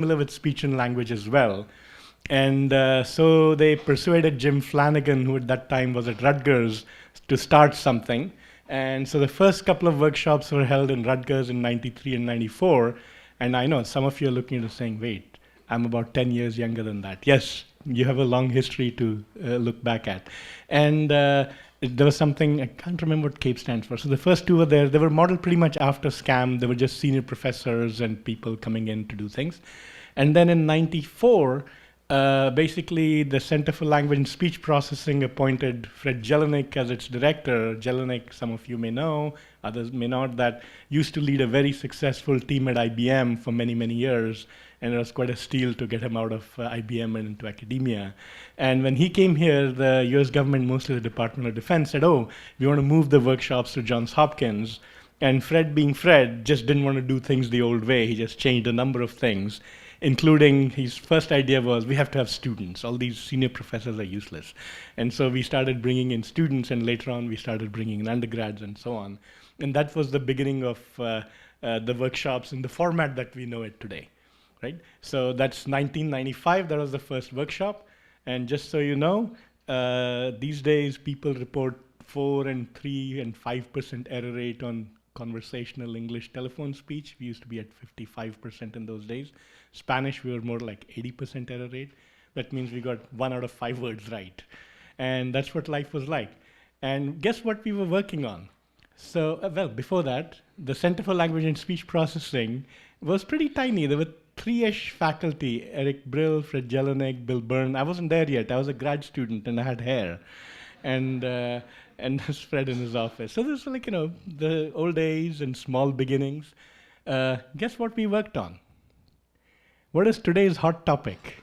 similar with speech and language as well. And so they persuaded Jim Flanagan, who at that time was at Rutgers, to start something. And so the first couple of workshops were held in Rutgers in 93 and 94. And I know some of you are looking at it saying, wait, I'm about 10 years younger than that. Yes, you have a long history to look back at. And there was something, I can't remember what CAPE stands for. So the first two were there. They were modeled pretty much after SCAM. They were just senior professors and people coming in to do things. And then in 94, basically the Center for Language and Speech Processing appointed Fred Jelinek as its director. Jelinek, some of you may know, others may not, that used to lead a very successful team at IBM for many, many years. And it was quite a steal to get him out of IBM and into academia. And when he came here, the US government, mostly the Department of Defense, said, oh, we want to move the workshops to Johns Hopkins. And Fred, being Fred, just didn't want to do things the old way. He just changed a number of things, including his first idea was we have to have students. All these senior professors are useless. And so we started bringing in students, and later on we started bringing in undergrads and so on. And that was the beginning of the workshops in the format that we know it today. Right? So that's 1995, that was the first workshop. And just so you know, these days people report 4 and 3 and 5% error rate on conversational English telephone speech. We used to be at 55% in those days. Spanish, we were more like 80% error rate. That means we got 1 out of 5 words right. And that's what life was like. And guess what we were working on? So, well, before that, the Center for Language and Speech Processing was pretty tiny. There were 3-ish faculty, Eric Brill, Fred Jelinek, Bill Byrne. I wasn't there yet. I was a grad student and I had hair. And there's Fred in his office. So this was like, the old days and small beginnings. Guess what we worked on? What is today's hot topic?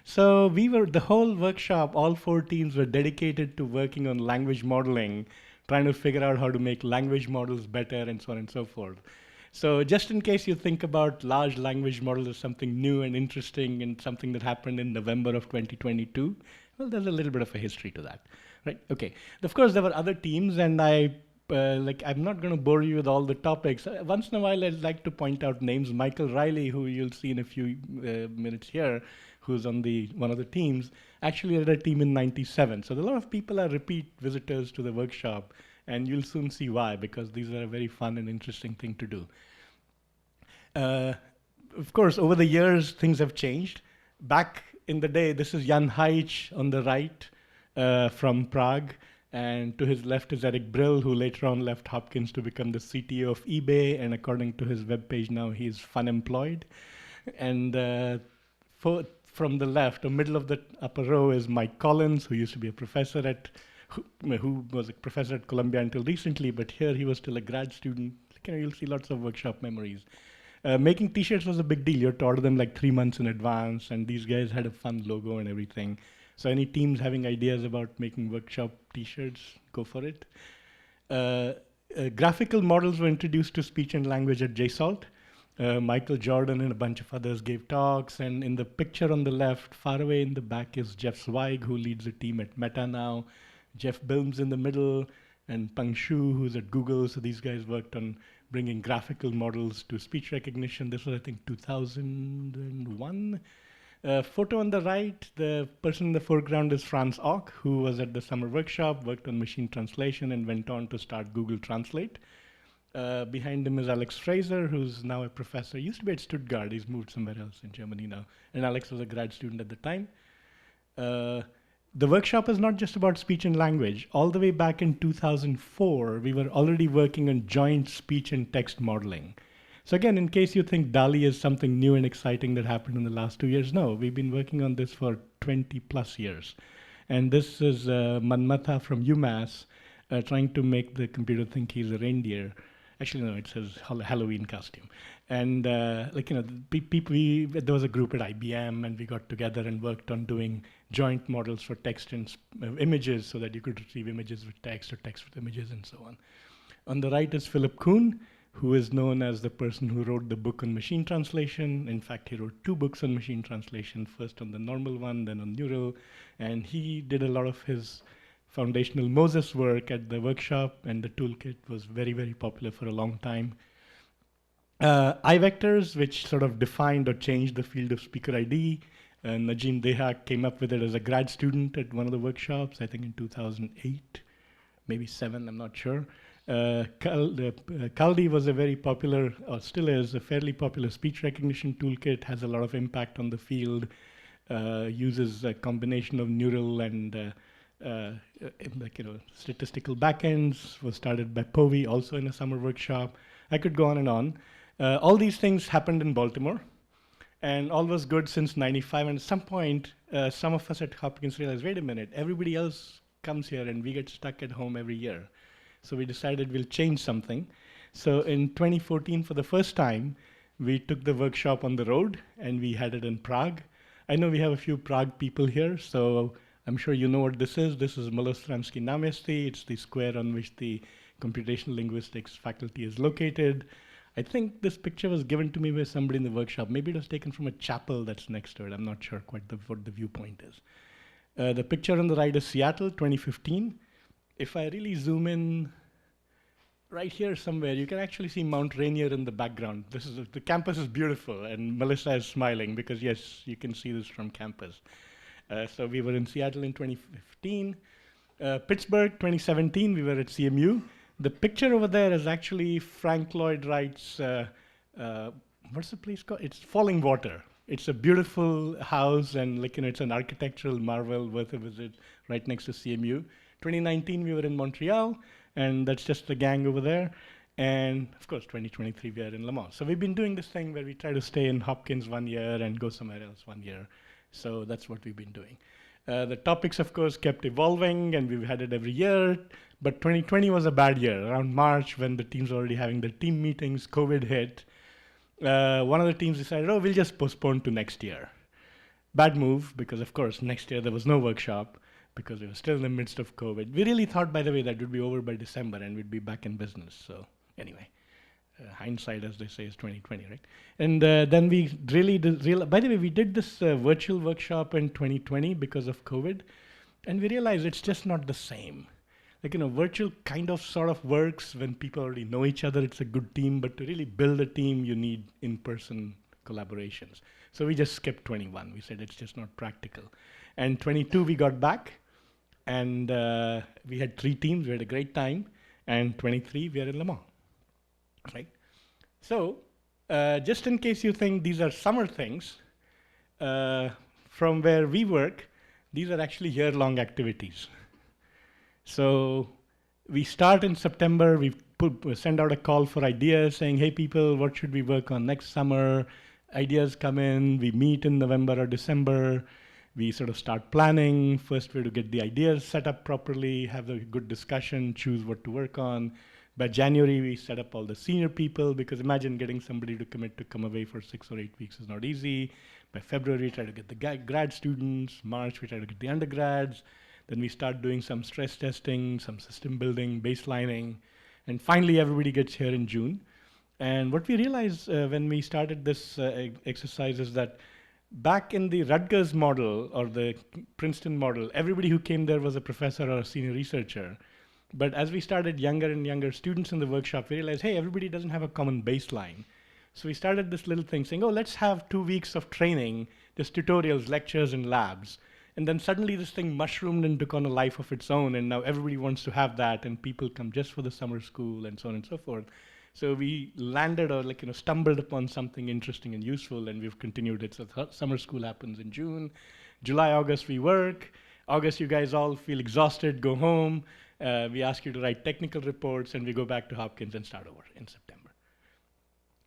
So the whole workshop, all 4 teams were dedicated to working on language modeling, trying to figure out how to make language models better and so on and so forth. So just in case you think about large language models as something new and interesting and something that happened in November of 2022, well, there's a little bit of a history to that, right? Okay. Of course, there were other teams, and I'm not going to bore you with all the topics. Once in a while, I'd like to point out names. Michael Riley, who you'll see in a few minutes here, who's on one of the teams, actually led a team in 97. So a lot of people are repeat visitors to the workshop, and you'll soon see why, because these are a very fun and interesting thing to do. Of course, over the years, things have changed. Back in the day, this is Jan Haich on the right from Prague. And to his left is Eric Brill, who later on left Hopkins to become the CTO of eBay. And according to his webpage now, he's fun-employed. And from the left, or middle of the upper row, is Mike Collins, who used to be a professor who was a professor at Columbia until recently, but here he was still a grad student. You'll see lots of workshop memories. Making t-shirts was a big deal. You had to order them like 3 months in advance, and these guys had a fun logo and everything. So any teams having ideas about making workshop t-shirts, go for it. Graphical models were introduced to speech and language at JSALT. Michael Jordan and a bunch of others gave talks, and in the picture on the left, far away in the back, is Jeff Zweig, who leads a team at Meta now. Jeff Bilms in the middle, and Peng Shu, who's at Google. So these guys worked on bringing graphical models to speech recognition. This was, I think, 2001. Photo on the right, the person in the foreground is Franz Ock, who was at the summer workshop, worked on machine translation, and went on to start Google Translate. Behind him is Alex Fraser, who's now a professor. He used to be at Stuttgart. He's moved somewhere else in Germany now. And Alex was a grad student at the time. The workshop is not just about speech and language. All the way back in 2004, we were already working on joint speech and text modeling. So again, in case you think DALL-E is something new and exciting that happened in the last 2 years, no, we've been working on this for 20 plus years. And this is Manmatha from UMass trying to make the computer think he's a reindeer. Actually, no, it says Halloween costume. And there was a group at IBM, and we got together and worked on doing joint models for text and images so that you could retrieve images with text or text with images and so on. On the right is Philip Kuhn, who is known as the person who wrote the book on machine translation. In fact, he wrote 2 books on machine translation, first on the normal one, then on neural. And he did a lot of his foundational Moses work at the workshop, and the toolkit was very, very popular for a long time. iVectors, which sort of defined or changed the field of speaker ID. Najim Deha came up with it as a grad student at one of the workshops, I think in 2008, maybe 7, I'm not sure. Kaldi was a very popular, or still is, a fairly popular speech recognition toolkit, has a lot of impact on the field, uses a combination of neural and statistical backends, was started by Povi, also in a summer workshop. I could go on and on. All these things happened in Baltimore, and all was good since 95. And at some point, some of us at Hopkins realized, wait a minute, everybody else comes here and we get stuck at home every year. So we decided we'll change something. So in 2014, for the first time, we took the workshop on the road and we had it in Prague. I know we have a few Prague people here, so I'm sure you know what this is. This is Malostranský náměstí. It's the square on which the computational linguistics faculty is located. I think this picture was given to me by somebody in the workshop. Maybe it was taken from a chapel that's next to it. I'm not sure quite what the viewpoint is. The picture on the right is Seattle, 2015. If I really zoom in right here somewhere, you can actually see Mount Rainier in the background. The campus is beautiful, and Melissa is smiling because, yes, you can see this from campus. So we were in Seattle in 2015. Pittsburgh, 2017, we were at CMU. The picture over there is actually Frank Lloyd Wright's, what's the place called? It's Falling Water. It's a beautiful house, and it's an architectural marvel worth a visit right next to CMU. 2019, we were in Montreal, and that's just the gang over there. And of course, 2023, we are in Le Mans. So we've been doing this thing where we try to stay in Hopkins 1 year and go somewhere else 1 year. So that's what we've been doing. The topics, of course, kept evolving, and we've had it every year. But 2020 was a bad year. Around March, when the teams were already having their team meetings, COVID hit. One of the teams decided, we'll just postpone to next year. Bad move, because of course, next year there was no workshop, because we were still in the midst of COVID. We really thought, by the way, that it would be over by December and we'd be back in business. So anyway, hindsight, as they say, is 2020, right? And then we really did, by the way, we did this virtual workshop in 2020 because of COVID, and we realized it's just not the same. Virtual kind of sort of works when people already know each other, it's a good team, but to really build a team, you need in-person collaborations. So we just skipped 21. We said it's just not practical. And 22, we got back, and we had 3 teams. We had a great time. And 23, we are in Le Mans, right? So just in case you think these are summer things, from where we work, these are actually year-long activities. So we start in September. We send out a call for ideas, saying, hey, people, what should we work on next summer? Ideas come in. We meet in November or December. We sort of start planning. First, we have to get the ideas set up properly, have a good discussion, choose what to work on. By January, we set up all the senior people, because imagine getting somebody to commit to come away for 6 or 8 weeks is not easy. By February, we try to get the grad students. March, we try to get the undergrads. Then we start doing some stress testing, some system building, baselining. And finally, everybody gets here in June. And what we realized when we started this exercise is that back in the Rutgers model or the Princeton model, everybody who came there was a professor or a senior researcher. But as we started younger and younger students in the workshop, we realized, hey, everybody doesn't have a common baseline. So we started this little thing saying, let's have 2 weeks of training, just tutorials, lectures, and labs. And then suddenly this thing mushroomed and took on a life of its own, and now everybody wants to have that, and people come just for the summer school, and so on and so forth. So we landed or stumbled upon something interesting and useful, and we've continued it. So summer school happens in June. July, August, we work. August, you guys all feel exhausted, go home. We ask you to write technical reports, and we go back to Hopkins and start over in September.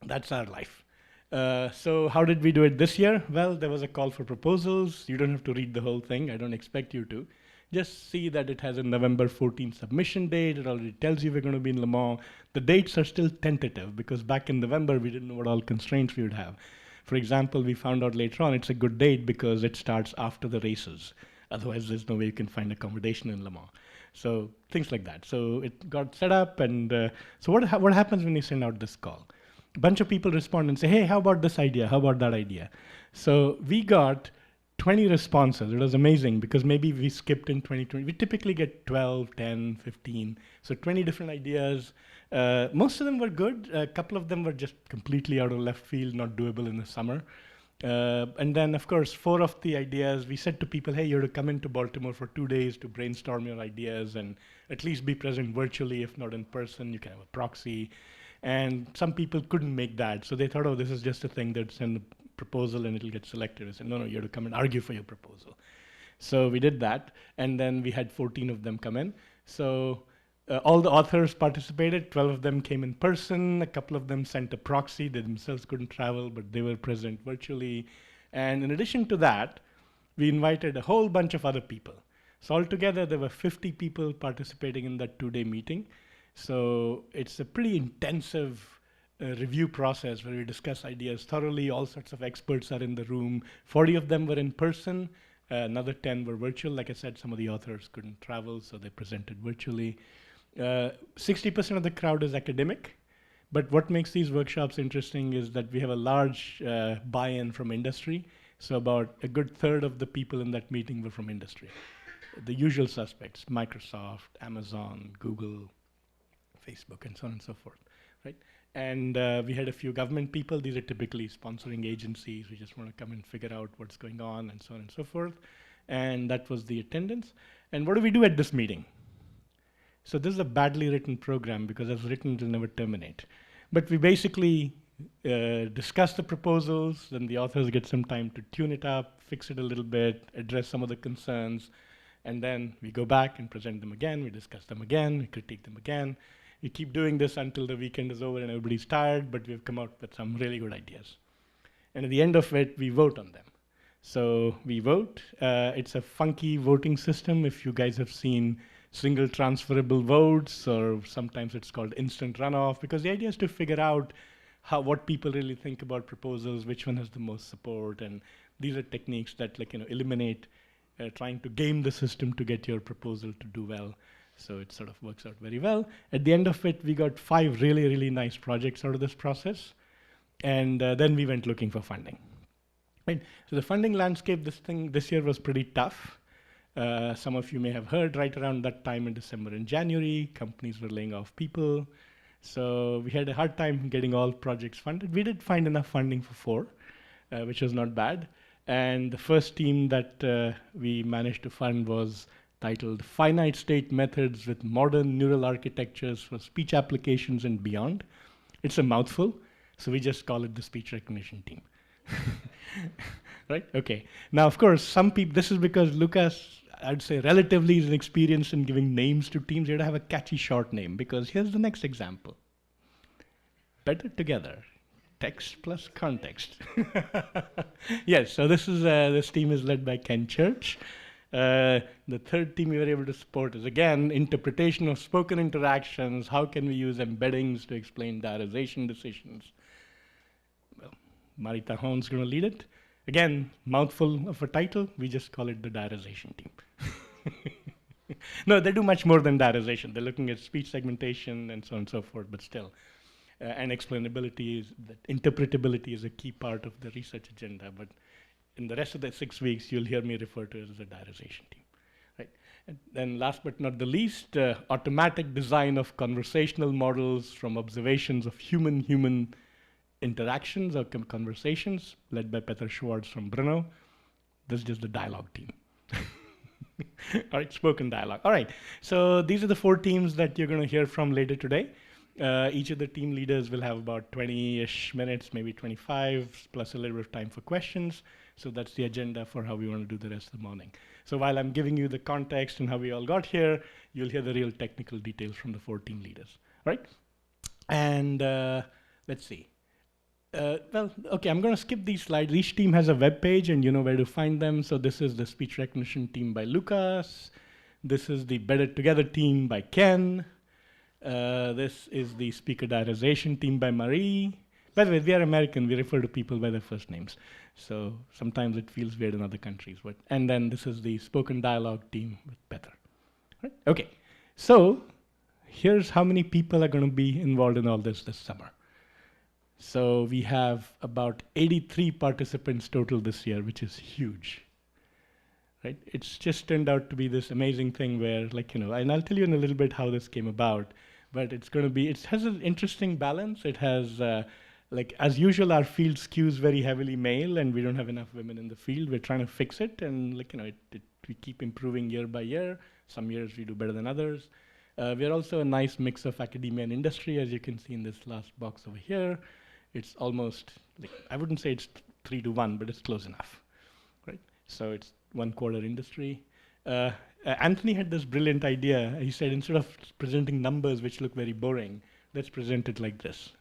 That's our life. So how did we do it this year? Well, there was a call for proposals. You don't have to read the whole thing. I don't expect you to. Just see that it has a November 14th submission date. It already tells you we're going to be in Le Mans. The dates are still tentative, because back in November, we didn't know what all constraints we would have. For example, we found out later on it's a good date because it starts after the races. Otherwise, there's no way you can find accommodation in Le Mans. So things like that. So it got set up. And so what happens when you send out this call? A bunch of people respond and say, hey, how about this idea? How about that idea? So we got 20 responses. It was amazing, because maybe we skipped in 2020. We typically get 12, 10, 15. So 20 different ideas. Most of them were good. A couple of them were just completely out of left field, not doable in the summer. And then, of course, 4 of the ideas, we said to people, hey, you're to come into Baltimore for 2 days to brainstorm your ideas and at least be present virtually, if not in person. You can have a proxy. And some people couldn't make that. So they thought, oh, this is just a thing. They'd send a proposal and it'll get selected. I said, no, you're to come and argue for your proposal. So we did that. And then we had 14 of them come in. So all the authors participated. 12 of them came in person. A couple of them sent a proxy. They themselves couldn't travel, but they were present virtually. And in addition to that, we invited a whole bunch of other people. So altogether, there were 50 people participating in that 2-day meeting. So it's a pretty intensive review process where we discuss ideas thoroughly. All sorts of experts are in the room. 40 of them were in person. Another 10 were virtual. Like I said, some of the authors couldn't travel, so they presented virtually. 60% of the crowd is academic, but what makes these workshops interesting is that we have a large buy-in from industry. So about a good third of the people in that meeting were from industry. The usual suspects, Microsoft, Amazon, Google, Facebook, and so on and so forth, right? And we had a few government people. These are typically sponsoring agencies. We just want to come and figure out what's going on and so on and so forth. And that was the attendance. And what do we do at this meeting? So this is a badly written program because as written, it will never terminate. But we basically discuss the proposals, then the authors get some time to tune it up, fix it a little bit, address some of the concerns, and then we go back and present them again, we discuss them again, we critique them again. We keep doing this until the weekend is over and everybody's tired, but we've come out with some really good ideas. And at the end of it, we vote on them. So we vote. It's a funky voting system. If you guys have seen single transferable votes, or sometimes it's called instant runoff, because the idea is to figure out what people really think about proposals, which one has the most support, and these are techniques that eliminate trying to game the system to get your proposal to do well. So it sort of works out very well. At the end of it, we got 5 really, really nice projects out of this process. And then we went looking for funding. Right? So the funding landscape this year was pretty tough. Some of you may have heard right around that time in December and January, companies were laying off people. So we had a hard time getting all projects funded. We did find enough funding for 4, which was not bad. And the first team that we managed to fund was titled Finite State Methods with Modern Neural Architectures for Speech Applications and Beyond. It's a mouthful, so we just call it the speech recognition team. Right? Okay. Now, of course, some people, this is because Lucas, I'd say relatively is experienced in giving names to teams. You have to have a catchy short name, because here's the next example. Better Together. Text plus context. Yes, so this team is led by Ken Church. The third team we were able to support is, again, interpretation of spoken interactions. How can we use embeddings to explain diarization decisions? Well, Mari Tahon's going to lead it. Again, mouthful of a title. We just call it the diarization team. No, they do much more than diarization. They're looking at speech segmentation and so on and so forth, but still. And explainability, interpretability is a key part of the research agenda. But in the rest of the 6 weeks, you'll hear me refer to it as a diarization team. Right? And then last but not the least, automatic design of conversational models from observations of human-human interactions or conversations, led by Petr Schwarz from Brno. This is just the dialogue team. All right, spoken dialogue. All right, so these are the 4 teams that you're going to hear from later today. Each of the team leaders will have about 20-ish minutes, maybe 25, plus a little bit of time for questions. So that's the agenda for how we want to do the rest of the morning. So while I'm giving you the context and how we all got here, you'll hear the real technical details from the 4 team leaders. All right? And let's see. Well, okay, I'm going to skip these slides. Each team has a web page, and you know where to find them. So this is the speech recognition team by Lucas. This is the Better Together team by Ken. This is the speaker diarization team by Marie. By the way, we are American. We refer to people by their first names. So sometimes it feels weird in other countries. And then this is the spoken dialogue team with Petr. Right? Okay, so here's how many people are going to be involved in all this summer. So we have about 83 participants total this year, which is huge. Right? It's just turned out to be this amazing thing where, and I'll tell you in a little bit how this came about, but it's going to be, it has an interesting balance. It has, like as usual, our field skews very heavily male, and we don't have enough women in the field. We're trying to fix it, and like, we keep improving year by year. Some years we do better than others. We're also a nice mix of academia and industry, as you can see in this last box over here. It's almost, like, I wouldn't say it's 3-to-1, but it's close enough, right? So it's 1/4 industry. Anthony had this brilliant idea. He said, instead of presenting numbers which look very boring, let's present it like this,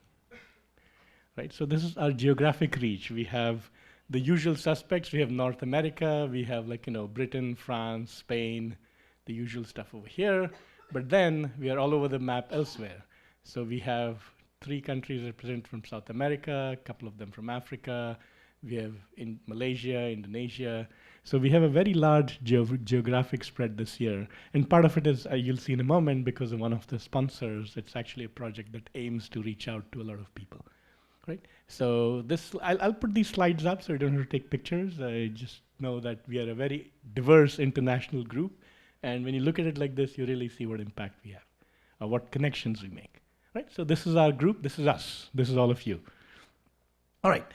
right? So this is our geographic reach. We have the usual suspects. We have North America. We have Britain, France, Spain, the usual stuff over here. But then we are all over the map elsewhere. So we have 3 countries represented from South America, a couple of them from Africa. We have in Malaysia, Indonesia. So we have a very large geographic spread this year. And part of it is, you'll see in a moment, because of one of the sponsors, it's actually a project that aims to reach out to a lot of people, right? So this, I'll put these slides up so you don't have to take pictures. I just know that we are a very diverse international group. And when you look at it like this, you really see what impact we have, or what connections we make, right? So this is our group. This is us. This is all of you. All right.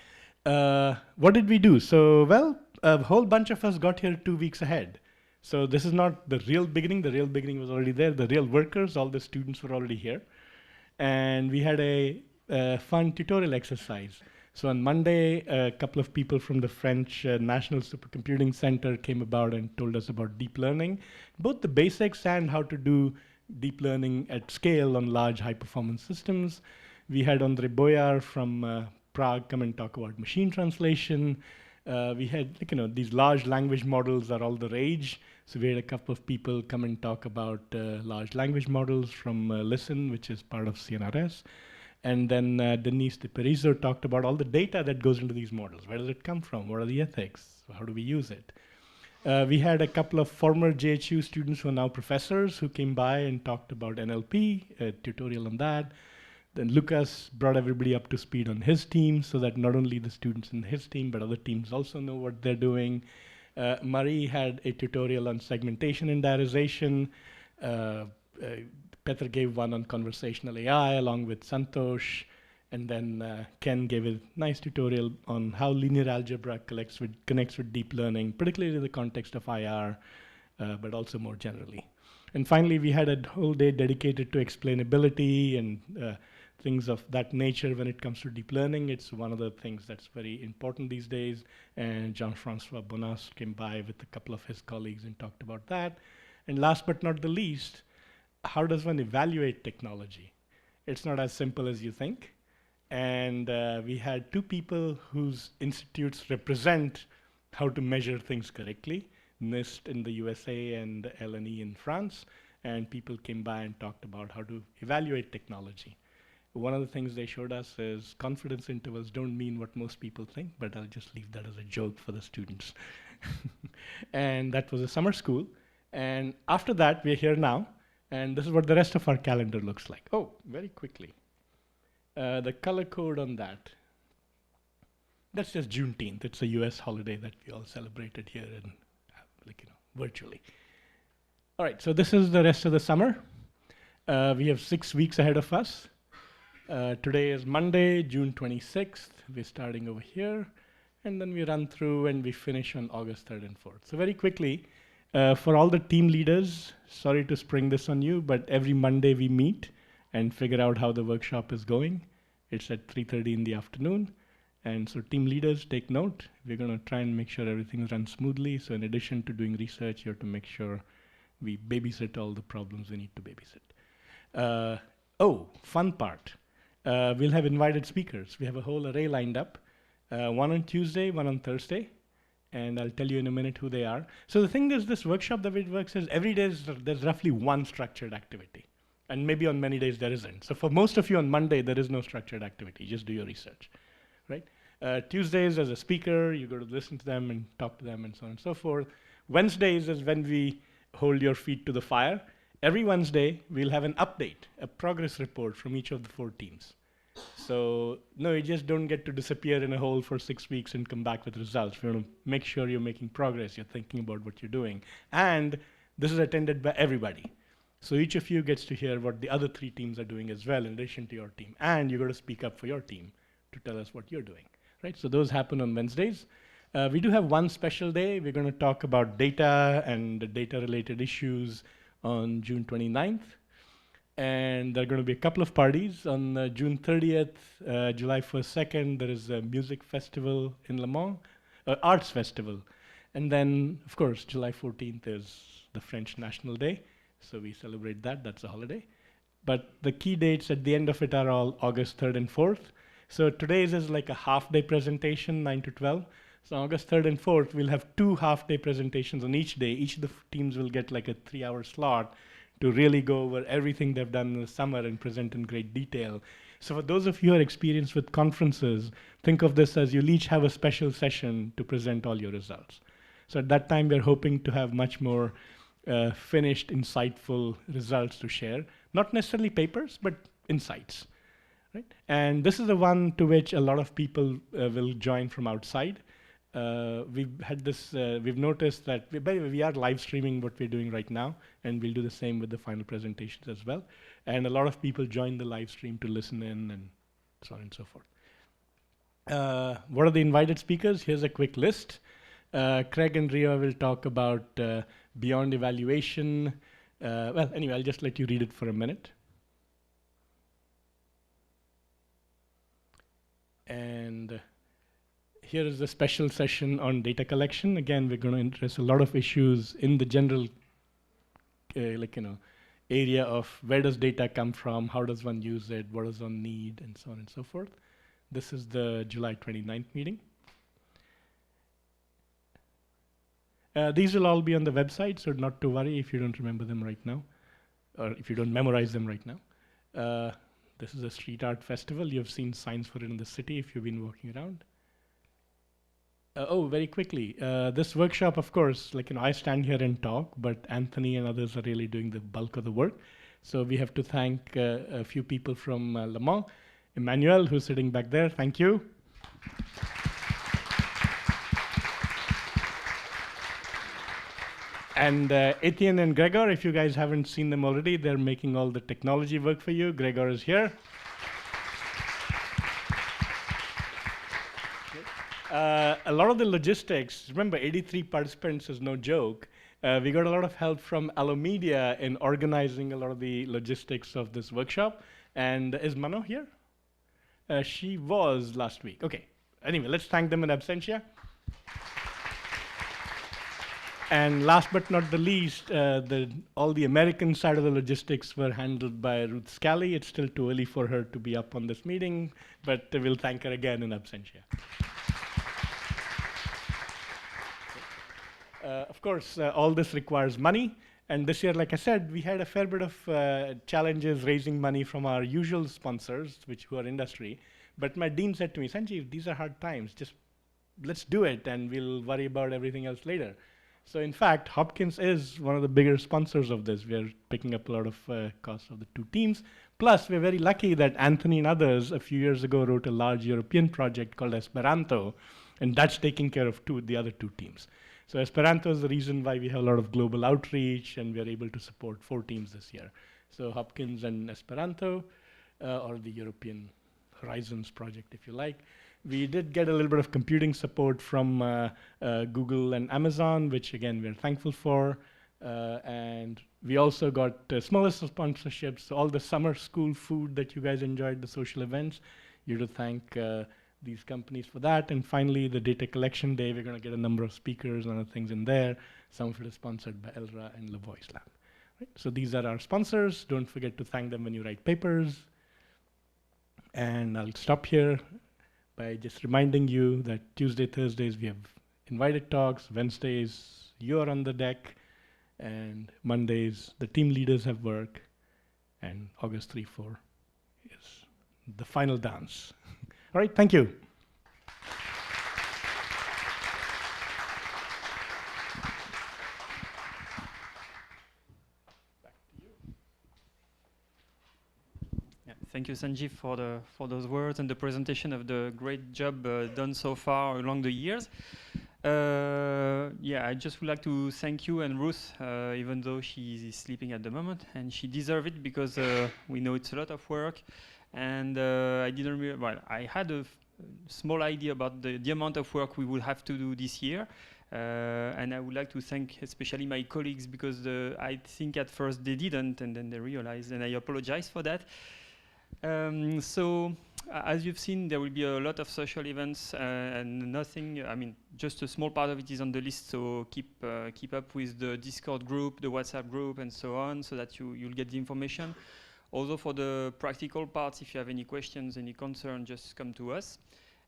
What did we do? So, well, a whole bunch of us got here 2 weeks ahead. So this is not the real beginning. The real beginning was already there. The real workers, all the students were already here. And we had a fun tutorial exercise. So on Monday, a couple of people from the French National Supercomputing Center came about and told us about deep learning, both the basics and how to do deep learning at scale on large high-performance systems. We had Ondel Boyar from Prague come and talk about machine translation. We had, these large language models are all the rage. So we had a couple of people come and talk about large language models from Listen, which is part of CNRS. And then Denise de Perizo talked about all the data that goes into these models. Where does it come from? What are the ethics? How do we use it? We had a couple of former JHU students who are now professors who came by and talked about NLP, a tutorial on that. Then Lucas brought everybody up to speed on his team so that not only the students in his team, but other teams also know what they're doing. Marie had a tutorial on segmentation and diarization. Petr gave one on conversational AI along with Santosh. And then Ken gave a nice tutorial on how linear algebra connects with deep learning, particularly in the context of IR, but also more generally. And finally, we had a whole day dedicated to explainability and things of that nature when it comes to deep learning. It's one of the things that's very important these days. And Jean-Francois Bonas came by with a couple of his colleagues and talked about that. And last but not the least, how does one evaluate technology? It's not as simple as you think. And we had 2 people whose institutes represent how to measure things correctly, NIST in the USA and LNE in France. And people came by and talked about how to evaluate technology. One of the things they showed us is confidence intervals don't mean what most people think, but I'll just leave that as a joke for the students. And that was a summer school. And after that, we're here now. And this is what the rest of our calendar looks like. Oh, very quickly. The color code on that. That's just Juneteenth. It's a US holiday that we all celebrated here and virtually. All right, so this is the rest of the summer. We have 6 weeks ahead of us. Today is Monday, June 26th. We're starting over here. And then we run through and we finish on August 3rd and 4th. So very quickly, for all the team leaders, sorry to spring this on you, but every Monday we meet and figure out how the workshop is going. It's at 3:30 in the afternoon. And so team leaders, take note. We're going to try and make sure everything runs smoothly. So in addition to doing research, you have to make sure we babysit all the problems we need to babysit. Fun part. We'll have invited speakers. We have a whole array lined up. One on Tuesday, one on Thursday. And I'll tell you in a minute who they are. So the thing is, this workshop, the way it works is every day there's roughly one structured activity. And maybe on many days there isn't. So for most of you on Monday, there is no structured activity. Just do your research, right? Tuesdays as a speaker, you go to listen to them and talk to them and so on and so forth. Wednesdays is when we hold your feet to the fire. Every Wednesday, we'll have an update, a progress report from each of the 4 teams. So no, you just don't get to disappear in a hole for 6 weeks and come back with results. We want to make sure you're making progress, you're thinking about what you're doing. And this is attended by everybody. So each of you gets to hear what the other 3 teams are doing as well in addition to your team. And you got to speak up for your team to tell us what you're doing, right? So those happen on Wednesdays. We do have one special day. We're going to talk about data and data-related issues on June 29th. And there are going to be a couple of parties. On June 30th, July 1st, 2nd, there is a music festival in Le Mans, arts festival. And then, of course, July 14th is the French National Day. So we celebrate that. That's a holiday. But the key dates at the end of it are all August 3rd and 4th. So today's is like a half-day presentation, 9 to 12. So August 3rd and 4th, we'll have 2 half-day presentations on each day. Each of the teams will get like a 3-hour slot to really go over everything they've done in the summer and present in great detail. So for those of you who are experienced with conferences, think of this as you'll each have a special session to present all your results. So at that time, we're hoping to have much more finished, insightful results to share. Not necessarily papers, but insights. Right? And this is the one to which a lot of people will join from outside. We've had this, we've noticed that, we are live streaming what we're doing right now, and we'll do the same with the final presentations as well. And a lot of people join the live stream to listen in and so on and so forth. What are the invited speakers? Here's a quick list. Craig and Ria will talk about beyond evaluation. Well, anyway, I'll just let you read it for a minute. And here is a special session on data collection. Again, we're going to address a lot of issues in the general area of where does data come from, how does one use it, what does one need, and so on and so forth. This is the July 29th meeting. These will all be on the website, so not to worry if you don't remember them right now, or if you don't memorize them right now. This is a street art festival. You've seen signs for it in the city if you've been walking around. Very quickly, this workshop, of course, I stand here and talk, but Anthony and others are really doing the bulk of the work. So we have to thank a few people from Le Mans. Emmanuel, who's sitting back there, thank you. And Etienne and Gregor, if you guys haven't seen them already, they're making all the technology work for you. Gregor is here. A lot of the logistics, remember 83 participants is no joke. We got a lot of help from Allomedia in organizing a lot of the logistics of this workshop. And is Mano here? She was last week. Okay. Anyway, let's thank them in absentia. And last but not the least, all the American side of the logistics were handled by Ruth Scally. It's still too early for her to be up on this meeting, but we'll thank her again in absentia. Of course, all this requires money. And this year, like I said, we had a fair bit of challenges raising money from our usual sponsors, who are industry. But my dean said to me, Sanjeev, these are hard times. Just let's do it, and we'll worry about everything else later. So in fact, Hopkins is one of the bigger sponsors of this. We're picking up a lot of costs of the 2 teams. Plus, we're very lucky that Anthony and others a few years ago wrote a large European project called Esperanto, and that's taking care of the other 2 teams. So Esperanto is the reason why we have a lot of global outreach, and we're able to support 4 teams this year. So Hopkins and Esperanto, or the European Horizons project, if you like. We did get a little bit of computing support from Google and Amazon, which again, we're thankful for. And we also got smaller sponsorships. So all the summer school food that you guys enjoyed, the social events, you have to thank these companies for that. And finally, the data collection day, we're going to get a number of speakers and other things in there. Some of it is sponsored by Elra and Le Voice Lab. Right? So these are our sponsors. Don't forget to thank them when you write papers. And I'll stop here by just reminding you that Tuesday, Thursdays, we have invited talks. Wednesdays, you're on the deck. And Mondays, the team leaders have work. And August 3, 4 is the final dance. All right, thank you. Thank you, Sanjeev, for those words and the presentation of the great job done so far along the years. Yeah, I just would like to thank you and Ruth, even though she is sleeping at the moment, and she deserves it because we know it's a lot of work. And I didn't well, I had a small idea about the amount of work we will have to do this year. And I would like to thank especially my colleagues because I think at first they didn't, and then they realized, and I apologize for that. As you've seen, there will be a lot of social events and nothing, I mean, just a small part of it is on the list, so keep up with the Discord group, the WhatsApp group, and so on, so that you'll get the information. Also for the practical parts, if you have any questions, any concern, just come to us.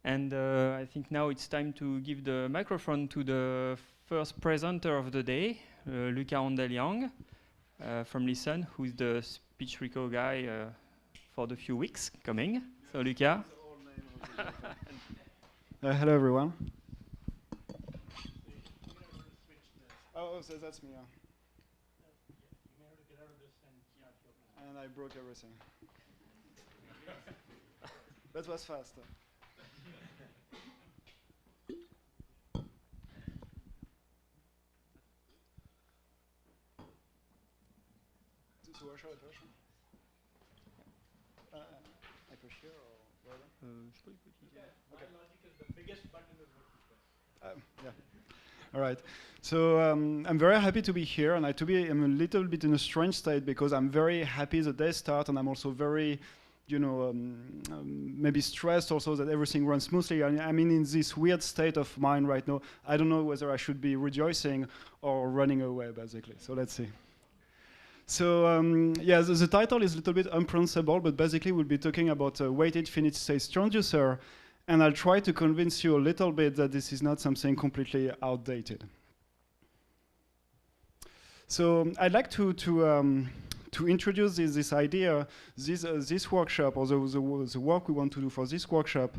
And I think now it's time to give the microphone to the first presenter of the day, Luca Ondel from Listen, who is the speech reco guy for the few weeks coming. So Luca. Hello everyone. Oh, so that's me. And I broke everything. That was fast. So where shall I push? I push here or wherever? Okay. The biggest button is what you press. Yeah. All right. So I'm very happy to be here, and I'm a little bit in a strange state because I'm very happy the day starts, and I'm also very, maybe stressed also that everything runs smoothly. I'm in this weird state of mind right now. I don't know whether I should be rejoicing or running away, basically. So let's see. So yeah, the title is a little bit unpronounceable, but basically we'll be talking about weighted finite state transducer, and I'll try to convince you a little bit that this is not something completely outdated. So I'd like to introduce this idea, this workshop, or the work we want to do for this workshop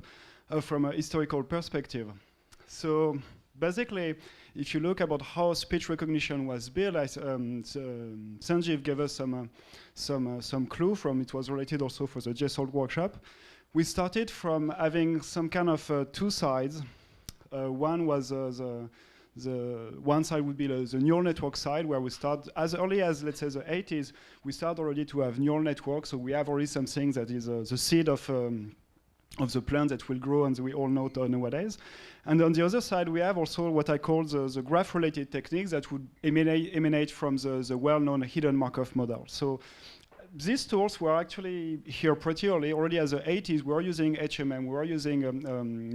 from a historical perspective. So basically, if you look about how speech recognition was built, Sanjeev gave us some clue from it was related also for the JSALT workshop. We started from having some kind of two sides. One was the one side would be the neural network side, where we start as early as, let's say, the 80s. We start already to have neural networks, so we have already something that is the seed of the plant that will grow, and we all know nowadays. And on the other side, we have also what I call the graph-related techniques that would emanate from the well-known hidden Markov model. So these tools were actually here pretty early. Already as the 80s, we were using HMM, we were using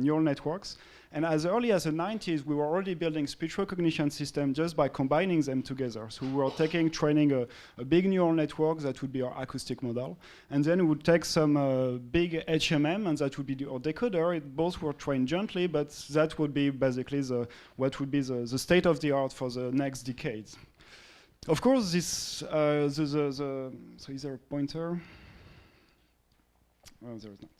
neural networks. And as early as the 90s, we were already building speech recognition systems just by combining them together. So we were training a big neural network that would be our acoustic model. And then we would take some big HMM, and that would be our decoder. Both were trained jointly, but that would be basically what would be the state of the art for the next decades. Of course, this, so is there a pointer? Oh, there is not.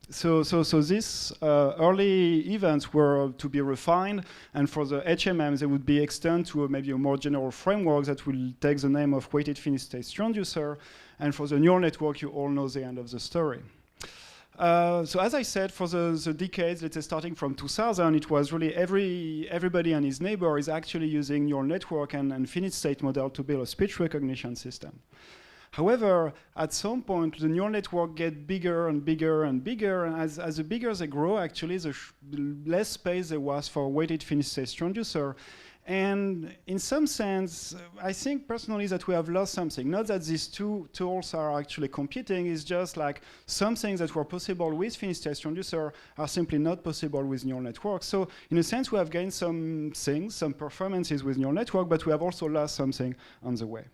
So these early events were to be refined, and for the HMM, they would be extended to maybe a more general framework that will take the name of weighted finite state transducer, and for the neural network, you all know the end of the story. So as I said, for the decades, let's say starting from 2000, it was really everybody and his neighbor is actually using neural network and finite state model to build a speech recognition system. However, at some point, the neural network get bigger and bigger and bigger, and as the bigger they grow, actually, the less space there was for weighted finite state transducer. And in some sense, I think personally that we have lost something. Not that these two tools are actually competing, it's just like some things that were possible with finite state transducer are simply not possible with neural networks. So in a sense, we have gained some things, some performances with neural network, but we have also lost something on the way.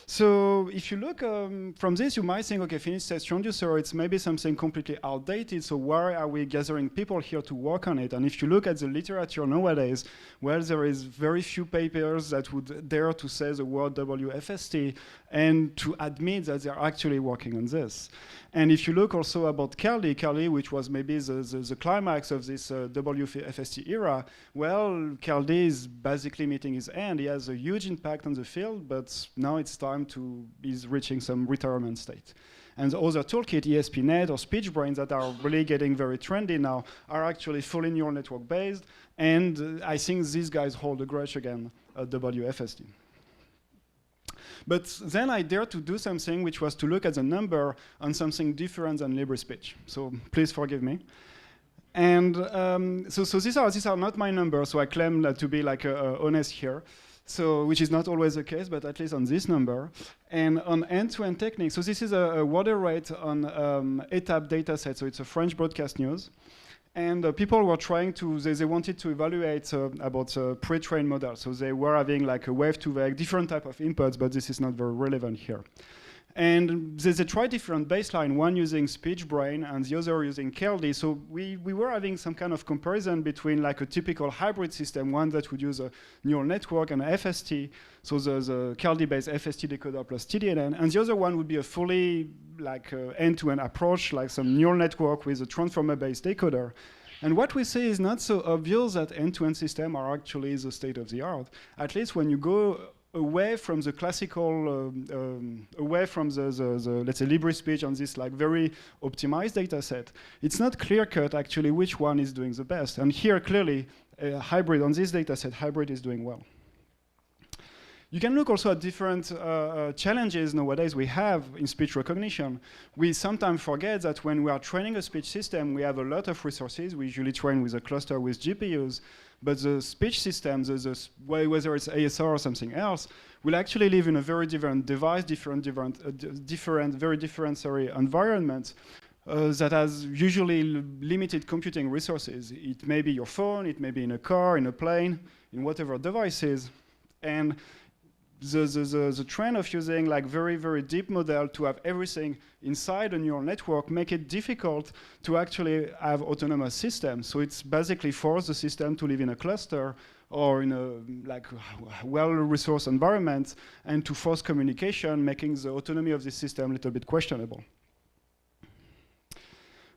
So if you look from this, you might think, okay, finite state transducer, it's maybe something completely outdated, so why are we gathering people here to work on it? And if you look at the literature nowadays, well, there is very few papers that would dare to say the word WFST and to admit that they're actually working on this. And if you look also about Kelly, which was maybe the climax of this WFST era, well, Kelly is basically meeting his end. He has a huge impact on the field, but now it's time he's reaching some retirement state. And the other toolkit, ESP.NET or SpeechBrain, that are really getting very trendy now, are actually fully neural network based. And I think these guys hold a grudge again at WFSD. But then I dared to do something which was to look at the number on something different than LibreSpeech. So please forgive me. And so these are not my numbers, so I claim to be like honest here. So, which is not always the case, but at least on this number. And on end-to-end techniques, so this is a water rate on ETAP dataset, so it's a French broadcast news. And people were trying to, they wanted to evaluate about pre-trained models. So they were having like a wave-to-wave, different type of inputs, but this is not very relevant here. And they tried different baseline, one using SpeechBrain and the other using KLD. So we were having some kind of comparison between like a typical hybrid system, one that would use a neural network and a FST, so the KLD-based FST decoder plus TDNN, and the other one would be a fully like end-to-end approach, like some neural network with a transformer-based decoder. And what we see is not so obvious that end-to-end systems are actually the state of the art. At least when you go away from the classical, away from the let's say LibreSpeech on this like very optimized data set, it's not clear-cut actually which one is doing the best. And here clearly, hybrid on this data set, hybrid is doing well. You can look also at different challenges nowadays we have in speech recognition. We sometimes forget that when we are training a speech system, we have a lot of resources. We usually train with a cluster with GPUs. But the speech systems, whether it's ASR or something else, will actually live in a very different device, very different environment that has usually limited computing resources. It may be your phone, it may be in a car, in a plane, in whatever devices. And the trend of using like very, very deep model to have everything inside a neural network make it difficult to actually have autonomous systems. So it's basically force the system to live in a cluster or in a like well-resourced environment and to force communication, making the autonomy of the system a little bit questionable.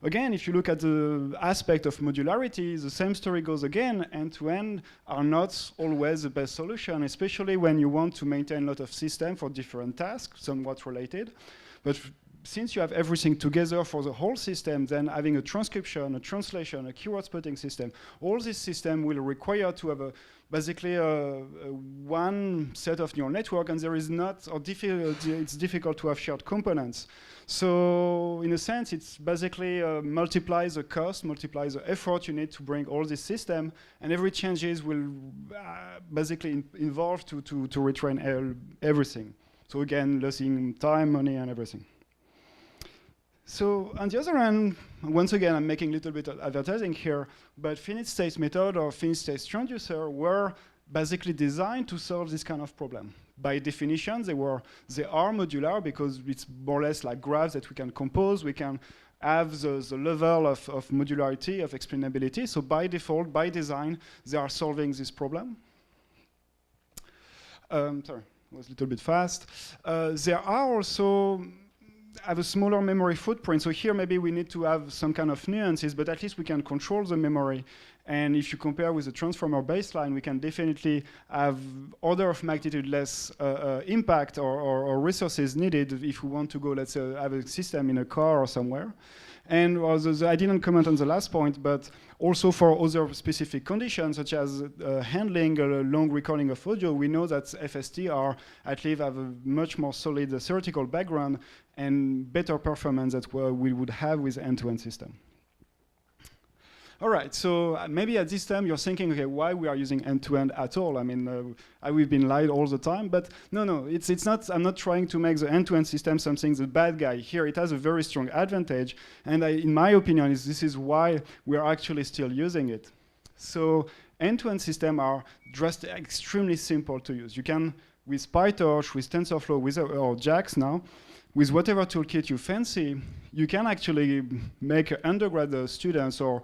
Again, if you look at the aspect of modularity, the same story goes again. End-to-end are not always the best solution, especially when you want to maintain a lot of systems for different tasks, somewhat related. But since you have everything together for the whole system, then having a transcription, a translation, a keyword spotting system, all this system will require to have basically one set of neural network, and there is not, or it's difficult to have shared components. So in a sense, it's basically multiplies the cost, multiplies the effort you need to bring all this system, and every changes will basically involve to retrain everything. So again, losing time, money, and everything. So on the other hand, once again, I'm making a little bit of advertising here, but finite state method or finite state transducer were basically designed to solve this kind of problem. By definition, they are modular because it's more or less like graphs that we can compose. We can have the level of modularity, of explainability. So by default, by design, they are solving this problem. Sorry, I was a little bit fast. There are also have a smaller memory footprint. So here maybe we need to have some kind of nuances, but at least we can control the memory. And if you compare with the transformer baseline, we can definitely have order of magnitude less impact or resources needed if we want to go, let's say, have a system in a car or somewhere. And I didn't comment on the last point, but also for other specific conditions, such as handling a long recording of audio, we know that FST are at least have a much more solid theoretical background and better performance that we would have with end-to-end system. All right, so maybe at this time you're thinking, okay, why we are using end-to-end at all? I mean, we've been lied all the time, but no, it's not. I'm not trying to make the end-to-end system something the bad guy. Here, it has a very strong advantage, and in my opinion, this is why we're actually still using it. So end-to-end systems are just extremely simple to use. You can, with PyTorch, with TensorFlow, or JAX now, with whatever toolkit you fancy, you can actually make undergrad students or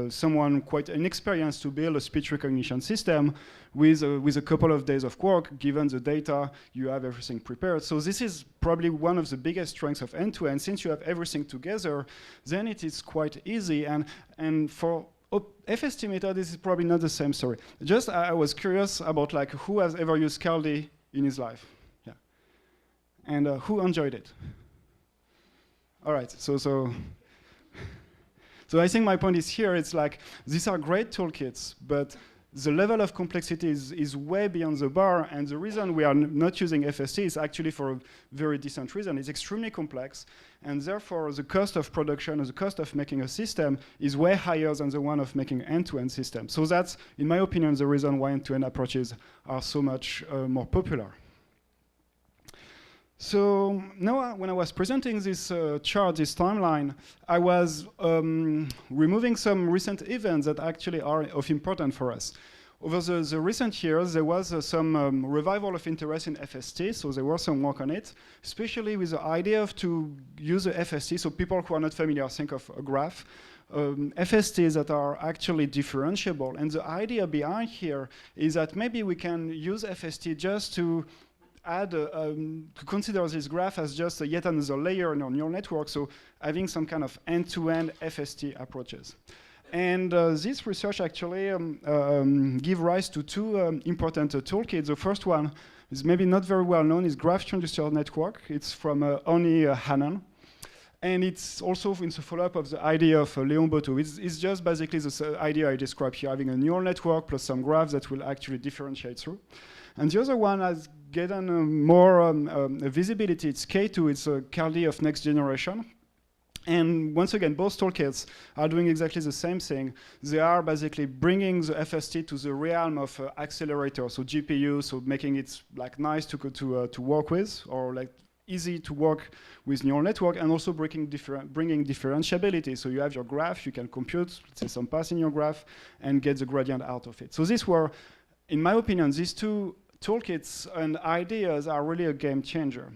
someone quite inexperienced to build a speech recognition system with a couple of days of work. Given the data, you have everything prepared. So this is probably one of the biggest strengths of end-to-end. Since you have everything together, then it is quite easy. And for FST method, this is probably not the same story. Just I was curious about like who has ever used KLD in his life. And who enjoyed it? All right, so I think my point is here, it's like, these are great toolkits, but the level of complexity is way beyond the bar, and the reason we are not using FST is actually for a very decent reason. It's extremely complex, and therefore the cost of production or the cost of making a system is way higher than the one of making end-to-end system. So that's, in my opinion, the reason why end-to-end approaches are so much more popular. So now, when I was presenting this chart, this timeline, I was removing some recent events that actually are of importance for us. Over the recent years, there was some revival of interest in FST, so there was some work on it, especially with the idea of to use the FST, so people who are not familiar, think of a graph, FSTs that are actually differentiable. And the idea behind here is that maybe we can use FST just to add, to consider this graph as just yet another layer in our neural network, so having some kind of end-to-end FST approaches. And this research actually give rise to two important toolkits. The first one is maybe not very well known, is Graph Industrial Network. It's from Oni Hannon. And it's also in the follow-up of the idea of Léon Boteau. It's just basically the idea I described here, having a neural network plus some graphs that will actually differentiate through. And the other one has gotten more visibility. It's K2, it's a Carly of next generation. And once again, both toolkits are doing exactly the same thing. They are basically bringing the FST to the realm of accelerator, so GPU, so making it like nice to work with, or like easy to work with neural network, and also bringing differentiability. So you have your graph, you can compute, let's say, some path in your graph, and get the gradient out of it. So these were, in my opinion, these two toolkits and ideas are really a game changer.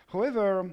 However,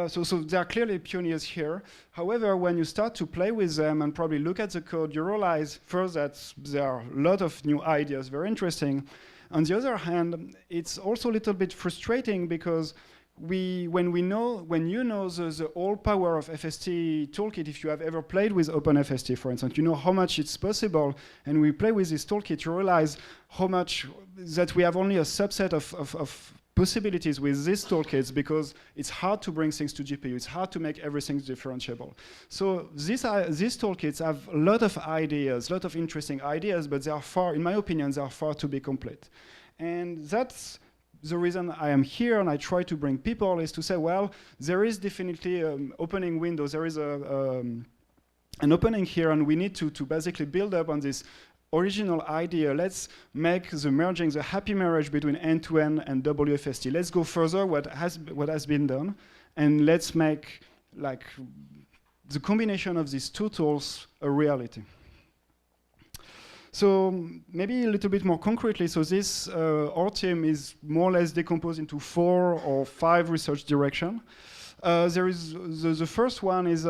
so they are clearly pioneers here. However, when you start to play with them and probably look at the code, you realize first that there are a lot of new ideas, very interesting. On the other hand, it's also a little bit frustrating because when you know the all power of FST toolkit, if you have ever played with OpenFST, for instance, you know how much it's possible, and we play with this toolkit, you realize how much that we have only a subset of possibilities with these toolkits because it's hard to bring things to GPU. It's hard to make everything differentiable. So these toolkits have a lot of ideas, a lot of interesting ideas, but they are far, in my opinion, they are far to be complete. And that's the reason I am here and I try to bring people is to say, well, there is definitely an opening window. There is an opening here, and we need to basically build up on this original idea. Let's make the merging, the happy marriage between end-to-end and WFST. Let's go further what has been done, and let's make like the combination of these two tools a reality. So maybe a little bit more concretely, so this, our team is more or less decomposed into 4 or 5 research directions. There is the first one is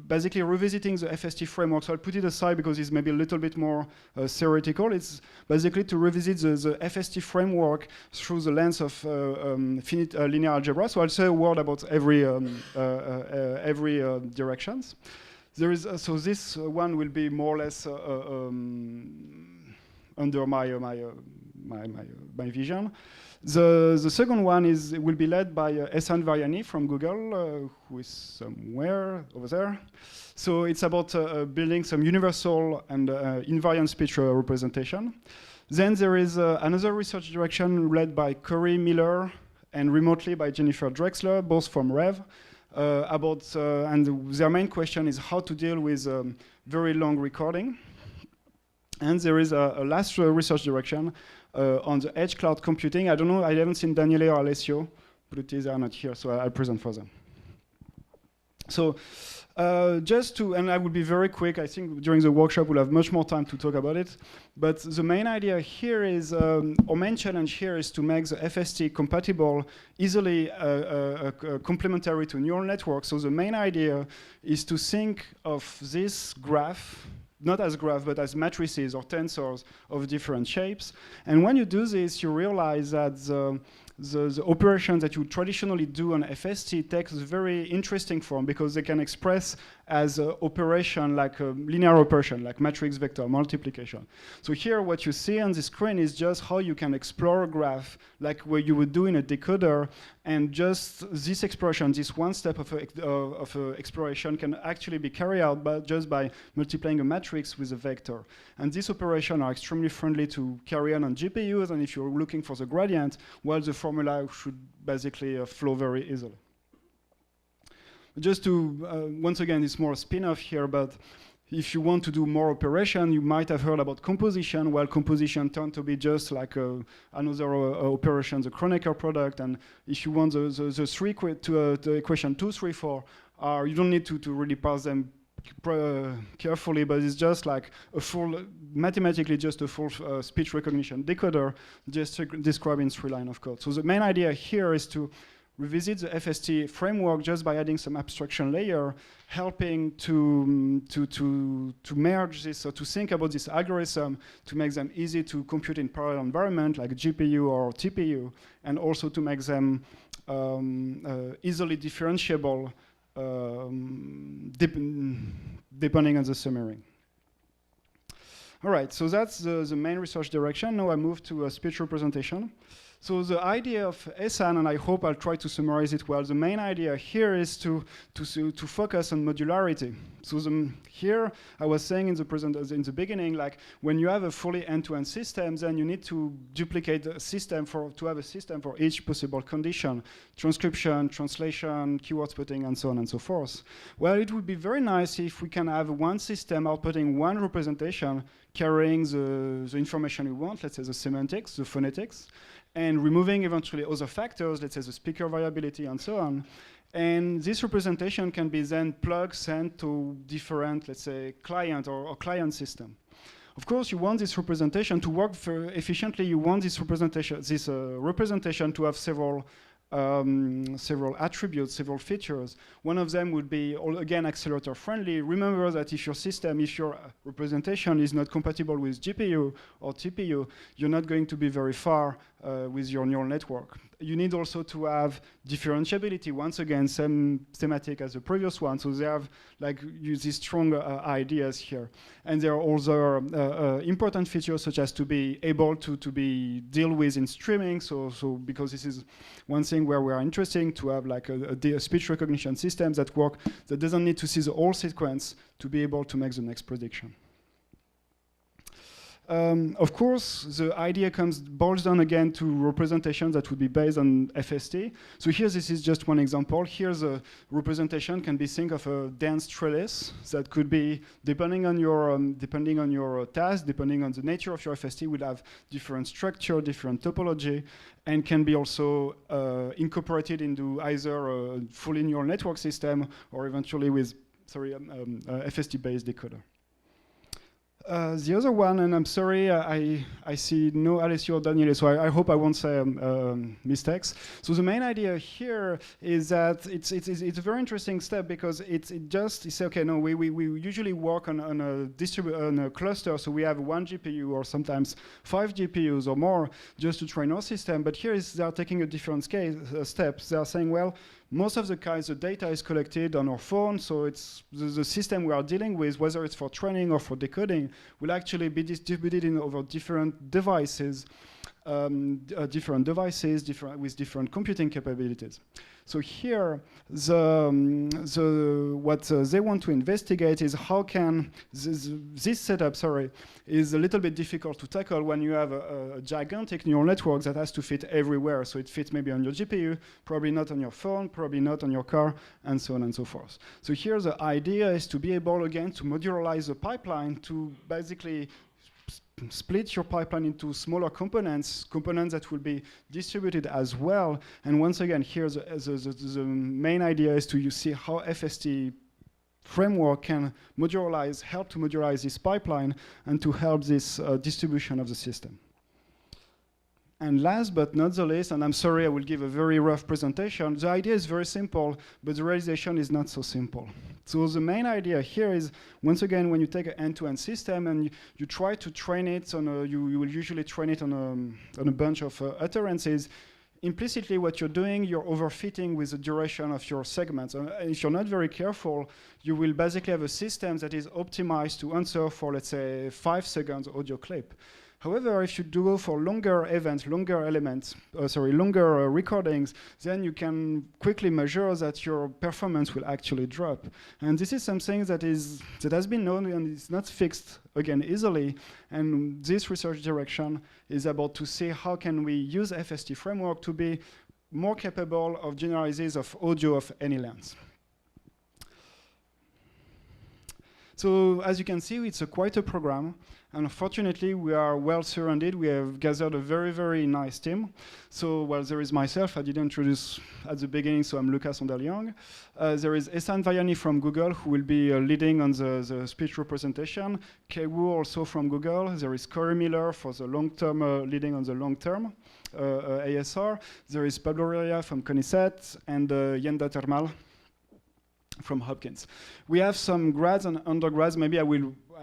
basically revisiting the FST framework. So I'll put it aside because it's maybe a little bit more theoretical. It's basically to revisit the FST framework through the lens of finite linear algebra. So I'll say a word about every directions. There is so this one will be more or less under my vision. The second one will be led by Ehsan Varyani from Google, who is somewhere over there. So it's about building some universal and invariant speech representation. Then there is another research direction led by Corey Miller and remotely by Jennifer Drexler, both from Rev. And their main question is how to deal with very long recording. And there is a last research direction on the edge cloud computing. I don't know, I haven't seen Daniele or Alessio, but they are not here, so I'll present for them. So and I will be very quick, I think during the workshop we'll have much more time to talk about it, but the main idea here is, our main challenge here is to make the FST compatible, easily complementary to neural networks. So the main idea is to think of this graph, not as graph, but as matrices or tensors of different shapes. And when you do this, you realize that the operations that you traditionally do on FST takes a very interesting form because they can express as an operation, like a linear operation, like matrix vector multiplication. So here what you see on the screen is just how you can explore a graph, like what you would do in a decoder, and just this exploration, this one step of exploration can actually be carried out just by multiplying a matrix with a vector. And these operations are extremely friendly to carry on GPUs, and if you're looking for the gradient, well, the formula should basically flow very easily. Just to, once again, it's more a spin-off here, but if you want to do more operation, you might have heard about composition. Well, composition turned to be just like another operation, the Kronecker product. And if you want the equation 2, 3, 4, you don't need to really parse them carefully, but it's just like a full, mathematically just a full speech recognition decoder, just described in 3 lines of code. So the main idea here is to revisit the FST framework just by adding some abstraction layer, helping to merge this, or to think about this algorithm, to make them easy to compute in parallel environment like GPU or TPU, and also to make them easily differentiable depending on the summary. All right, so that's the main research direction. Now I move to a speech representation. So the idea of ESAN, and I hope I'll try to summarize it well, the main idea here is to focus on modularity. So here I was saying in the beginning, like when you have a fully end-to-end system, then you need to duplicate the system to have a system for each possible condition: transcription, translation, keyword spotting, and so on and so forth. Well, it would be very nice if we can have one system outputting one representation carrying the information we want, let's say the semantics, the phonetics, and removing eventually other factors, let's say the speaker variability and so on. And this representation can be then sent to different, let's say, client or client system. Of course, you want this representation to work efficiently. You want this representation to have several attributes, several features. One of them would be, again, accelerator friendly. Remember that if your representation is not compatible with GPU or TPU, you're not going to be very far with your neural network. You need also to have differentiability. Once again, same thematic as the previous one. So they have these strong ideas here. And there are also important features such as to be able to be deal with in streaming. So because this is one thing where we are interested to have like a speech recognition system that doesn't need to see the whole sequence to be able to make the next prediction. Of course, the idea boils down again to representations that would be based on FST. So here, this is just one example. Here's a representation can be think of a dense trellis that could be, depending on your task, depending on the nature of your FST, will have different structure, different topology, and can be also incorporated into either a fully neural network system or eventually with, FST-based decoder. The other one, and I'm sorry, I see no Alessio or Daniele, so I hope I won't say mistakes. So the main idea here is that it's a very interesting step because it's okay. No, we usually work on a cluster, so we have 1 GPU or sometimes 5 GPUs or more just to train our system. But here they are taking a different steps. They are saying, well, most of the times the data is collected on our phone, so it's the system we are dealing with, whether it's for training or for decoding, will actually be distributed over different devices, with different computing capabilities. So here, what they want to investigate is how can this setup, is a little bit difficult to tackle when you have a gigantic neural network that has to fit everywhere. So it fits maybe on your GPU, probably not on your phone, probably not on your car, and so on and so forth. So here the idea is to be able, again, to modularize the pipeline to basically split your pipeline into smaller components that will be distributed as well. And once again, here the main idea is to see how FST framework can help to modularize this pipeline and to help this distribution of the system. And last but not the least, and I'm sorry I will give a very rough presentation, the idea is very simple, but the realization is not so simple. So the main idea here is, once again, when you take an end-to-end system and you try to train it on you will usually train it on a bunch of utterances, implicitly what you're doing, you're overfitting with the duration of your segments. And if you're not very careful, you will basically have a system that is optimized to answer for, let's say, 5 seconds audio clip. However, if you do go for longer events, longer elements, longer recordings, then you can quickly measure that your performance will actually drop. And this is something that has been known and is not fixed again easily. And this research direction is about to see how can we use FST framework to be more capable of generalizes of audio of any length. So as you can see, it's quite a program. And unfortunately, we are well surrounded. We have gathered a very, very nice team. So, well, there is myself. I didn't introduce at the beginning, so I'm Lucas Ondel. There is Ehsan Vayani from Google, who will be leading on the speech representation. Kewu also from Google. There is Corey Miller for the long-term, leading on the long-term ASR. There is Pablo Rivera from Kenneth and Yenda Termal from Hopkins. We have some grads and undergrads. Maybe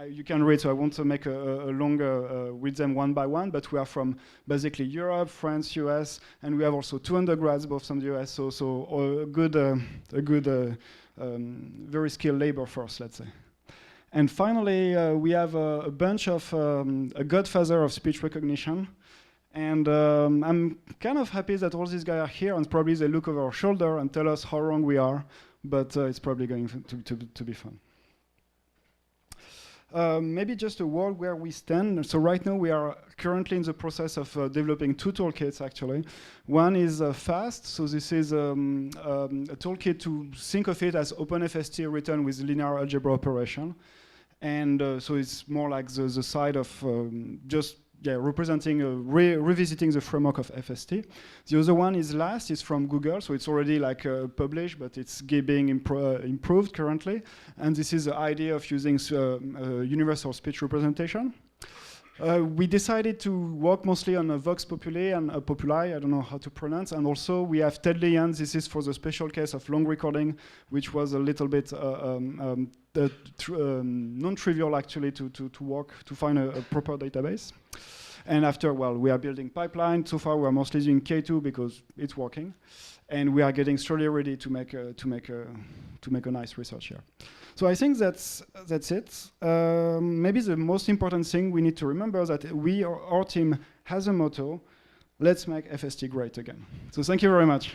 you can read, so I won't make a longer read them one by one, but we are from basically Europe, France, US, and we have also 2 undergrads, both from the US, so a good, very skilled labor force, let's say. And finally, we have a bunch of a godfather of speech recognition. And I'm kind of happy that all these guys are here, and probably they look over our shoulder and tell us how wrong we are, but it's probably going to be fun. Maybe just a word where we stand. So right now we are currently in the process of developing 2 toolkits actually. One is FAST, so this is a toolkit to think of it as OpenFST written with linear algebra operation. And so it's more like the side of just representing, revisiting the framework of FST. The other one is LAST, it's from Google, so it's already like published, but it's being improved currently. And this is the idea of using universal speech representation. We decided to work mostly on Vox Populi and Populi, I don't know how to pronounce, and also we have Ted Lian. This is for the special case of long recording, which was a little bit non-trivial actually to find a proper database. And after, well, we are building pipeline. So far, we are mostly using K2 because it's working, and we are getting slowly ready to make a nice research here. So I think that's it. Maybe the most important thing we need to remember is that our team has a motto: let's make FST great again. So thank you very much.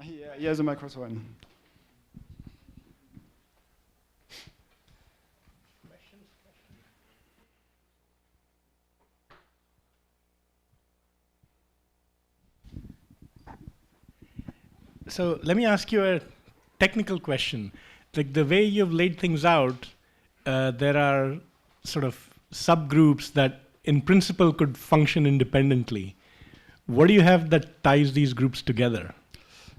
Yeah, he has a microphone. So let me ask you a technical question. Like the way you've laid things out, there are sort of subgroups that in principle could function independently. What do you have that ties these groups together?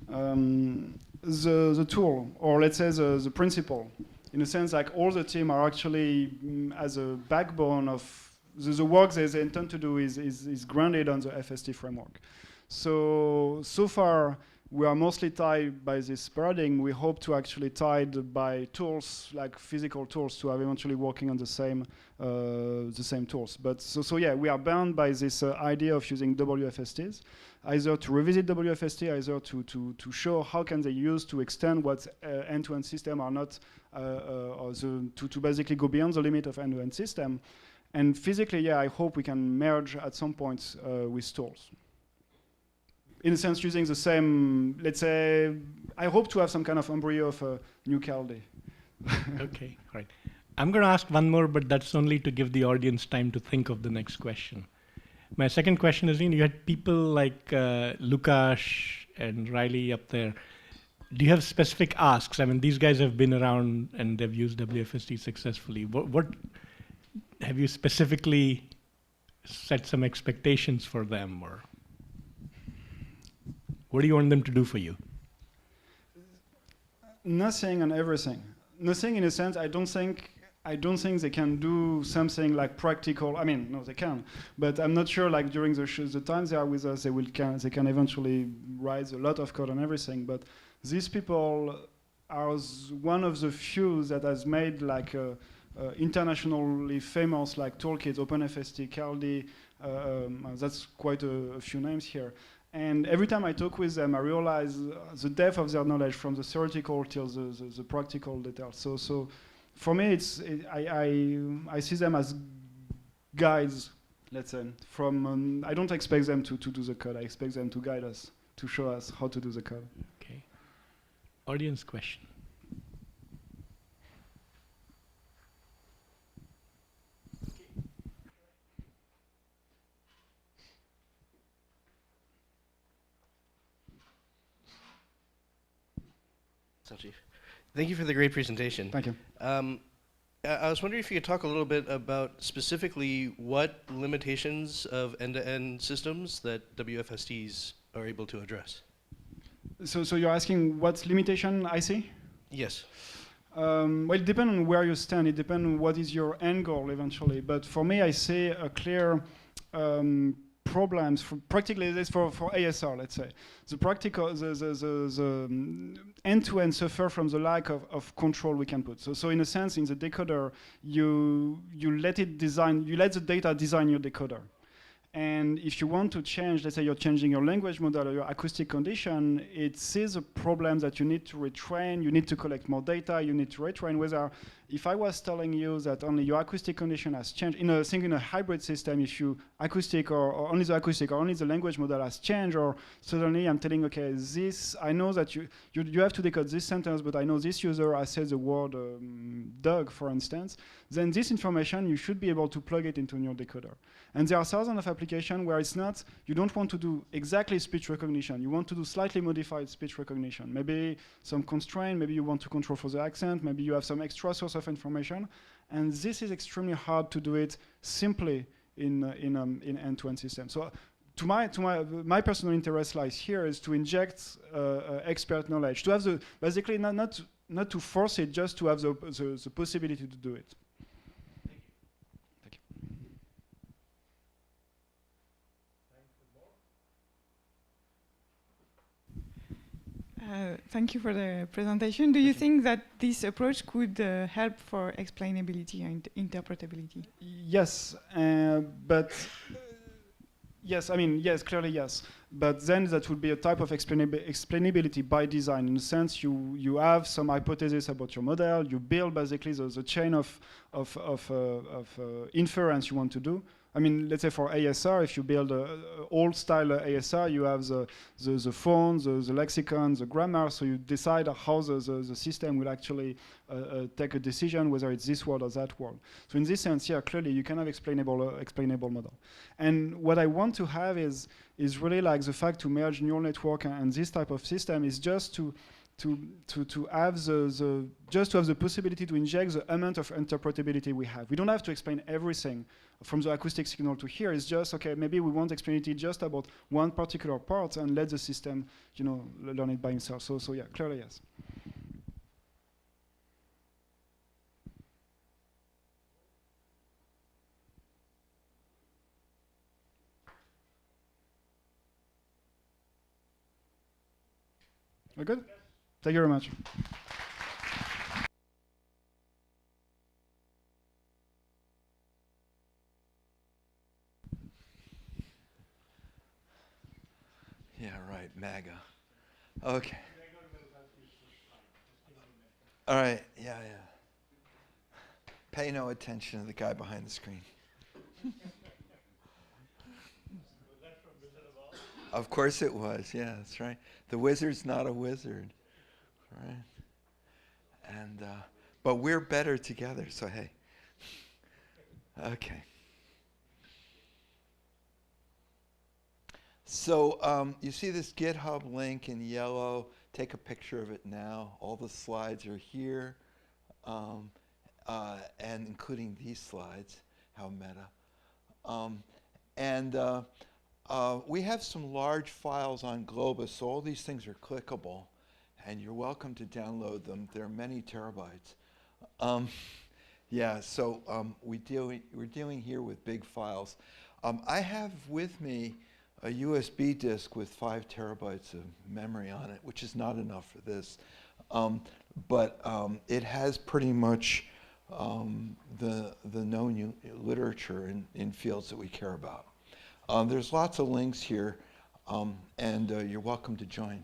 The tool, or let's say the principle. In a sense, like all the team are actually as a backbone of the work they intend to do is grounded on the FST framework. So far, we are mostly tied by this paradigm. We hope to actually tied by tools, like physical tools, to have eventually working on the same tools. But so yeah, we are bound by this idea of using WFSTs, either to revisit WFST, either to show how can they use to extend what end-to-end system are not, or to basically go beyond the limit of end-to-end system. And physically, yeah, I hope we can merge at some point with tools. In a sense, using the same, let's say, I hope to have some kind of embryo of a new CalD. Okay, right. I'm going to ask one more, but that's only to give the audience time to think of the next question. My second question is, you had people like Lucas and Riley up there. Do you have specific asks? I mean, these guys have been around and they've used WFST successfully. What have you specifically set some expectations for them, or what do you want them to do for you? Nothing and everything. Nothing in a sense, I don't think I don't think they can do something like practical. I mean, no, they can, but I'm not sure. Like during the time they are with us, they can eventually write a lot of code and everything. But these people are one of the few that has made like internationally famous like toolkits, OpenFST, Caldi. That's quite a few names here. And every time I talk with them, I realize the depth of their knowledge from the theoretical till the practical details. So for me, I see them as guides, let's say. I don't expect them to do the code. I expect them to guide us, to show us how to do the code. Okay. Audience question. Sanjeev, thank you for the great presentation. Thank you. I was wondering if you could talk a little bit about specifically what limitations of end-to-end systems that WFSTs are able to address. So you're asking what limitation I see? Yes. Well, it depends on where you stand. It depends on what is your end goal eventually. But for me, I see a clear problems practically this for ASR, let's say. The practical, the end-to-end suffer from the lack of control we can put. So in a sense, in the decoder, you let the data design your decoder. And if you want to change, let's say you're changing your language model or your acoustic condition, it sees a problem that you need to retrain, you need to collect more data, you need to retrain. Whether, if I was telling you that only your acoustic condition has changed, in a hybrid system, if you acoustic or only the acoustic or only the language model has changed, or suddenly I'm telling, okay, this, I know that you have to decode this sentence, but I know this user has said the word dog, for instance, then this information, you should be able to plug it into your decoder. And there are thousands of applications where it's not, you don't want to do exactly speech recognition. You want to do slightly modified speech recognition. Maybe some constraint, maybe you want to control for the accent, maybe you have some extra source of information. And this is extremely hard to do it simply in end-to-end system. So my personal interest lies here is to inject expert knowledge, to have the, basically not to force it, just to have the possibility to do it. Thank you for the presentation. Do you think that this approach could help for explainability and interpretability? Yes, but yes, I mean, yes, clearly yes. But then that would be a type of explainability by design. In a sense, you have some hypothesis about your model, you build basically the chain of inference you want to do. I mean, let's say for ASR, if you build an old style ASR, you have the phone, the lexicon, the grammar, so you decide how the system will actually take a decision, whether it's this word or that word. So in this sense, yeah, clearly you can have explainable model. And what I want to have is really like the fact to merge neural network and this type of system is just to have the possibility to inject the amount of interpretability we have. We don't have to explain everything from the acoustic signal to here. It's just, okay, maybe we want explainability just about one particular part and let the system, learn it by himself. So yeah, clearly yes. We're good? Thank you very much. Yeah, right, MAGA. Okay. All right, yeah. Pay no attention to the guy behind the screen. Of course it was, yeah, that's right. The wizard's not a wizard, right? And, but we're better together, so hey. Okay. So you see this GitHub link in yellow. Take a picture of it now. All the slides are here, and including these slides. How meta. We have some large files on Globus, so all these things are clickable, and you're welcome to download them. There are many terabytes. Yeah, so we're dealing here with big files. I have with me a USB disk with 5 terabytes of memory on it, which is not enough for this. But it has pretty much the known literature in fields that we care about. There's lots of links here, and you're welcome to join.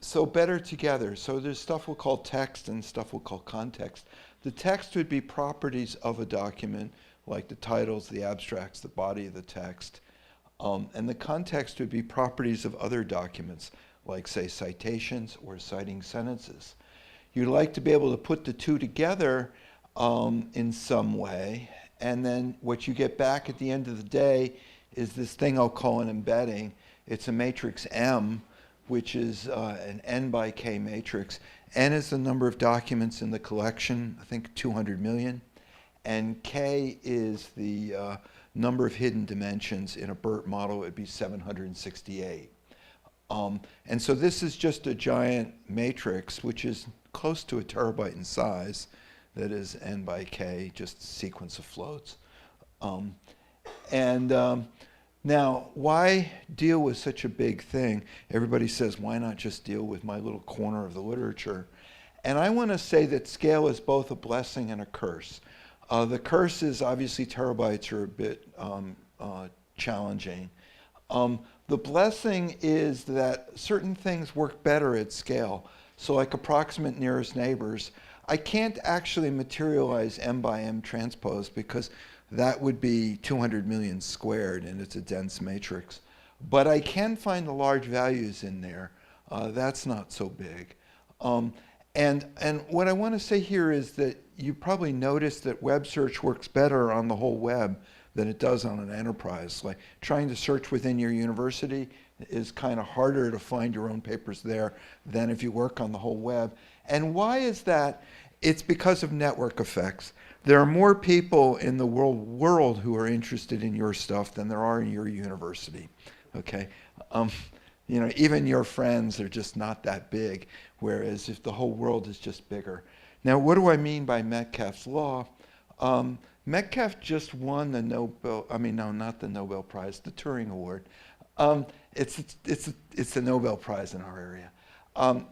So better together. So there's stuff we'll call text and stuff we'll call context. The text would be properties of a document, like the titles, the abstracts, the body of the text. And the context would be properties of other documents, like, say, citations or citing sentences. You'd like to be able to put the two together in some way, and then what you get back at the end of the day is this thing I'll call an embedding. It's a matrix M, which is an N by K matrix. N is the number of documents in the collection, I think 200 million, and K is the number of hidden dimensions. In a BERT model, it would be 768. And so this is just a giant matrix, which is close to a terabyte in size. That is N by K, just a sequence of floats. Now, why deal with such a big thing? Everybody says, why not just deal with my little corner of the literature? And I want to say that scale is both a blessing and a curse. The curse is obviously terabytes are a bit challenging. The blessing is that certain things work better at scale. So like approximate nearest neighbors, I can't actually materialize M by M transpose because that would be 200 million squared and it's a dense matrix. But I can find the large values in there. That's not so big. And what I want to say here is that you probably noticed that web search works better on the whole web than it does on an enterprise. Like trying to search within your university is kind of harder to find your own papers there than if you work on the whole web. And why is that? It's because of network effects. There are more people in the world who are interested in your stuff than there are in your university, okay? You know, even your friends are just not that big, whereas if the whole world is just bigger. Now, what do I mean by Metcalfe's law? Metcalfe just won the not the Nobel Prize, the Turing Award. It's the Nobel Prize in our area.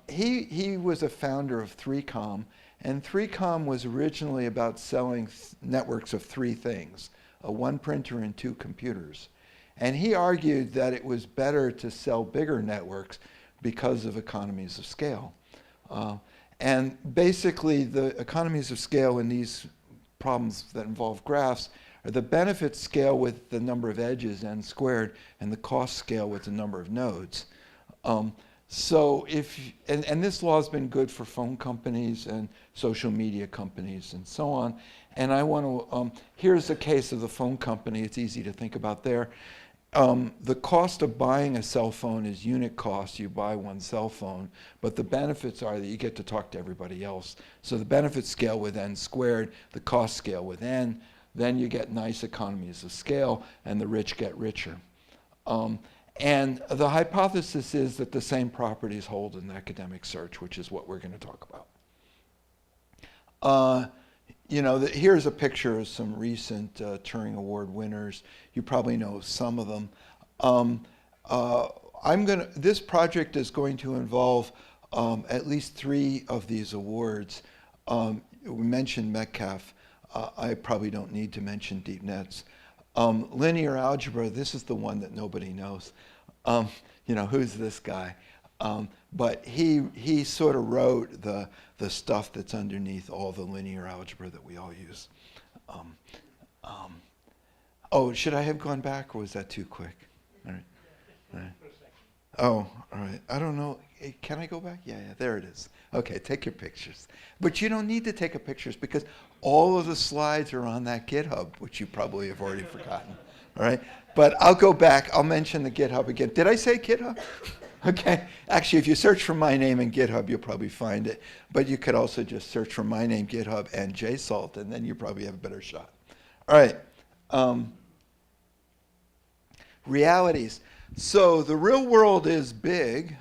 He was a founder of 3Com, and 3Com was originally about selling networks of 3 things, one printer and 2 computers. And he argued that it was better to sell bigger networks because of economies of scale. And basically, the economies of scale in these problems that involve graphs are the benefits scale with the number of edges, n squared, and the cost scale with the number of nodes. So and this law has been good for phone companies and social media companies and so on. And I want to, here's a case of the phone company. It's easy to think about there. The cost of buying a cell phone is unit cost. You buy one cell phone, but the benefits are that you get to talk to everybody else. So the benefits scale with n squared, the cost scale with n. Then you get nice economies of scale, and the rich get richer. And the hypothesis is that the same properties hold in academic search, which is what we're going to talk about. Here's a picture of some recent Turing Award winners. You probably know some of them. This project is going to involve at least 3 of these awards. We mentioned Metcalfe. I probably don't need to mention deep nets. Linear algebra, this is the one that nobody knows. Who's this guy? But he sort of wrote the stuff that's underneath all the linear algebra that we all use. Should I have gone back, or was that too quick? All right. Oh, all right. I don't know. Can I go back? Yeah, there it is. Okay, take your pictures. But you don't need to take pictures because all of the slides are on that GitHub, which you probably have already forgotten. All right? But I'll go back. I'll mention the GitHub again. Did I say GitHub? Okay. Actually, if you search for my name in GitHub, you'll probably find it. But you could also just search for my name, GitHub, and JSALT, and then you probably have a better shot. All right. Realities. So the real world is big,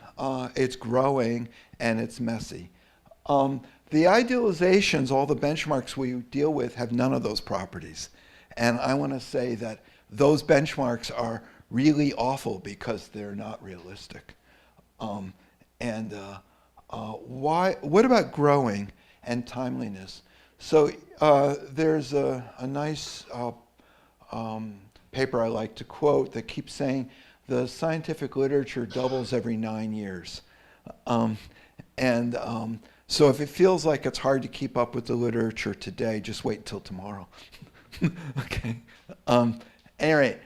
it's growing, and it's messy. the idealizations, all the benchmarks we deal with, have none of those properties. And I want to say that those benchmarks are really awful because they're not realistic. What about growing and timeliness? So there's a nice paper I like to quote that keeps saying the scientific literature doubles every 9 years. So if it feels like it's hard to keep up with the literature today, just wait until tomorrow. Okay. Anyway,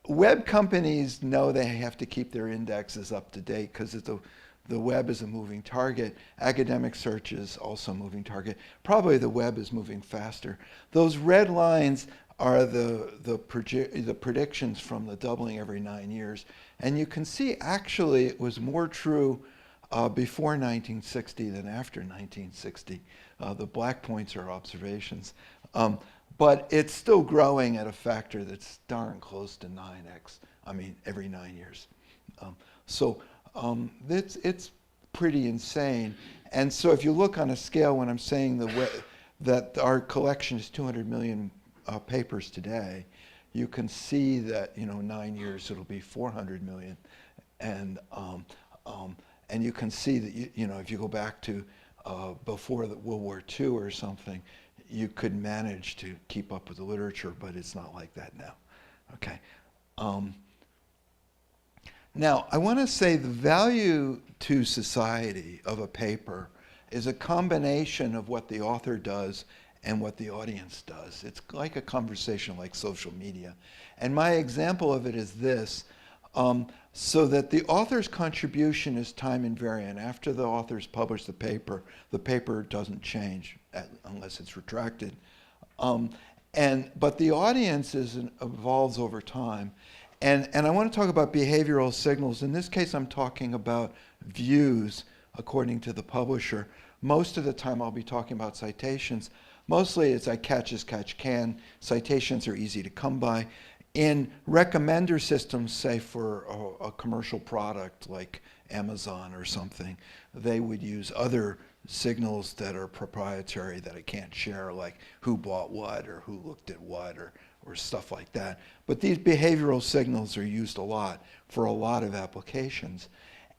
web companies know they have to keep their indexes up to date because the web is a moving target. Academic search is also a moving target. Probably the web is moving faster. Those red lines are the predictions from the doubling every 9 years. And you can see actually it was more true before 1960 than after 1960. The black points are observations. But it's still growing at a factor that's darn close to 9x, every 9 years. It's pretty insane. And so if you look on a scale when I'm saying that our collection is 200 million papers today, you can see that 9 years it'll be 400 million. And you can see that if you go back to before the World War II or something, you could manage to keep up with the literature, but it's not like that now. Okay. Now, I want to say the value to society of a paper is a combination of what the author does and what the audience does. It's like a conversation like social media. And my example of it is this, so that the author's contribution is time invariant. After the author's published the paper doesn't change unless it's retracted. But the audience evolves over time. And I want to talk about behavioral signals. In this case, I'm talking about views according to the publisher. Most of the time I'll be talking about citations. Mostly it's I catch as catch can. Citations are easy to come by. In recommender systems, say for a commercial product like Amazon or something, they would use other signals that are proprietary that I can't share, like who bought what or who looked at what or stuff like that. But these behavioral signals are used a lot for a lot of applications.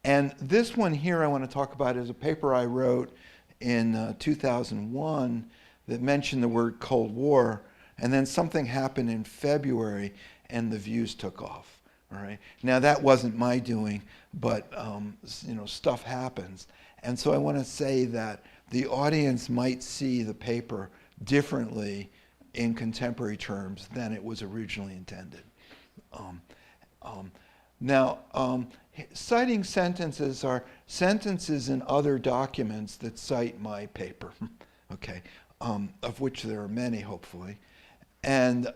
And this one here I want to talk about is a paper I wrote in 2001 that mentioned the word Cold War, and then something happened in February and the views took off. All right. Now that wasn't my doing, but stuff happens. And so I want to say that the audience might see the paper differently in contemporary terms than it was originally intended. Citing sentences are sentences in other documents that cite my paper, okay, of which there are many, hopefully. And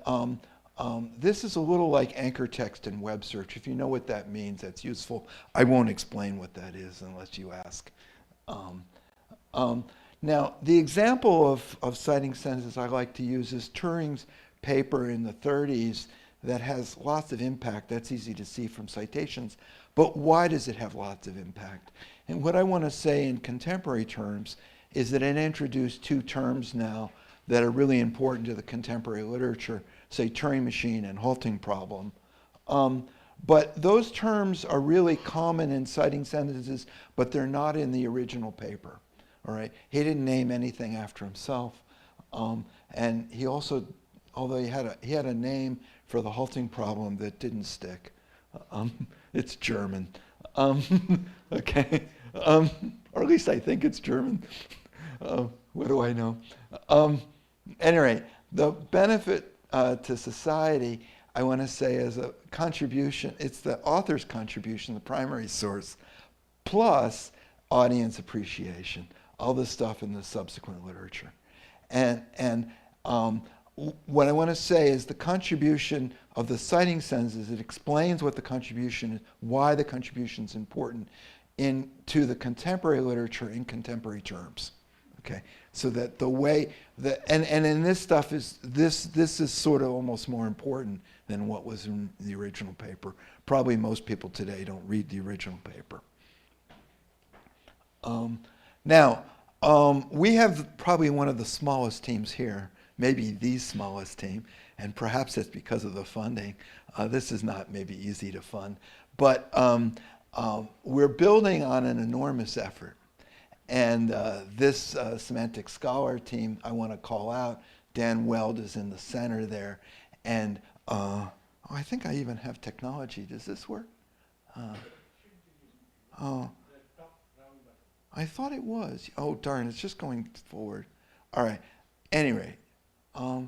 this is a little like anchor text in web search. If you know what that means, that's useful. I won't explain what that is unless you ask. Now, the example of citing sentences I like to use is Turing's paper in the 30s that has lots of impact. That's easy to see from citations. But why does it have lots of impact? And what I want to say in contemporary terms is that it introduced two terms now that are really important to the contemporary literature, say Turing machine and halting problem. But those terms are really common in citing sentences, but they're not in the original paper. All right, he didn't name anything after himself, and he also, although he had a name for the halting problem that didn't stick. It's German, okay, or at least I think it's German. What do I know? Anyway, the benefit to society, I want to say, is a contribution. It's the author's contribution, the primary source, plus audience appreciation. All this stuff in the subsequent literature. And what I want to say is the contribution of the citing sentences, it explains what the contribution is, why the contribution is important to the contemporary literature in contemporary terms. Okay, so that the way that, and in this stuff is, this is sort of almost more important than what was in the original paper. Probably most people today don't read the original paper. Now, We have probably one of the smallest teams here, maybe the smallest team, and perhaps it's because of the funding. This is not maybe easy to fund, but we're building on an enormous effort. And this semantic scholar team, I want to call out, Dan Weld is in the center there. And I think I even have technology. Does this work? I thought it was. Oh, darn, it's just going forward. All right. Anyway, I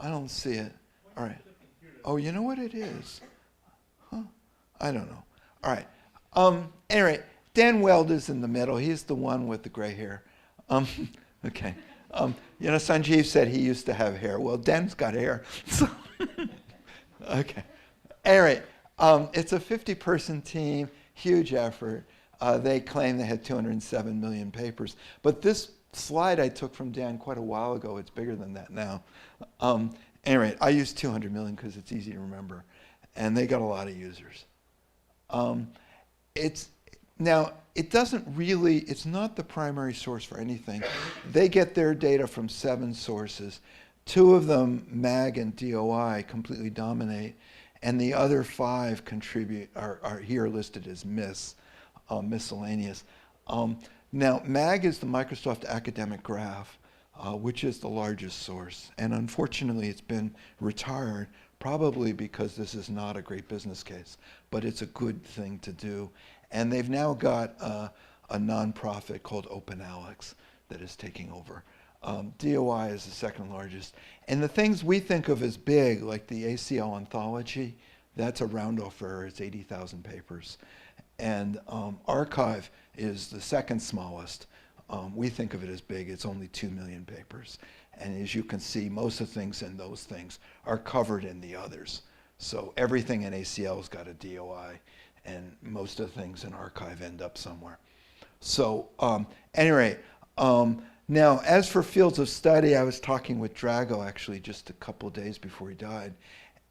don't see it. All right. Oh, you know what it is? Huh? I don't know. All right. Anyway, Dan Weld is in the middle. He's the one with the gray hair. Okay. You know, Sanjeev said he used to have hair. Well, Dan's got hair. So okay. Anyway, it's a 50-person team, huge effort. They claim they had 207 million papers. But this slide I took from Dan quite a while ago, it's bigger than that now. Anyway, I use 200 million because it's easy to remember. And they got a lot of users. Now, it doesn't really, it's not the primary source for anything. They get their data from 7 sources. 2 of them, MAG and DOI, completely dominate. And the other 5 contribute, are here listed as miscellaneous. Now, MAG is the Microsoft Academic Graph, which is the largest source. And unfortunately, it's been retired, probably because this is not a great business case, but it's a good thing to do. And they've now got a nonprofit called OpenAlex that is taking over. DOI is the second largest. And the things we think of as big, like the ACL anthology, that's a round-off error. It's 80,000 papers. And Archive is the second smallest. We think of it as big. It's only 2 million papers. And as you can see, most of the things in those things are covered in the others. So everything in ACL's got a DOI, and most of the things in Archive end up somewhere. So anyway, now as for fields of study, I was talking with Drago actually just a couple of days before he died,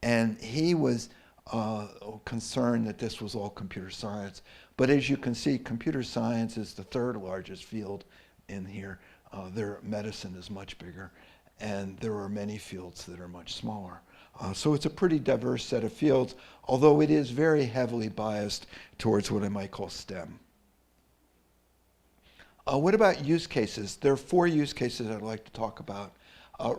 and he was concerned that this was all computer science. But as you can see, computer science is the 3rd largest field in here. Their medicine is much bigger, and there are many fields that are much smaller. So it's a pretty diverse set of fields, although it is very heavily biased towards what I might call STEM. What about use cases? There are 4 use cases I'd like to talk about.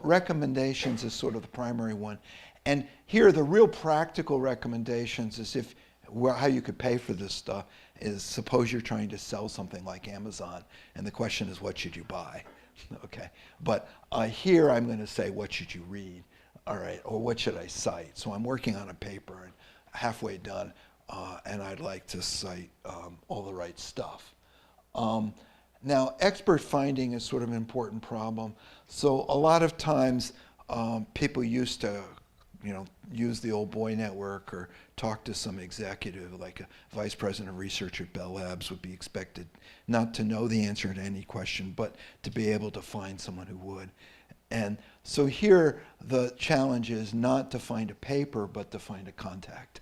Recommendations is sort of the primary one. And here, the real practical recommendations is how you could pay for this stuff is, suppose you're trying to sell something like Amazon, and the question is, what should you buy? Okay. But here, I'm going to say, what should you read? All right, or what should I cite? So I'm working on a paper and halfway done, and I'd like to cite all the right stuff. Now, expert finding is sort of an important problem. So a lot of times, people used to, use the old boy network or talk to some executive, like a vice president of research at Bell Labs would be expected not to know the answer to any question, but to be able to find someone who would. And so here, the challenge is not to find a paper, but to find a contact.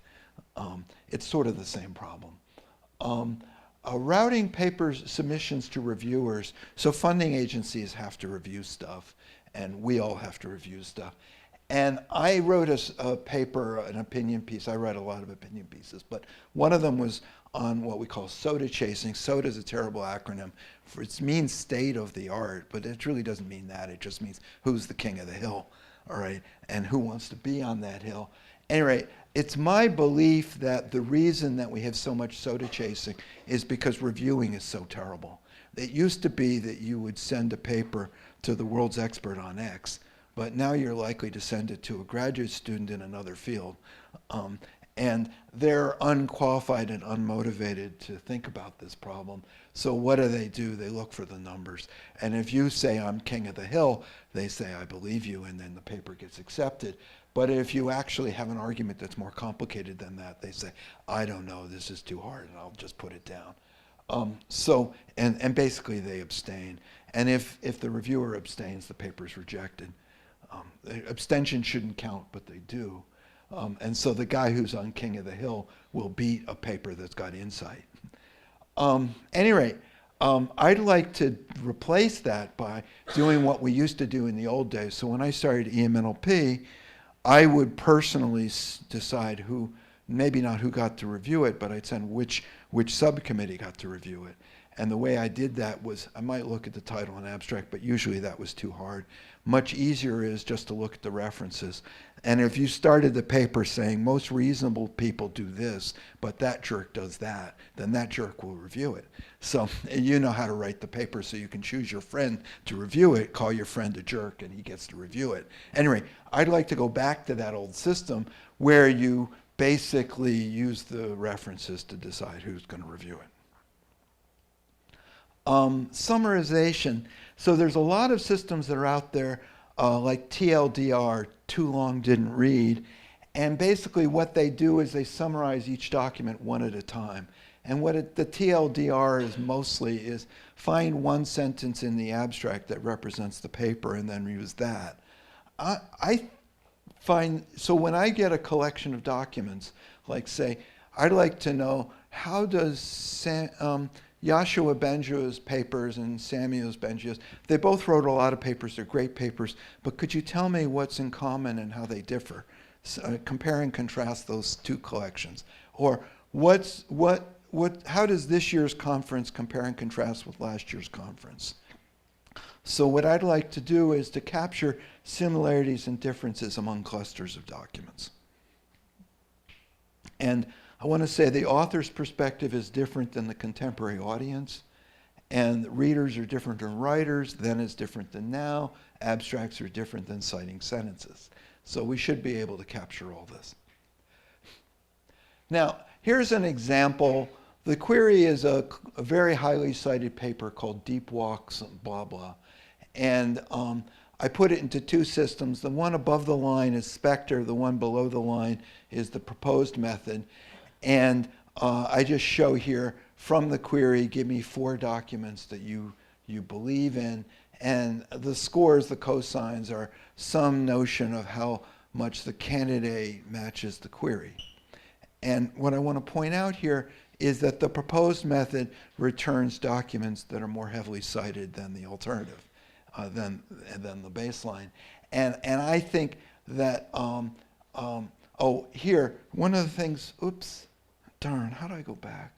It's sort of the same problem. Routing paper submissions to reviewers. So funding agencies have to review stuff, and we all have to review stuff. And I wrote a paper, an opinion piece. I write a lot of opinion pieces, but one of them was on what we call soda chasing. Soda is a terrible acronym. It means state of the art, but it really doesn't mean that. It just means who's the king of the hill, all right, and who wants to be on that hill. Anyway, it's my belief that the reason that we have so much soda chasing is because reviewing is so terrible. It used to be that you would send a paper to the world's expert on X, but now you're likely to send it to a graduate student in another field. And they're unqualified and unmotivated to think about this problem. So what do? They look for the numbers. And if you say, I'm king of the hill, they say, I believe you, and then the paper gets accepted. But if you actually have an argument that's more complicated than that, they say, I don't know, this is too hard, and I'll just put it down. And basically they abstain. And if the reviewer abstains, the paper's rejected. Abstention shouldn't count, but they do. And so the guy who's on King of the Hill will beat a paper that's got insight. Any rate, I'd like to replace that by doing what we used to do in the old days. So when I started EMNLP, I would personally decide who, maybe not who got to review it, but I'd send which subcommittee got to review it. And the way I did that was, I might look at the title and abstract, but usually that was too hard. Much easier is just to look at the references. And if you started the paper saying most reasonable people do this, but that jerk does that, then that jerk will review it. So you know how to write the paper, so you can choose your friend to review it, call your friend a jerk, and he gets to review it. Anyway, I'd like to go back to that old system where you basically use the references to decide who's going to review it. Summarization. So there's a lot of systems that are out there, like TLDR, too long didn't read. And basically what they do is they summarize each document one at a time. And what the TLDR is mostly is find one sentence in the abstract that represents the paper and then use that. I find, so when I get a collection of documents, like say, I'd like to know how does Yashua Benjua's papers and Samuel's Benjua's, they both wrote a lot of papers, they're great papers, but could you tell me what's in common and how they differ? So, compare and contrast those two collections. Or how does this year's conference compare and contrast with last year's conference? So what I'd like to do is to capture similarities and differences among clusters of documents. And I want to say the author's perspective is different than the contemporary audience, and readers are different than writers, then is different than now, abstracts are different than citing sentences. So we should be able to capture all this. Now, here's an example. The query is a very highly cited paper called Deep Walks, blah, blah. And I put it into two systems. The one above the line is Spectre, the one below the line is the proposed method. And I just show here from the query, give me 4 documents that you believe in. And the scores, the cosigns, are some notion of how much the candidate matches the query. And what I want to point out here is that the proposed method returns documents that are more heavily cited than the alternative, than the baseline. And I think that, here, one of the things, oops, darn, how do I go back?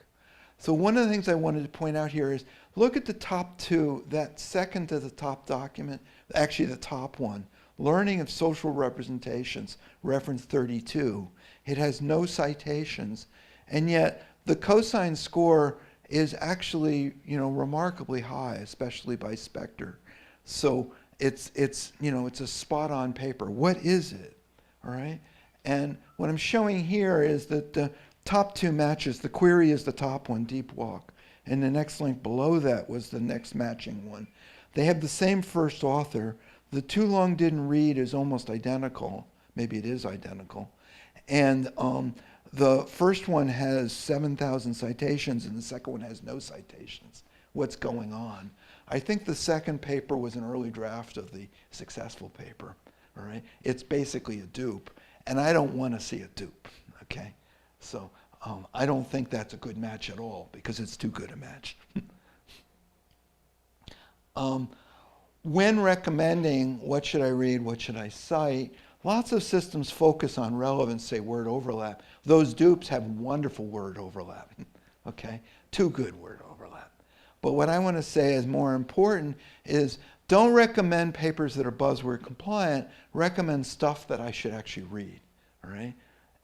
So one of the things I wanted to point out here is, look at the top 2, that second to the top document, actually the top one, Learning of Social Representations, reference 32. It has no citations, and yet the cosine score is actually, remarkably high, especially by Spectre. So it's a spot-on paper. What is it? All right? And what I'm showing here is that the top 2 matches. The query is the top one, Deep Walk, and the next link below that was the next matching one. They have the same first author. The Too Long Didn't Read is almost identical. Maybe it is identical. And the first one has 7,000 citations, and the second one has no citations. What's going on? I think the second paper was an early draft of the successful paper. All right? It's basically a dupe, and I don't want to see a dupe. Okay? So I don't think that's a good match at all, because it's too good a match. When recommending what should I read, what should I cite, lots of systems focus on relevance, say word overlap. Those dupes have wonderful word overlap, okay? Too good word overlap. But what I want to say is more important is don't recommend papers that are buzzword compliant, recommend stuff that I should actually read, all right?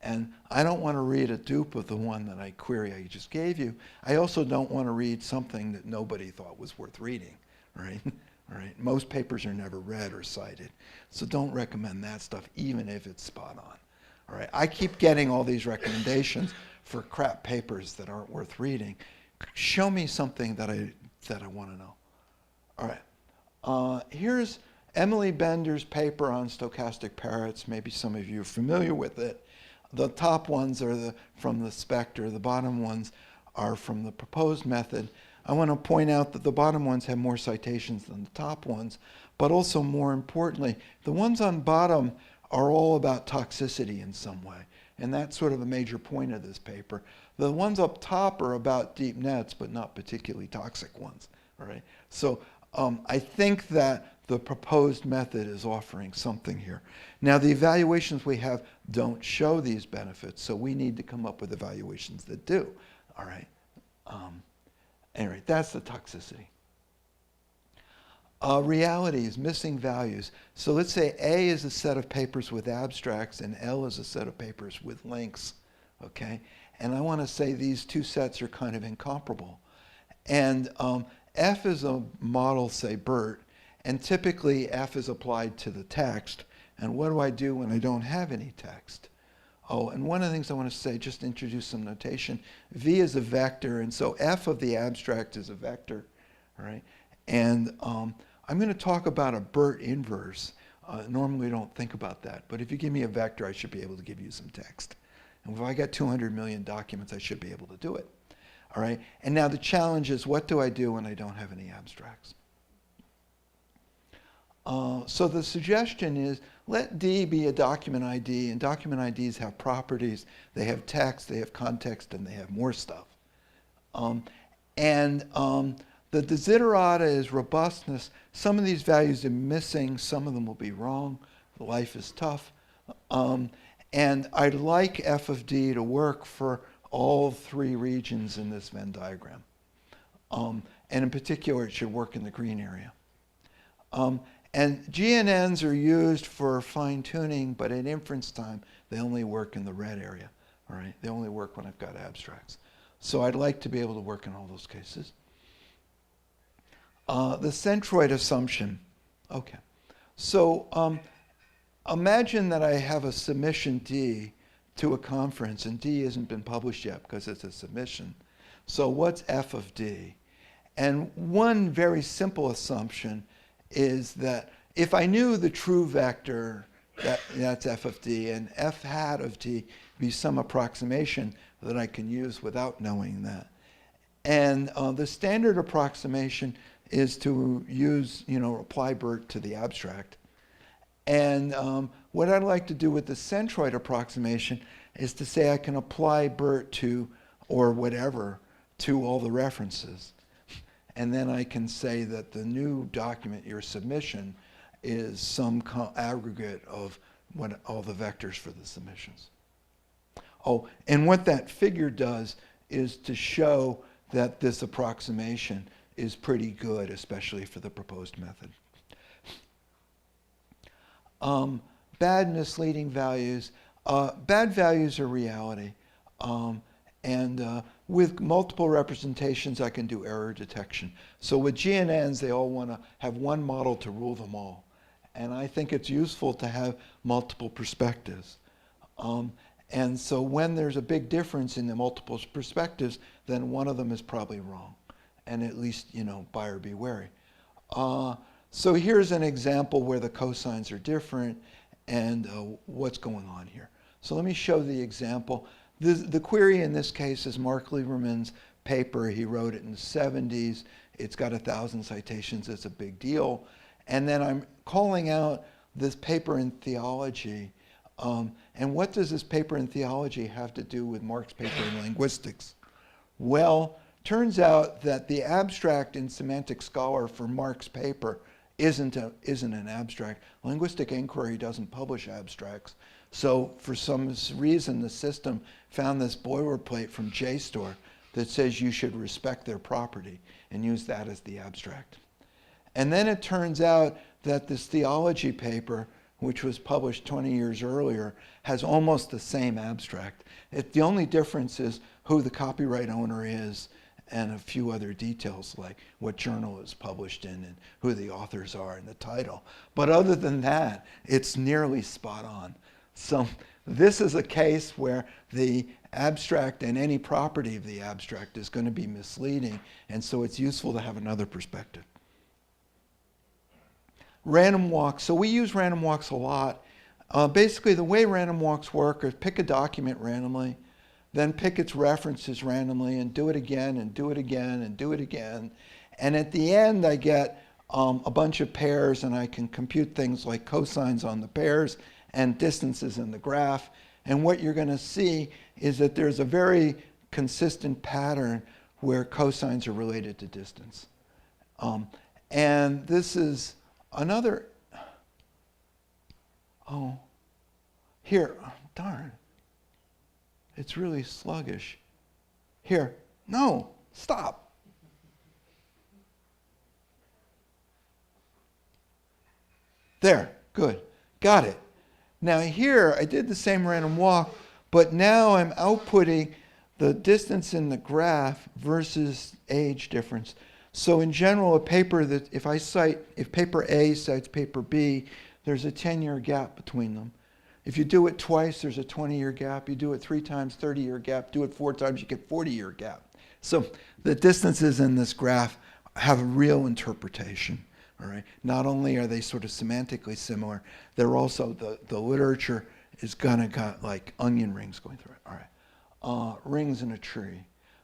And I don't want to read a dupe of the one that I just gave you. I also don't want to read something that nobody thought was worth reading, right? All right. Most papers are never read or cited. So don't recommend that stuff, even if it's spot on. All right. I keep getting all these recommendations for crap papers that aren't worth reading. Show me something that I want to know. All right. Here's Emily Bender's paper on stochastic parrots. Maybe some of you are familiar with it. The top ones are from the Spectre. The bottom ones are from the proposed method. I want to point out that the bottom ones have more citations than the top ones, but also more importantly, the ones on bottom are all about toxicity in some way. And that's sort of a major point of this paper. The ones up top are about deep nets, but not particularly toxic ones. All right. So I think that the proposed method is offering something here. Now, the evaluations we have don't show these benefits, so we need to come up with evaluations that do. All right. Anyway, that's the toxicity. Reality is missing values. So let's say A is a set of papers with abstracts and L is a set of papers with links, okay? And I want to say these two sets are kind of incomparable. And F is a model, say, BERT, and typically F is applied to the text. And what do I do when I don't have any text? Oh, and one of the things I want to say, just introduce some notation. V is a vector, and so F of the abstract is a vector, all right? And I'm going to talk about a BERT inverse. Normally we don't think about that, but if you give me a vector, I should be able to give you some text. And if I got 200 million documents, I should be able to do it. All right? And now the challenge is, what do I do when I don't have any abstracts? So the suggestion is, let D be a document ID, and document IDs have properties. They have text, they have context, and they have more stuff. The desiderata is robustness. Some of these values are missing. Some of them will be wrong. Life is tough. And I'd like F of D to work for all three regions in this Venn diagram. And in particular, it should work in the green area. And GNNs are used for fine-tuning, but at inference time, they only work in the red area. All right? They only work when I've got abstracts. So I'd like to be able to work in all those cases. The centroid assumption. Okay. So imagine that I have a submission D to a conference, and D hasn't been published yet because it's a submission. So what's F of D? And one very simple assumption is that if I knew the true vector, that's F of D, and F hat of D be some approximation that I can use without knowing that. And the standard approximation is to use, apply BERT to the abstract. And what I'd like to do with the centroid approximation is to say I can apply BERT to, or whatever, to all the references. And then I can say that the new document, your submission, is some aggregate of all the vectors for the submissions. Oh, and what that figure does is to show that this approximation is pretty good, especially for the proposed method. Bad misleading values. Bad values are reality. With multiple representations, I can do error detection. So with GNNs, they all want to have one model to rule them all. And I think it's useful to have multiple perspectives. And so when there's a big difference in the multiple perspectives, then one of them is probably wrong. And at least, buyer beware. So here's an example where the cosines are different and what's going on here. So let me show the example. The query in this case is Mark Lieberman's paper. He wrote it in the 70s. It's got 1,000 citations. It's a big deal. And then I'm calling out this paper in theology. And what does this paper in theology have to do with Mark's paper in linguistics? Well, turns out that the abstract in Semantic Scholar for Mark's paper isn't an abstract. Linguistic Inquiry doesn't publish abstracts. So for some reason, the system found this boilerplate from JSTOR that says you should respect their property and use that as the abstract. And then it turns out that this theology paper, which was published 20 years earlier, has almost the same abstract. The only difference is who the copyright owner is and a few other details like what journal it's published in and who the authors are and the title. But other than that, it's nearly spot on. So this is a case where the abstract and any property of the abstract is going to be misleading, and so it's useful to have another perspective. Random walks. So we use random walks a lot. Basically, the way random walks work is pick a document randomly, then pick its references randomly, and do it again, and do it again, and do it again. And at the end, I get a bunch of pairs, and I can compute things like cosines on the pairs and distances in the graph. And what you're going to see is that there's a very consistent pattern where cosines are related to distance. And this is another, oh, here, darn, it's really sluggish. Here, no, stop. There, good, got it. Now here, I did the same random walk, but now I'm outputting the distance in the graph versus age difference. So in general, a paper that if paper A cites paper B, there's a 10-year gap between them. If you do it twice, there's a 20-year gap. You do it 3 times, 30-year gap. Do it 4 times, you get 40-year gap. So the distances in this graph have a real interpretation. All right. Not only are they sort of semantically similar, they're also, the literature is gonna got like onion rings going through it. All right. Rings in a tree.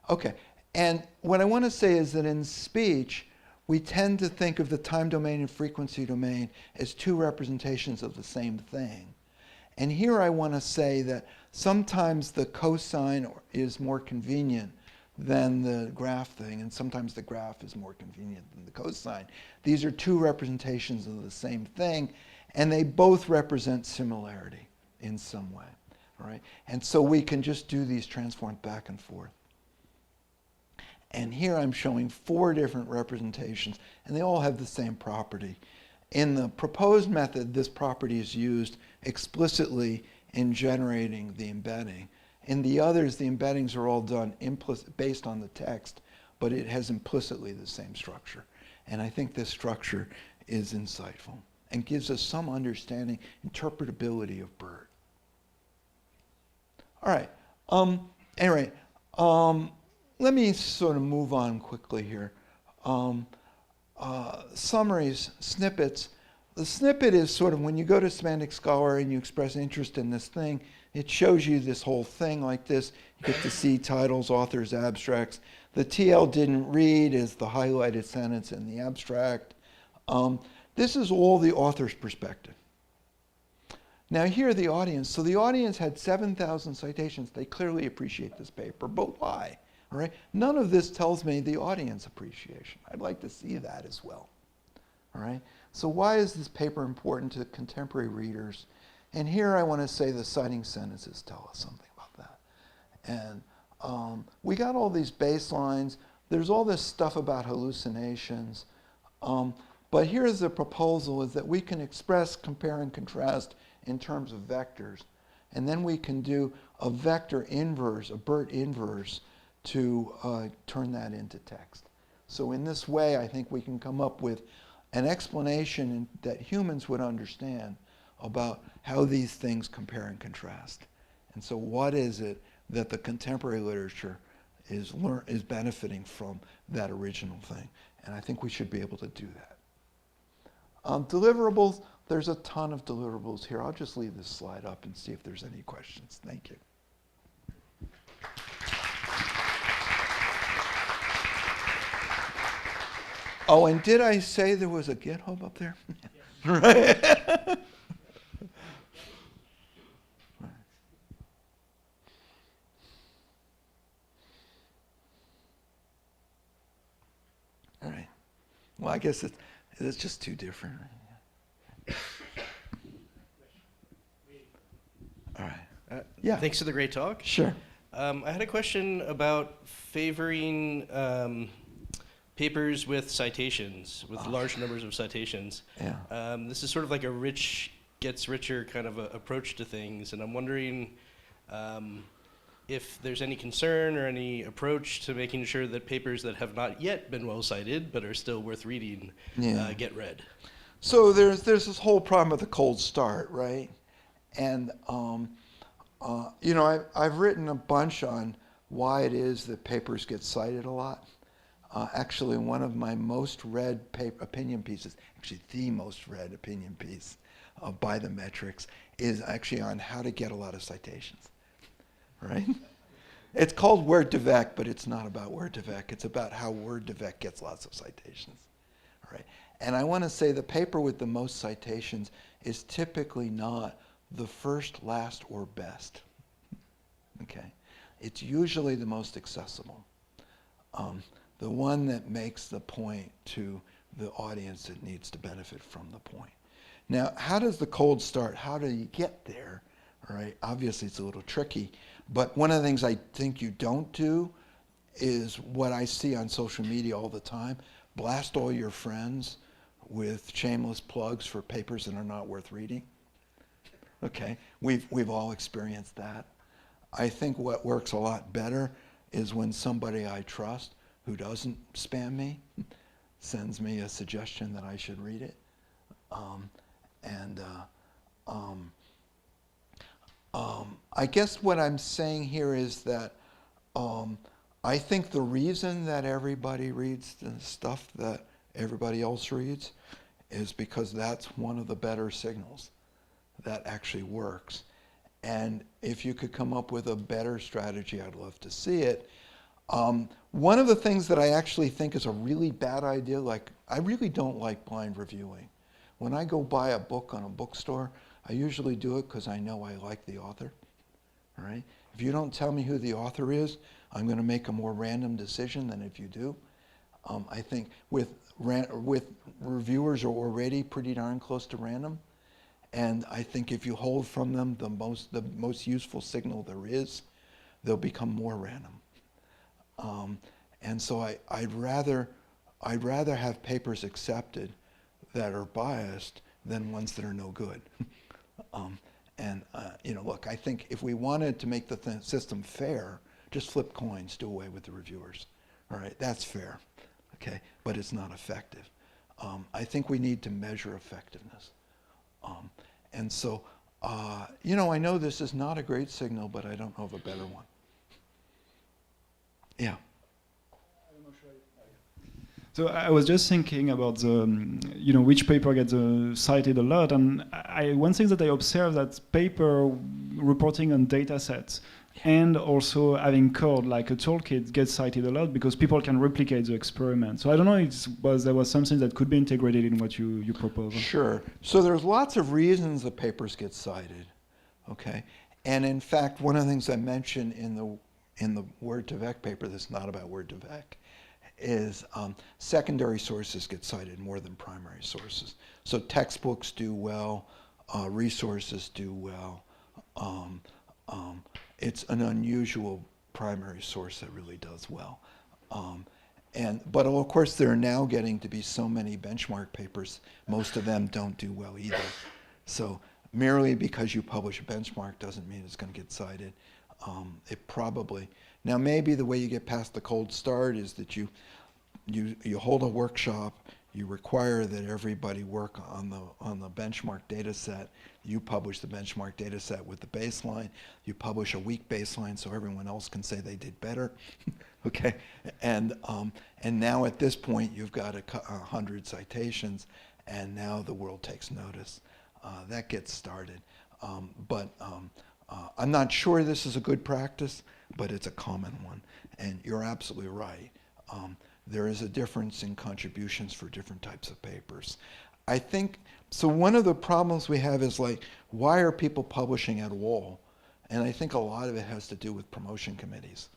Okay. And what I want to say is that in speech, we tend to think of the time domain and frequency domain as 2 representations of the same thing. And here I want to say that sometimes the cosine is more convenient than the graph thing, and sometimes the graph is more convenient than the cosine. These are 2 representations of the same thing, and they both represent similarity in some way. All right? And so we can just do these transforms back and forth. And here I'm showing 4 different representations, and they all have the same property. In the proposed method, this property is used explicitly in generating the embedding. In the others, the embeddings are all done based on the text, but it has implicitly the same structure. And I think this structure is insightful and gives us some understanding, interpretability of BERT. All right. Anyway, let me sort of move on quickly here. Summaries, snippets. The snippet is sort of when you go to Semantic Scholar and you express interest in this thing, it shows you this whole thing like this. You get to see titles, authors, abstracts. The TL didn't read is the highlighted sentence in the abstract. This is all the author's perspective. Now here the audience. So the audience had 7,000 citations. They clearly appreciate this paper, but why? All right? None of this tells me the audience appreciation. I'd like to see that as well. All right? So why is this paper important to contemporary readers? And here I want to say the citing sentences tell us something about that. And we got all these baselines. There's all this stuff about hallucinations. But here's the proposal is that we can express, compare, and contrast in terms of vectors. And then we can do a vector inverse, a BERT inverse, to turn that into text. So in this way, I think we can come up with an explanation that humans would understand about how these things compare and contrast. And so what is it that the contemporary literature is benefiting from that original thing? And I think we should be able to do that. Deliverables, there's a ton of deliverables here. I'll just leave this slide up and see if there's any questions. Thank you. Oh, and did I say there was a GitHub up there? Right. All right. Well, I guess it's just too different. All right. Yeah. Thanks for the great talk. Sure. I had a question about favoring papers with citations, with large numbers of citations. Yeah. This is sort of like a rich gets richer kind of a approach to things, and I'm wondering if there's any concern or any approach to making sure that papers that have not yet been well cited but are still worth reading get read. So there's this whole problem of the cold start, right? And you know, I've written a bunch on why it is that papers get cited a lot. Actually, one of my most read opinion pieces, actually the most read opinion piece by the metrics, is actually on how to get a lot of citations, right? It's called Word2Vec, but it's not about Word2Vec. It's about how Word2Vec gets lots of citations, right? And I want to say the paper with the most citations is typically not the first, last, or best. it's usually the most accessible. The one that makes the point to the audience that needs to benefit from the point. Now, how does the cold start? How do you get there? All right, obviously it's a little tricky, but one of the things I think you don't do is what I see on social media all the time: blast all your friends with shameless plugs for papers that are not worth reading. Okay, we've all experienced that. I think what works a lot better is when somebody I trust who doesn't spam me sends me a suggestion that I should read it. I guess what I'm saying here is that I think the reason that everybody reads the stuff that everybody else reads is because that's one of the better signals that actually works. And if you could come up with a better strategy, I'd love to see it. One of the things that I actually think is a really bad idea, like I really don't like blind reviewing. When I go buy a book on a bookstore, I usually do it because I know I like the author. All right? If you don't tell me who the author is, I'm going to make a more random decision than if you do. I think with reviewers are already pretty darn close to random, and I think if you hold from them the most useful signal there is, they'll become more random. And so I'd rather have papers accepted that are biased than ones that are no good. Look, I think if we wanted to make the system fair, just flip coins, do away with the reviewers. All right, that's fair, okay, but it's not effective. I think we need to measure effectiveness. And so, I know this is not a great signal, but I don't know of a better one. Yeah. So I was just thinking about the, which paper gets cited a lot, and one thing that I observed that paper reporting on data sets and also having code like a toolkit gets cited a lot because people can replicate the experiment. So I don't know if there was something that could be integrated in what you propose. Sure. So there's lots of reasons the papers get cited, okay? And in fact, one of the things I mentioned in the Word2Vec paper that's not about Word2Vec is secondary sources get cited more than primary sources. So textbooks do well, resources do well. It's an unusual primary source that really does well. But of course there are now getting to be so many benchmark papers, most of them don't do well either. So merely because you publish a benchmark doesn't mean it's going to get cited. It probably, now maybe the way you get past the cold start is that you hold a workshop, you require that everybody work on the benchmark data set, you publish the benchmark data set with the baseline, you publish a weak baseline so everyone else can say they did better, okay? And now at this point you've got 100 citations and now the world takes notice. That gets started. I'm not sure this is a good practice, but it's a common one. And you're absolutely right. There is a difference in contributions for different types of papers. I think, so one of the problems we have is like, why are people publishing at all? And I think a lot of it has to do with promotion committees.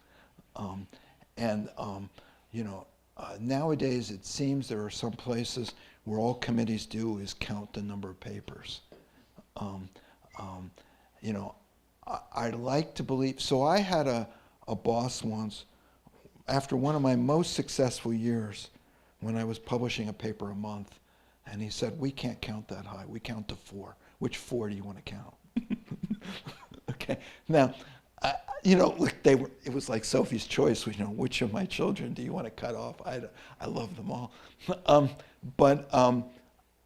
Nowadays it seems there are some places where all committees do is count the number of papers. I'd like to believe, so I had a boss once, after one of my most successful years, when I was publishing a paper a month, and he said, we can't count that high, we count to 4. Which 4 do you want to count? Okay, now, it was like Sophie's Choice, which of my children do you want to cut off? I love them all.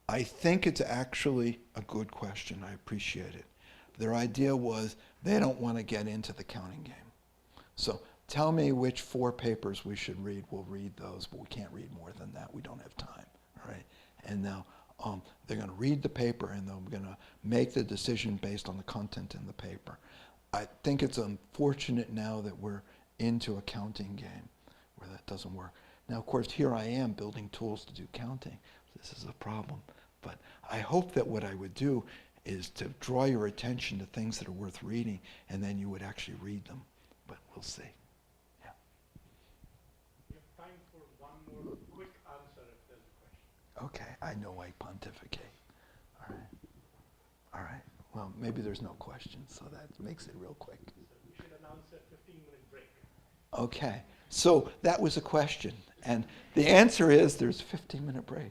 I think it's actually a good question, I appreciate it. Their idea was they don't want to get into the counting game. So tell me which 4 papers we should read. We'll read those, but we can't read more than that. We don't have time, all right? And now they're going to read the paper and they're going to make the decision based on the content in the paper. I think it's unfortunate now that we're into a counting game where that doesn't work. Now, of course, here I am building tools to do counting. This is a problem. But I hope that what I would do is to draw your attention to things that are worth reading, and then you would actually read them. But we'll we'll see. Yeah. We have time for one more quick answer if there's a question. Okay, I know I pontificate. All right. All right. Well, maybe there's no questions, so that makes it real quick. So we should announce a 15-minute break. Okay. So that was a question. And the answer is there's a 15-minute break.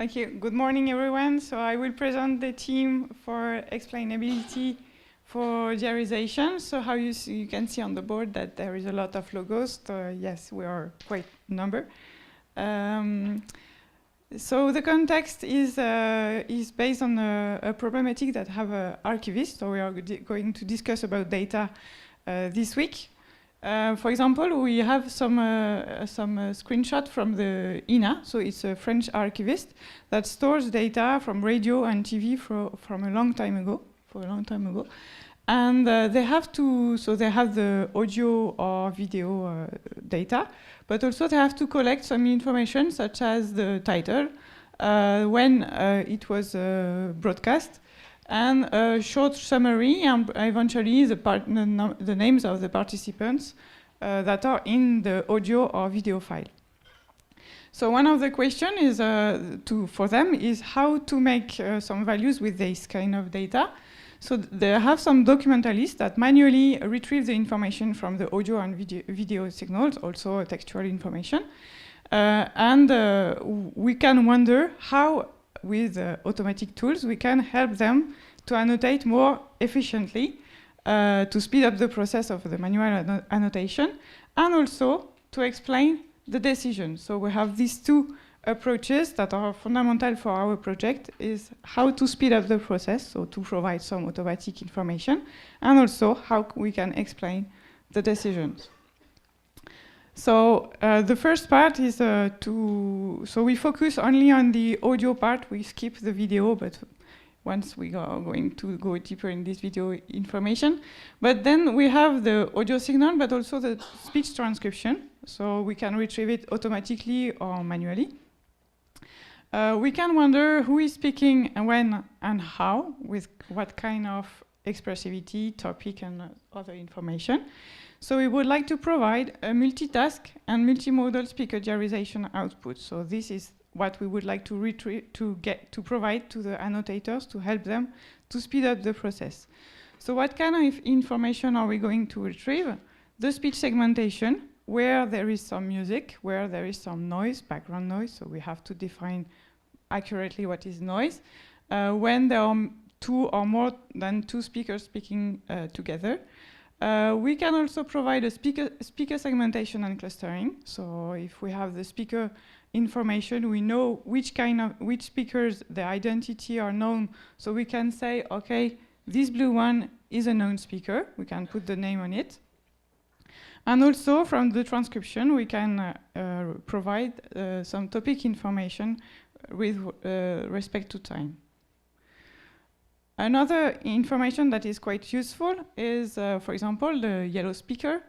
Thank you. Good morning, everyone. So I will present the team for explainability for diarization. So how you can see on the board that there is a lot of logos. Yes, we are quite a number. So the context is based on a problematic that have an archivist. So we are going to discuss about data this week. For example, we have some screenshot from the INA. So it's a French archivist that stores data from radio and TV from a long time ago. And they have the audio or video data, but also they have to collect some information such as the title, when it was broadcast, and a short summary, and eventually the names of the participants that are in the audio or video file. So one of the questions is for them is how to make some values with this kind of data. So they have some documentalists that manually retrieve the information from the audio and video signals, also textual information. And we can wonder how, with automatic tools, we can help them to annotate more efficiently, to speed up the process of the manual annotation, and also to explain the decision. So we have these two approaches that are fundamental for our project, is how to speed up the process, so to provide some automatic information, and also how we can explain the decisions. So the first part is so we focus only on the audio part, we skip the video, but once we are going to go deeper in this video information. But then we have the audio signal, but also the speech transcription, so we can retrieve it automatically or manually. We can wonder who is speaking and when and how, with what kind of expressivity, topic, and other information. So we would like to provide a multitask and multimodal speaker diarization output. So this is what we would like to provide to the annotators to help them to speed up the process. So what kind of information are we going to retrieve? The speech segmentation, where there is some music, where there is some noise, background noise, so we have to define accurately what is noise. When there are two or more than two speakers speaking together. We can also provide a speaker segmentation and clustering. So if we have the speaker information, we know which speakers, their identity are known. So we can say, okay, this blue one is a known speaker. We can put the name on it. And also from the transcription, we can provide some topic information with respect to time. Another information that is quite useful is, for example, the yellow speaker.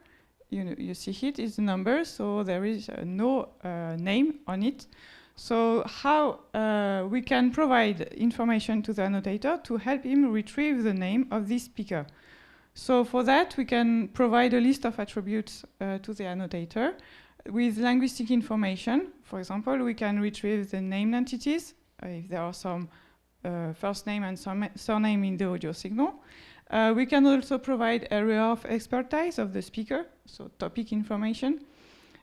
You see it is the number, so there is no name on it. So how we can provide information to the annotator to help him retrieve the name of this speaker. So for that, we can provide a list of attributes to the annotator with linguistic information. For example, we can retrieve the named entities, if there are some first name and surname in the audio signal. We can also provide area of expertise of the speaker, so topic information.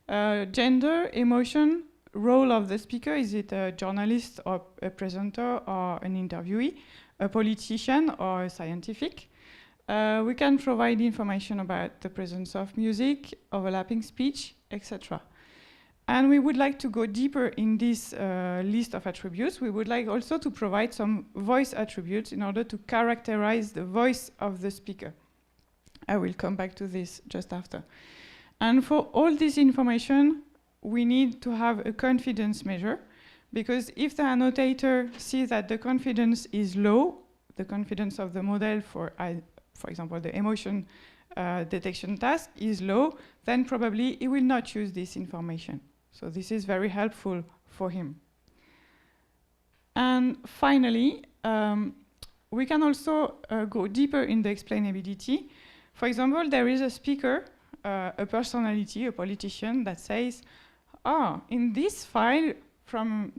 Gender, emotion, role of the speaker, is it a journalist or a presenter or an interviewee, a politician or a scientific. We can provide information about the presence of music, overlapping speech, etc. And we would like to go deeper in this list of attributes. We would like also to provide some voice attributes in order to characterize the voice of the speaker. I will come back to this just after. And for all this information, we need to have a confidence measure, because if the annotator sees that the confidence is low, the confidence of the model for example, the emotion detection task is low, then probably he will not use this information. So this is very helpful for him. And finally, we can also go deeper in the explainability. For example, there is a speaker, a personality, a politician that says, in this file from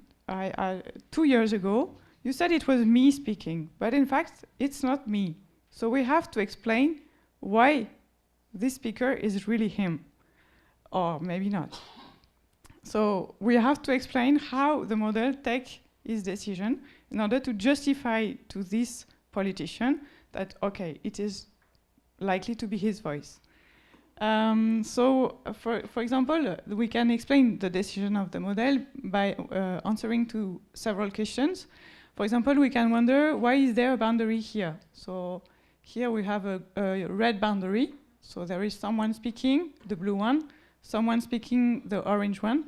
2 years ago, you said it was me speaking, but in fact, it's not me. So we have to explain why this speaker is really him, or maybe not. So we have to explain how the model takes his decision in order to justify to this politician that, okay, it is likely to be his voice. For example, we can explain the decision of the model by answering to several questions. For example, we can wonder, why is there a boundary here? So here we have a red boundary. So there is someone speaking, the blue one, someone speaking, the orange one,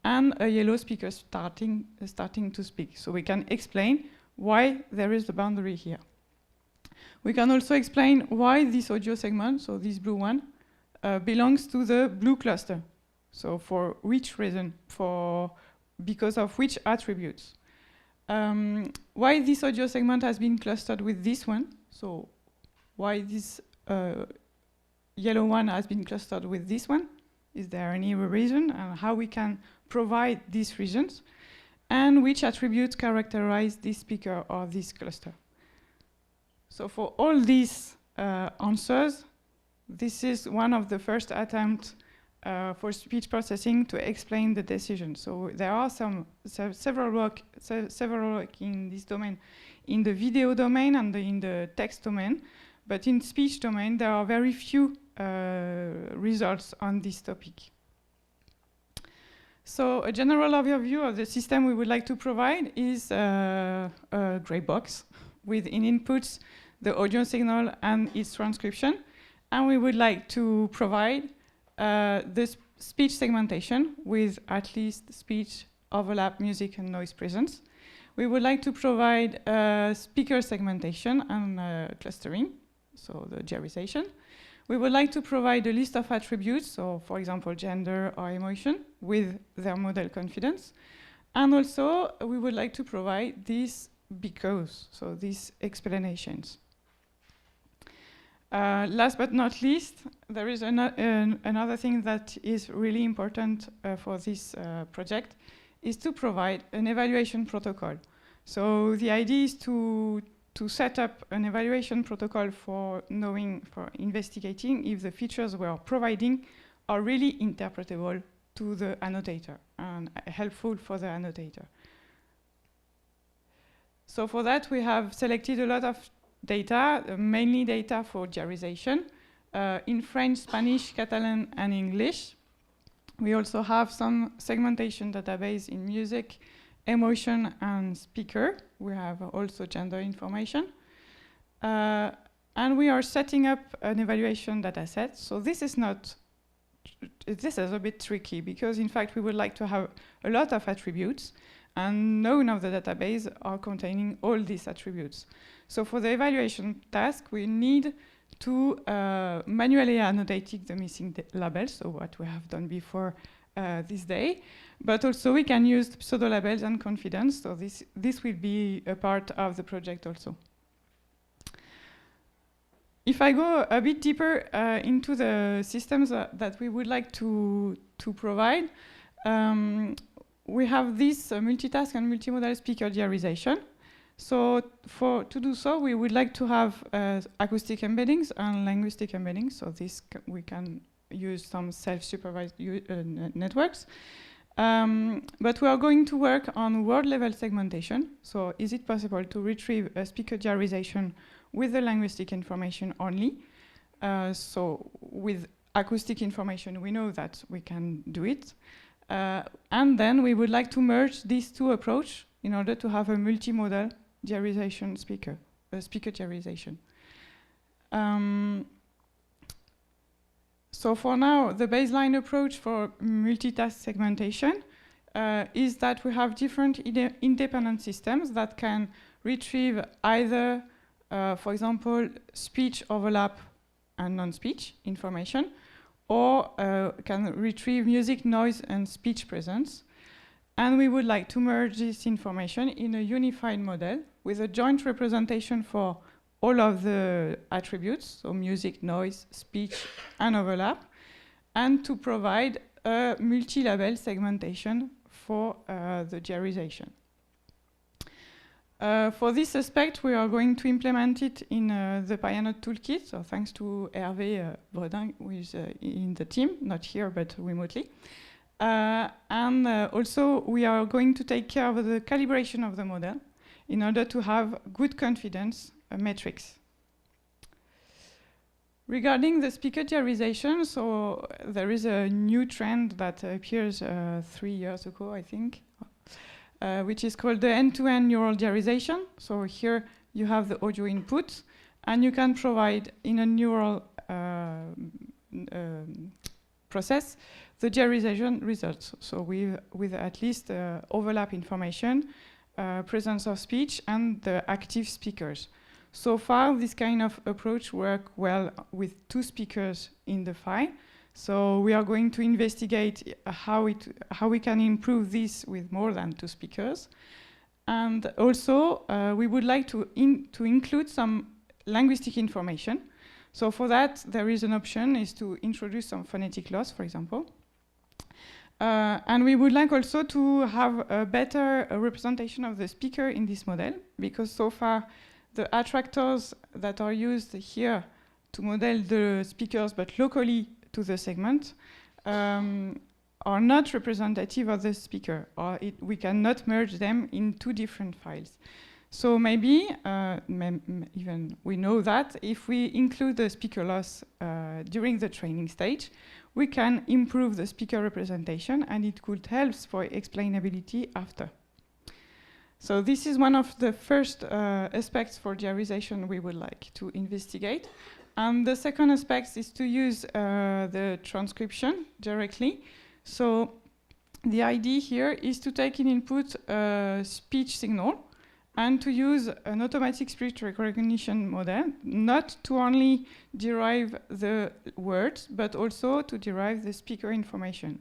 and a yellow speaker starting to speak. So we can explain why there is the boundary here. We can also explain why this audio segment, so this blue one, belongs to the blue cluster. So for which reason? Because of which attributes? Why this audio segment has been clustered with this one? So why this yellow one has been clustered with this one? Is there any reason? And how we can provide these reasons? And which attributes characterize this speaker or this cluster? So for all these answers, this is one of the first attempts for speech processing to explain the decision. So there are several work in this domain, in the video domain and in the text domain, but in speech domain there are very few results on this topic. So a general overview of the system we would like to provide is a gray box with in inputs the audio signal and its transcription. And we would like to provide the speech segmentation with at least speech, overlap, music, and noise presence. We would like to provide speaker segmentation and clustering, so the generalization. We would like to provide a list of attributes, so for example, gender or emotion, with their model confidence. And also, we would like to provide these because, so these explanations. Last but not least, there is another thing that is really important for this project, is to provide an evaluation protocol. So the idea is to set up an evaluation protocol for investigating if the features we're providing are really interpretable to the annotator and helpful for the annotator. So for that, we have selected a lot of data, mainly data for generalization, in French, Spanish, Catalan, and English. We also have some segmentation database in music, emotion, and speaker. We have also gender information. And we are setting up an evaluation data set. So this is a bit tricky because in fact we would like to have a lot of attributes and none of the database are containing all these attributes. So for the evaluation task, we need to manually annotate the missing labels, so what we have done before this day, but also we can use pseudo labels and confidence, so this will be a part of the project also. If I go a bit deeper into the systems that we would like to provide, we have this multitask and multimodal speaker generalization. So to do so, we would like to have acoustic embeddings and linguistic embeddings. So we can use some self-supervised networks. But we are going to work on word-level segmentation. So is it possible to retrieve a speaker generalization with the linguistic information only? So with acoustic information, we know that we can do it. And then we would like to merge these two approaches in order to have a multimodal generalization speaker generalization. So for now, the baseline approach for multitask segmentation is that we have different independent systems that can retrieve either, for example, speech overlap and non-speech information, or can retrieve music, noise, and speech presence. And we would like to merge this information in a unified model with a joint representation for all of the attributes, so music, noise, speech, and overlap, and to provide a multi-label segmentation for the generalization. For this aspect, we are going to implement it in the Pianode toolkit, so thanks to Hervé Bredin, who is in the team, not here, but remotely. And also, we are going to take care of the calibration of the model in order to have good confidence metrics. Regarding the speaker diarization, so there is a new trend that appears 3 years ago, I think, which is called the end-to-end neural diarization. So here you have the audio input, and you can provide in a neural process the diarization results. So with at least overlap information, presence of speech, and the active speakers. So far, this kind of approach works well with 2 speakers in the file. So we are going to investigate how we can improve this with more than 2 speakers. And also, we would like to include some linguistic information. So for that, there is an option is to introduce some phonetic loss, for example. And we would like also to have a better representation of the speaker in this model, because so far, the attractors that are used here to model the speakers, but locally to the segment, are not representative of the speaker, or we cannot merge them in 2 different files. So maybe, even we know that, if we include the speaker loss during the training stage, we can improve the speaker representation, and it could help for explainability after. So this is one of the first aspects for diarization we would like to investigate. And the second aspect is to use the transcription directly. So the idea here is to take in input a speech signal and to use an automatic speech recognition model, not to only derive the words, but also to derive the speaker information.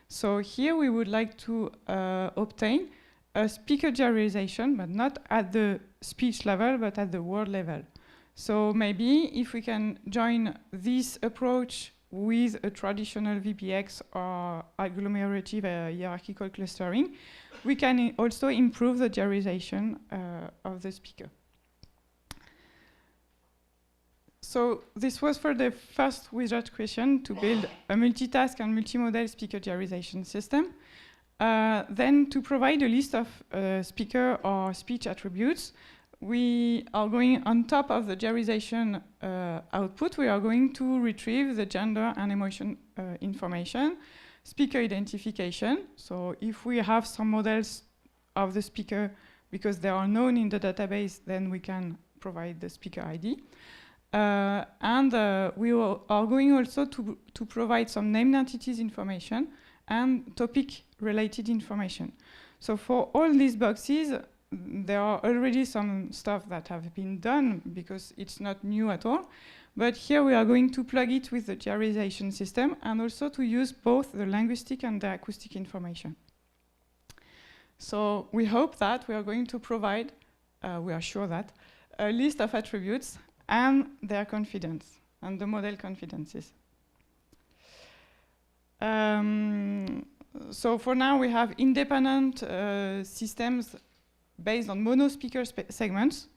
So here we would like to obtain a speaker diarization, but not at the speech level, but at the word level. So maybe if we can join this approach with a traditional VPX or agglomerative hierarchical clustering, we can also improve the diarization of the speaker. So this was for the first wizard question, to build a multitask and multimodal speaker diarization system. Then to provide a list of speaker or speech attributes, we are going on top of the diarization output, we are going to retrieve the gender and emotion information, speaker identification. So if we have some models of the speaker because they are known in the database, then we can provide the speaker ID. And we are going also to provide some named entities information and topic-related information. So for all these boxes, there are already some stuff that have been done because it's not new at all. But here we are going to plug it with the diarization system and also to use both the linguistic and the acoustic information. So we hope that we are going to provide, we are sure that, a list of attributes and their confidence, and the model confidences. So for now, we have independent systems based on mono-speaker segments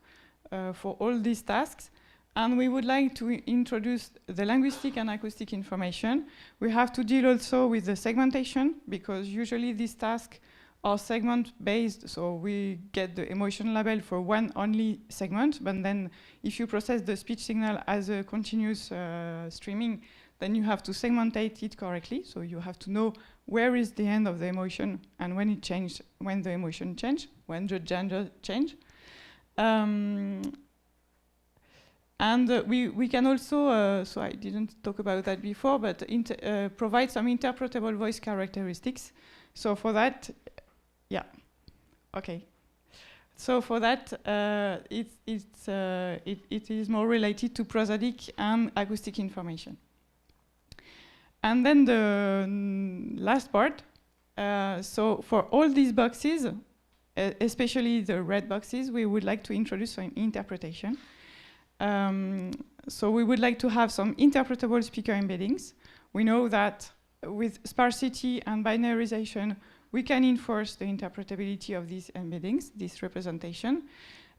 for all these tasks. And we would like to introduce the linguistic and acoustic information. We have to deal also with the segmentation, because usually these tasks are segment-based, so we get the emotion label for one only segment, but then if you process the speech signal as a continuous streaming, then you have to segmentate it correctly, so you have to know where is the end of the emotion and when it changed, when the emotion changed, when the gender changed. And we can also, so I didn't talk about that before, but provide some interpretable voice characteristics. So for that, yeah, okay. So for that, it is more related to prosodic and acoustic information. And then the last part, so for all these boxes, especially the red boxes, we would like to introduce some interpretation. So we would like to have some interpretable speaker embeddings. We know that with sparsity and binarization, we can enforce the interpretability of these embeddings, this representation.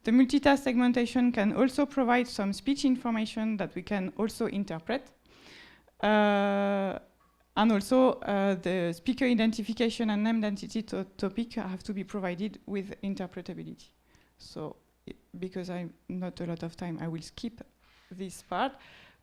The multitask segmentation can also provide some speech information that we can also interpret. And also, the speaker identification and named entity topic have to be provided with interpretability. So, because I'm not a lot of time, I will skip this part.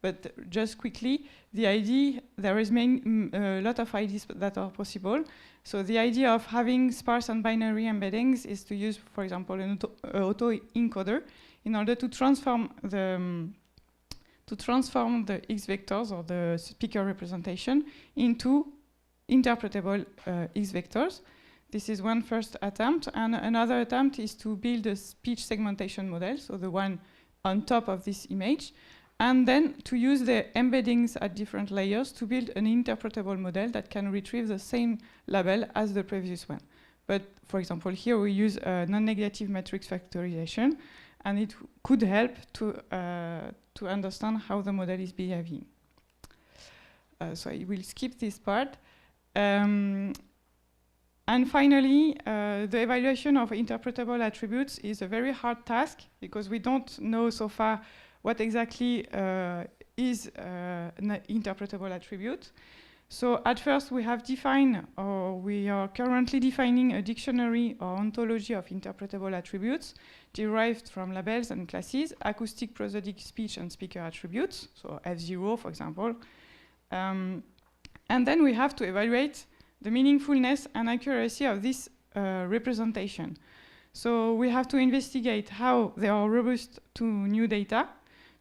But just quickly, the idea, there is a lot of ideas that are possible. So the idea of having sparse and binary embeddings is to use, for example, an auto-encoder in order to transform the X vectors or the speaker representation into interpretable X vectors. This is one first attempt, and another attempt is to build a speech segmentation model, so the one on top of this image, and then to use the embeddings at different layers to build an interpretable model that can retrieve the same label as the previous one. But for example, here we use non-negative matrix factorization, and it could help to understand how the model is behaving. So I will skip this part. And finally, the evaluation of interpretable attributes is a very hard task because we don't know so far what exactly is an interpretable attribute. So at first we have defined, or we are currently defining a dictionary or ontology of interpretable attributes derived from labels and classes, acoustic, prosodic, speech, and speaker attributes, so F0, for example. And then we have to evaluate the meaningfulness and accuracy of this representation. So we have to investigate how they are robust to new data,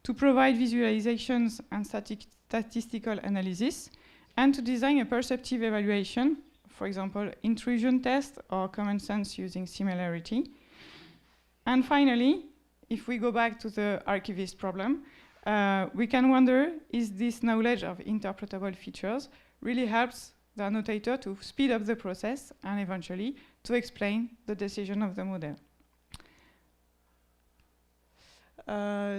to provide visualizations and statistical analysis, and to design a perceptive evaluation, for example, intrusion test or common sense using similarity. And finally, if we go back to the archivist problem, we can wonder, is this knowledge of interpretable features really helps the annotator to speed up the process and eventually to explain the decision of the model.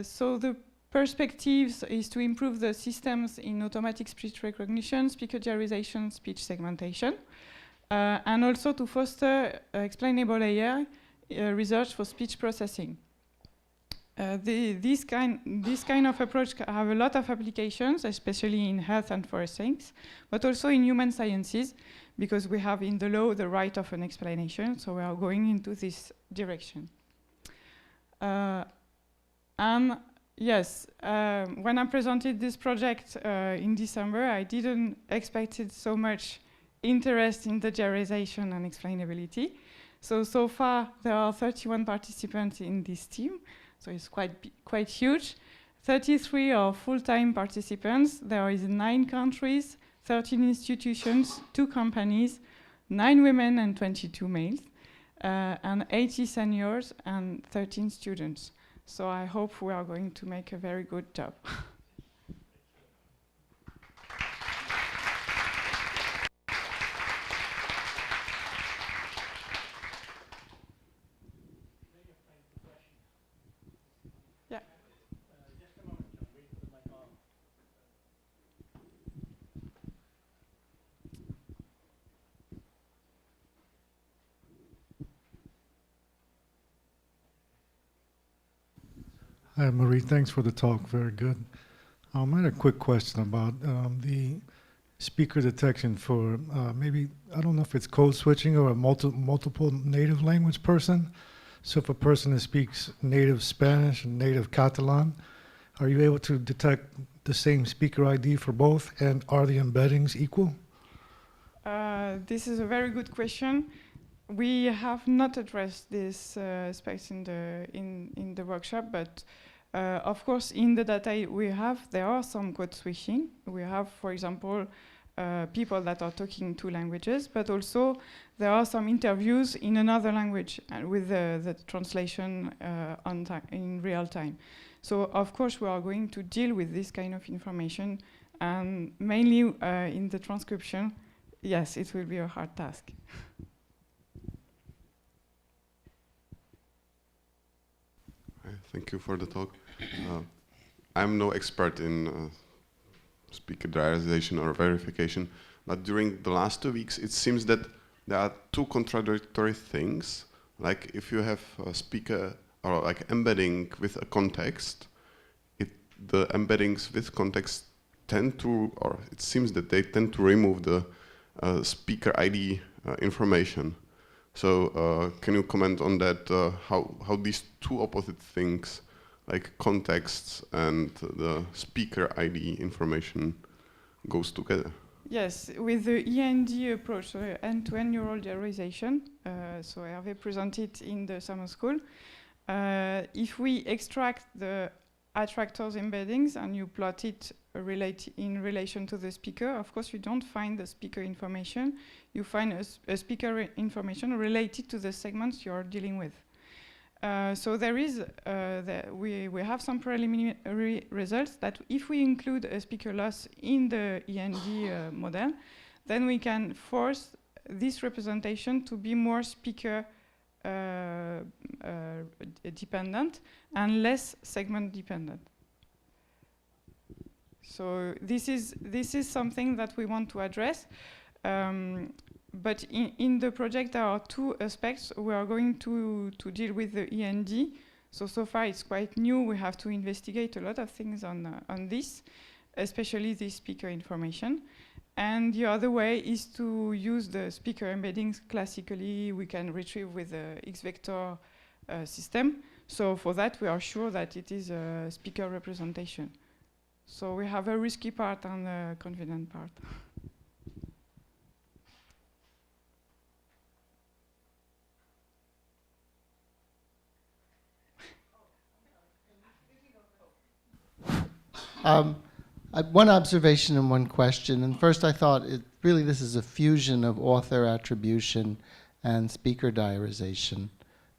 So the perspectives is to improve the systems in automatic speech recognition, speaker diarization, speech segmentation, and also to foster explainable AI research for speech processing. This kind of approach have a lot of applications, especially in health and forensics, but also in human sciences, because we have in the law the right of an explanation, so we are going into this direction. And yes, when I presented this project in December, I didn't expect so much interest in the diarization and explainability. So far, there are 31 participants in this team, so it's quite huge. 33 are full-time participants. There is 9 countries, 13 institutions, 2 companies, 9 women and 22 males, and 80 seniors and 13 students. So I hope we are going to make a very good job. Yeah. Just a moment, John. Wait for the mic on. Hi, Marie. Thanks for the talk. Very good. I had a quick question about the speaker detection for maybe, I don't know if it's code switching or a multiple native language person. So if a person that speaks native Spanish and native Catalan, are you able to detect the same speaker ID for both, and are the embeddings equal? This is a very good question. We have not addressed this aspect in the workshop, but of course, in the data we have, there are some code switching. We have, for example, people that are talking 2 languages, but also there are some interviews in another language with the translation in real time. So of course we are going to deal with this kind of information, and mainly in the transcription. Yes, it will be a hard task. Thank you for the talk. I'm no expert in speaker diarization or verification, but during the last 2 weeks, it seems that there are 2 contradictory things. Like if you have a speaker or like embedding with a context, the embeddings with context tend to, or it seems that they tend to remove the speaker ID information. So can you comment on that, how these two opposite things, like contexts and the speaker ID information, goes together? Yes, with the END approach, so end-to-end neural generalization, so Hervé presented in the summer school, if we extract the attractors embeddings and you plot it in relation to the speaker, of course you don't find the speaker information, you find a speaker information related to the segments you're dealing with. So there is, we have some preliminary results that if we include a speaker loss in the END model, then we can force this representation to be more speaker dependent and less segment dependent. So this is something that we want to address. But in the project, there are two aspects. We are going to deal with the END. So far, it's quite new. We have to investigate a lot of things on this, especially this speaker information. And the other way is to use the speaker embeddings classically we can retrieve with the X-vector system. So for that, we are sure that it is a speaker representation. So we have a risky part and a confident part. One observation and one question. And first I thought really this is a fusion of author attribution and speaker diarization,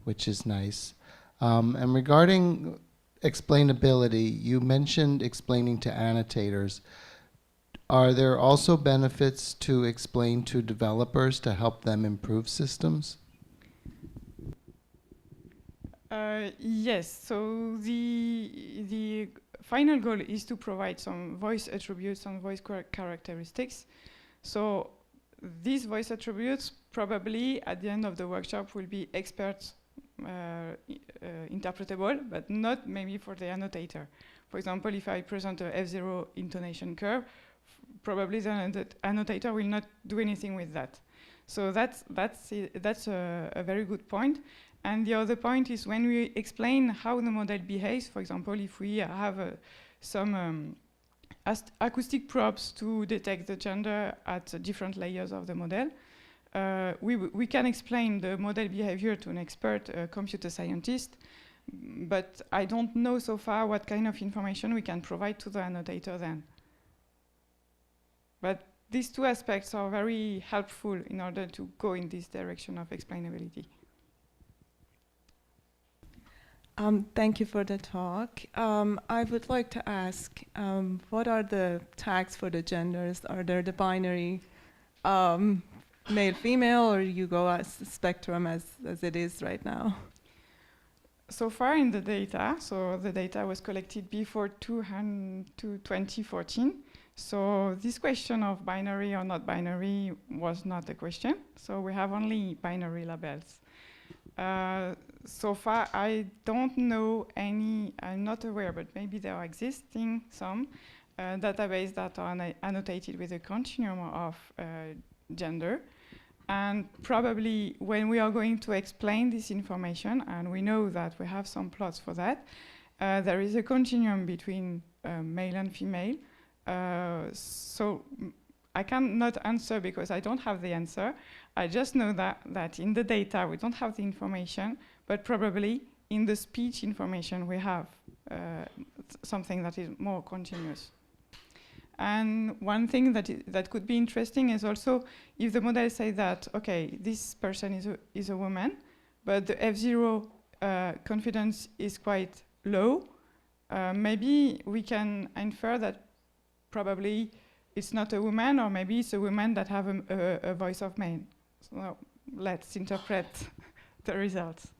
which is nice. And regarding explainability, you mentioned explaining to annotators. Are there also benefits to explain to developers to help them improve systems? Yes, so the final goal is to provide some voice attributes and voice characteristics. So these voice attributes probably at the end of the workshop will be expert interpretable, but not maybe for the annotator. For example, if I present a F0 intonation curve, probably the annotator will not do anything with that. So that's a very good point. And the other point is when we explain how the model behaves, for example, if we have some acoustic probes to detect the gender at different layers of the model, we can explain the model behavior to an expert computer scientist, but I don't know so far what kind of information we can provide to the annotator then. But these two aspects are very helpful in order to go in this direction of explainability. Thank you for the talk. I would like to ask, what are the tags for the genders? Are there the binary male, female, or you go as the spectrum as it is right now? So far in the data, so the data was collected before 2014. So this question of binary or not binary was not a question. So we have only binary labels. So far, I don't know any, I'm not aware, but maybe there are existing some databases that are annotated with a continuum of gender. And probably when we are going to explain this information, and we know that we have some plots for that, there is a continuum between male and female. So I cannot answer because I don't have the answer. I just know that in the data we don't have the information, but probably in the speech information we have something that is more continuous. And one thing that could be interesting is also if the model say that, okay, this person is a woman, but the F0 confidence is quite low, maybe we can infer that probably it's not a woman, or maybe it's a woman that have a voice of man. So let's interpret the results.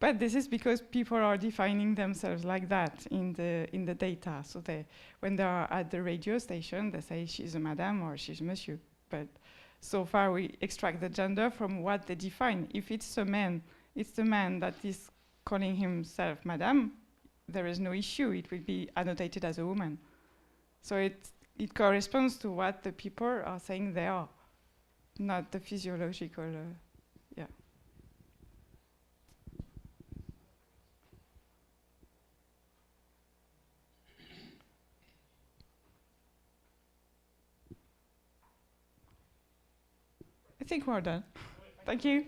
But this is because people are defining themselves like that in the data. So when they are at the radio station, they say she's a madame or she's monsieur. But So far, we extract the gender from what they define. If it's a man, it's the man that is calling himself madame, there is no issue. It will be annotated as a woman. So it corresponds to what the people are saying they are, not the physiological, yeah. I think we're done. Thank you.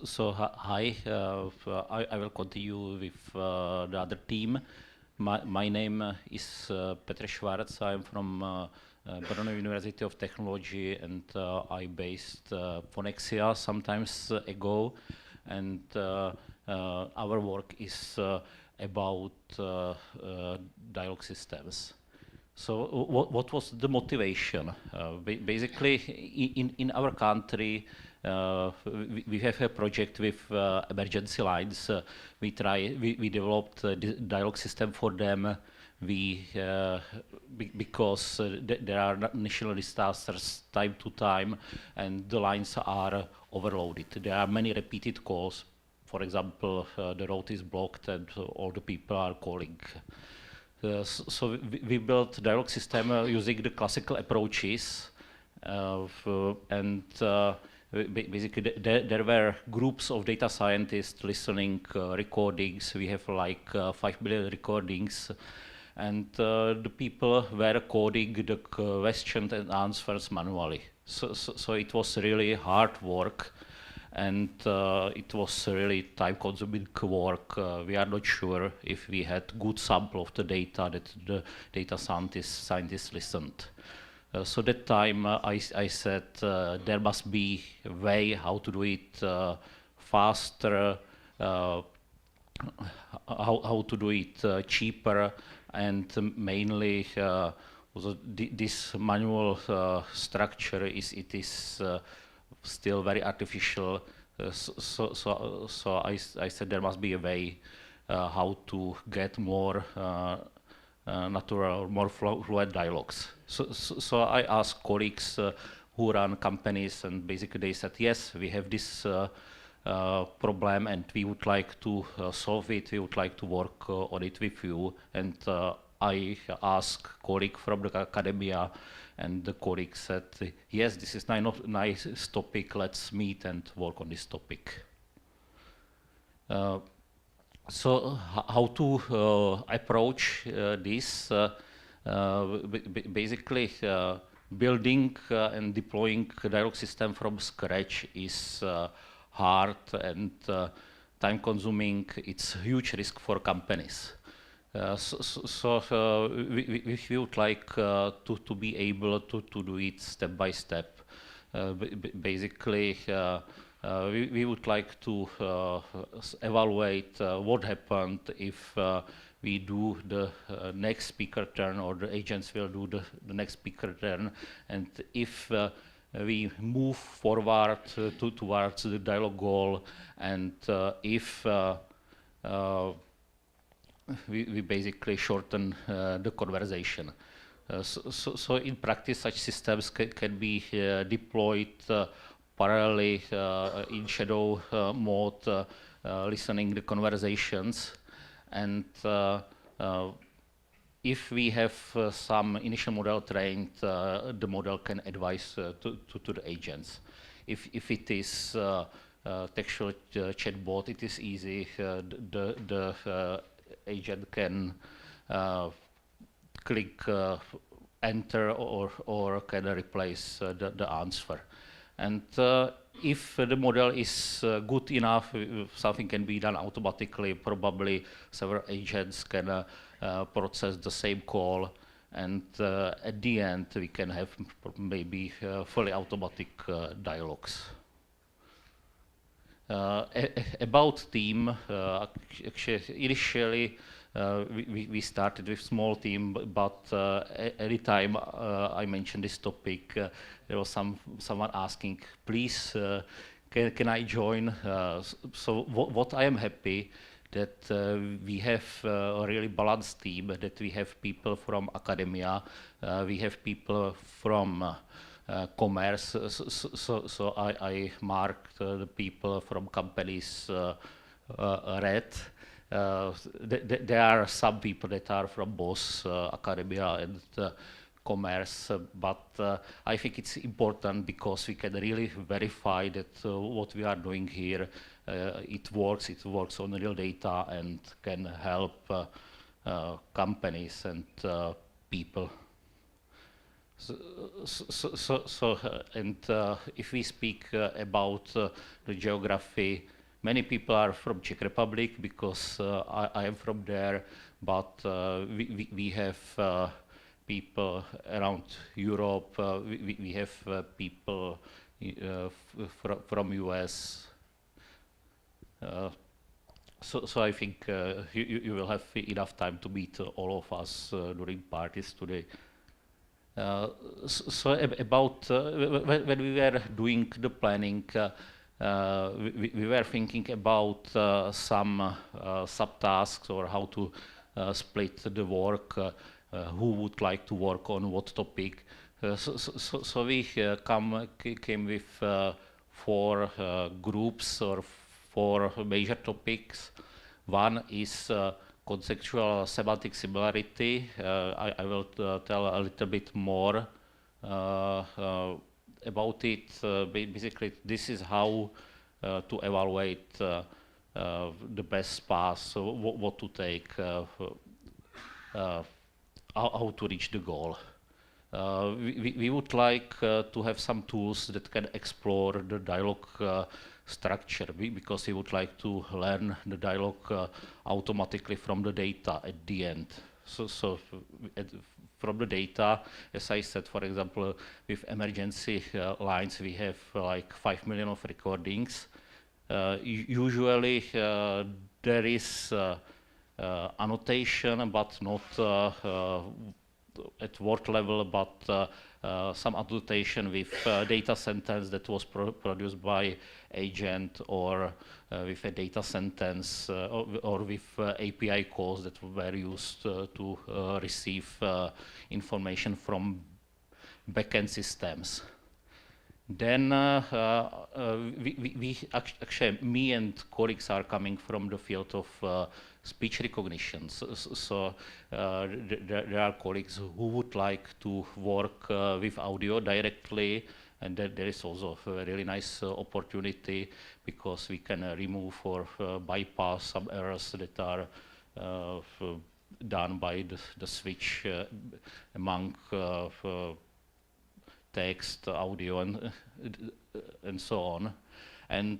So hi, I will continue with the other team. My name is Petr Schwarz. I'm from Brno University of Technology, and I based Phonexia sometimes ago. And our work is about dialogue systems. So what was the motivation? Basically, in our country, we have a project with emergency lines. We developed a dialogue system for them. Because there are national disasters time to time, and the lines are overloaded. There are many repeated calls. For example, the road is blocked and all the people are calling. So we built dialogue system using the classical approaches, basically there were groups of data scientists listening recordings. We have like 5 million recordings, and the people were coding the questions and answers manually. So it was really hard work, and it was really time-consuming work. We are not sure if we had good sample of the data that the data scientists listened. So that time I said there must be a way how to do it faster, how to do it cheaper, and mainly this manual structure is still very artificial. So I said there must be a way how to get more natural, more fluent dialogues. So I asked colleagues who run companies, and basically they said, yes, we have this problem and we would like to solve it. We would like to work on it with you. And I asked colleague from the academia, and the colleague said, yes, this is a nice topic, let's meet and work on this topic. So how to approach this? Basically, building and deploying a dialogue system from scratch is hard and time-consuming. It's a huge risk for companies. We would like to be able to do it step by step. Basically, we would like to evaluate what happened if we do the next speaker turn, or the agents will do the next speaker turn, and if we move forward towards the dialogue goal, and if we basically shorten the conversation. So in practice, such systems can be deployed parallelly in shadow mode, listening the conversations, and if we have some initial model trained, the model can advise to the agents. If it is textual chatbot, it is easy. The agent can click enter or can replace the answer. And if the model is good enough, something can be done automatically. Probably several agents can process the same call, and at the end we can have maybe fully automatic dialogues. About team, actually initially we started with small team, but every time I mentioned this topic, there was someone asking, please, can I join? So what I am happy that we have a really balanced team, that we have people from academia, we have people from commerce, so I marked the people from companies red. There are some people that are from both academia and commerce, but I think it's important because we can really verify that what we are doing here, it works on real data and can help companies and people. If we speak about the geography, many people are from Czech Republic because I am from there, but we have people around Europe, we have people from US. So I think you will have enough time to meet all of us during parties today. So about when we were doing the planning, we were thinking about some subtasks or how to split the work, who would like to work on what topic. So we came with 4 groups or 4 major topics. One is conceptual semantic similarity. I will tell a little bit more about it. Basically, this is how to evaluate the best path, so what to take, how to reach the goal. We would like to have some tools that can explore the dialogue structure, because we would like to learn the dialogue automatically from the data at the end. So from the data, as I said, for example, with emergency lines, we have like 5 million of recordings. Usually there is annotation, but not at word level, but some annotation with data sentence that was produced by agent, or with a data sentence, or with API calls that were used to receive information from backend systems. Then actually, me and colleagues are coming from the field of speech recognition. So there are colleagues who would like to work with audio directly, and there is also a really nice opportunity, because we can remove or bypass some errors that are done by the switch among text, audio, and so on. And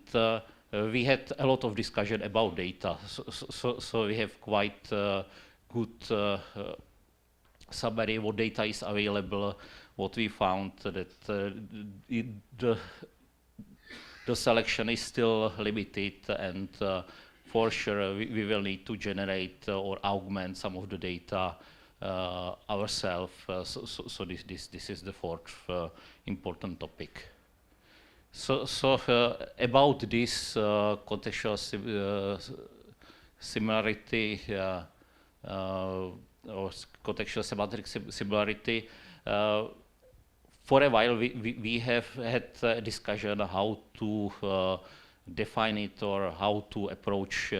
we had a lot of discussion about data, so we have quite good summary what data is available. What we found that the selection is still limited, and for sure we will need to generate or augment some of the data ourselves. So this is the 4th important topic. So about this contextual similarity or contextual semantic similarity, for a while we have had a discussion how to define it, or how to approach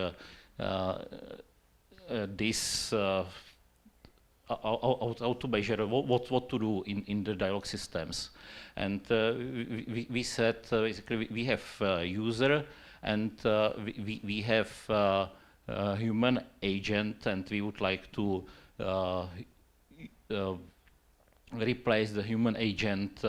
this how to measure what to do in the dialogue systems. And we said basically we have user and we have human agent, and we would like to replace the human agent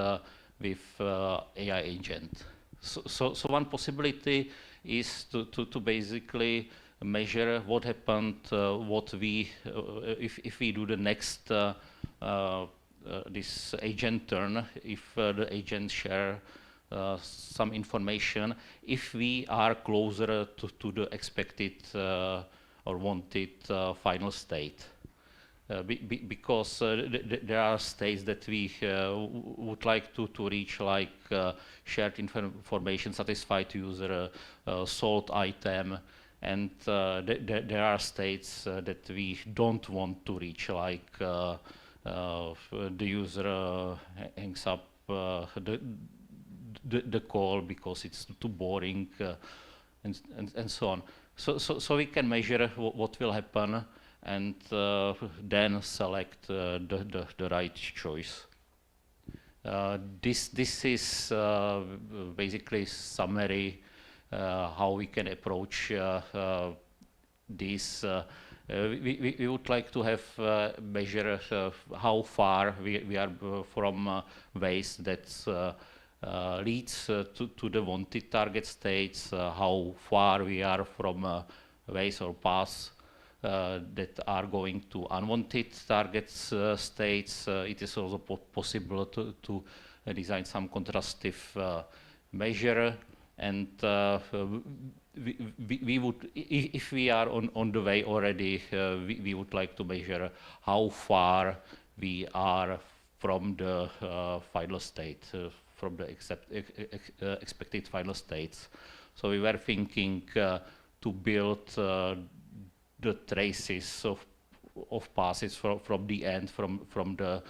with AI agent. So one possibility is to basically measure what happened, what we if we do the next this agent turn, if the agent share some information, if we are closer to the expected or wanted final state. Because there are states that we would like to reach, like shared information, satisfied user, solved item, and there are states that we don't want to reach, like the user hangs up the call because it's too boring, and so on. So we can measure what will happen, and then select the right choice. This is basically summary how we can approach this. We would like to have measure how far we are from ways that leads to the wanted target states, how far we are from ways or paths that are going to unwanted targets states. It is also possible to design some contrastive measure, and we would, if we are on the way already, we would like to measure how far we are from the final state, from the expected final states. So we were thinking to build the traces of passes from the end, from the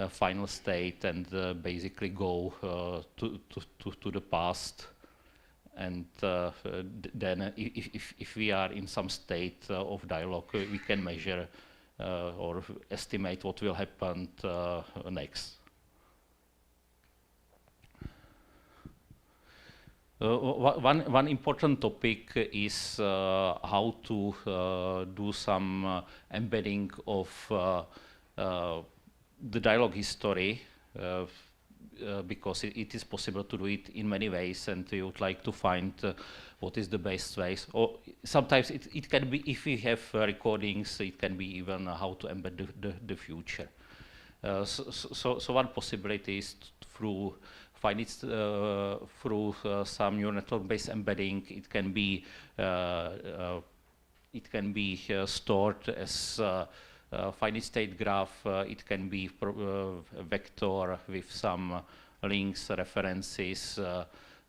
final state, and basically go to the past. And then if we are in some state of dialogue, we can measure or estimate what will happen next. One important topic is how to do some embedding of the dialogue history, because it is possible to do it in many ways, and we would like to find what is the best ways. Or sometimes it can be, if we have recordings, it can be even how to embed the future. So one possibility is through find it through some neural network-based embedding. It can be stored as finite state graph. It can be a vector with some links, references.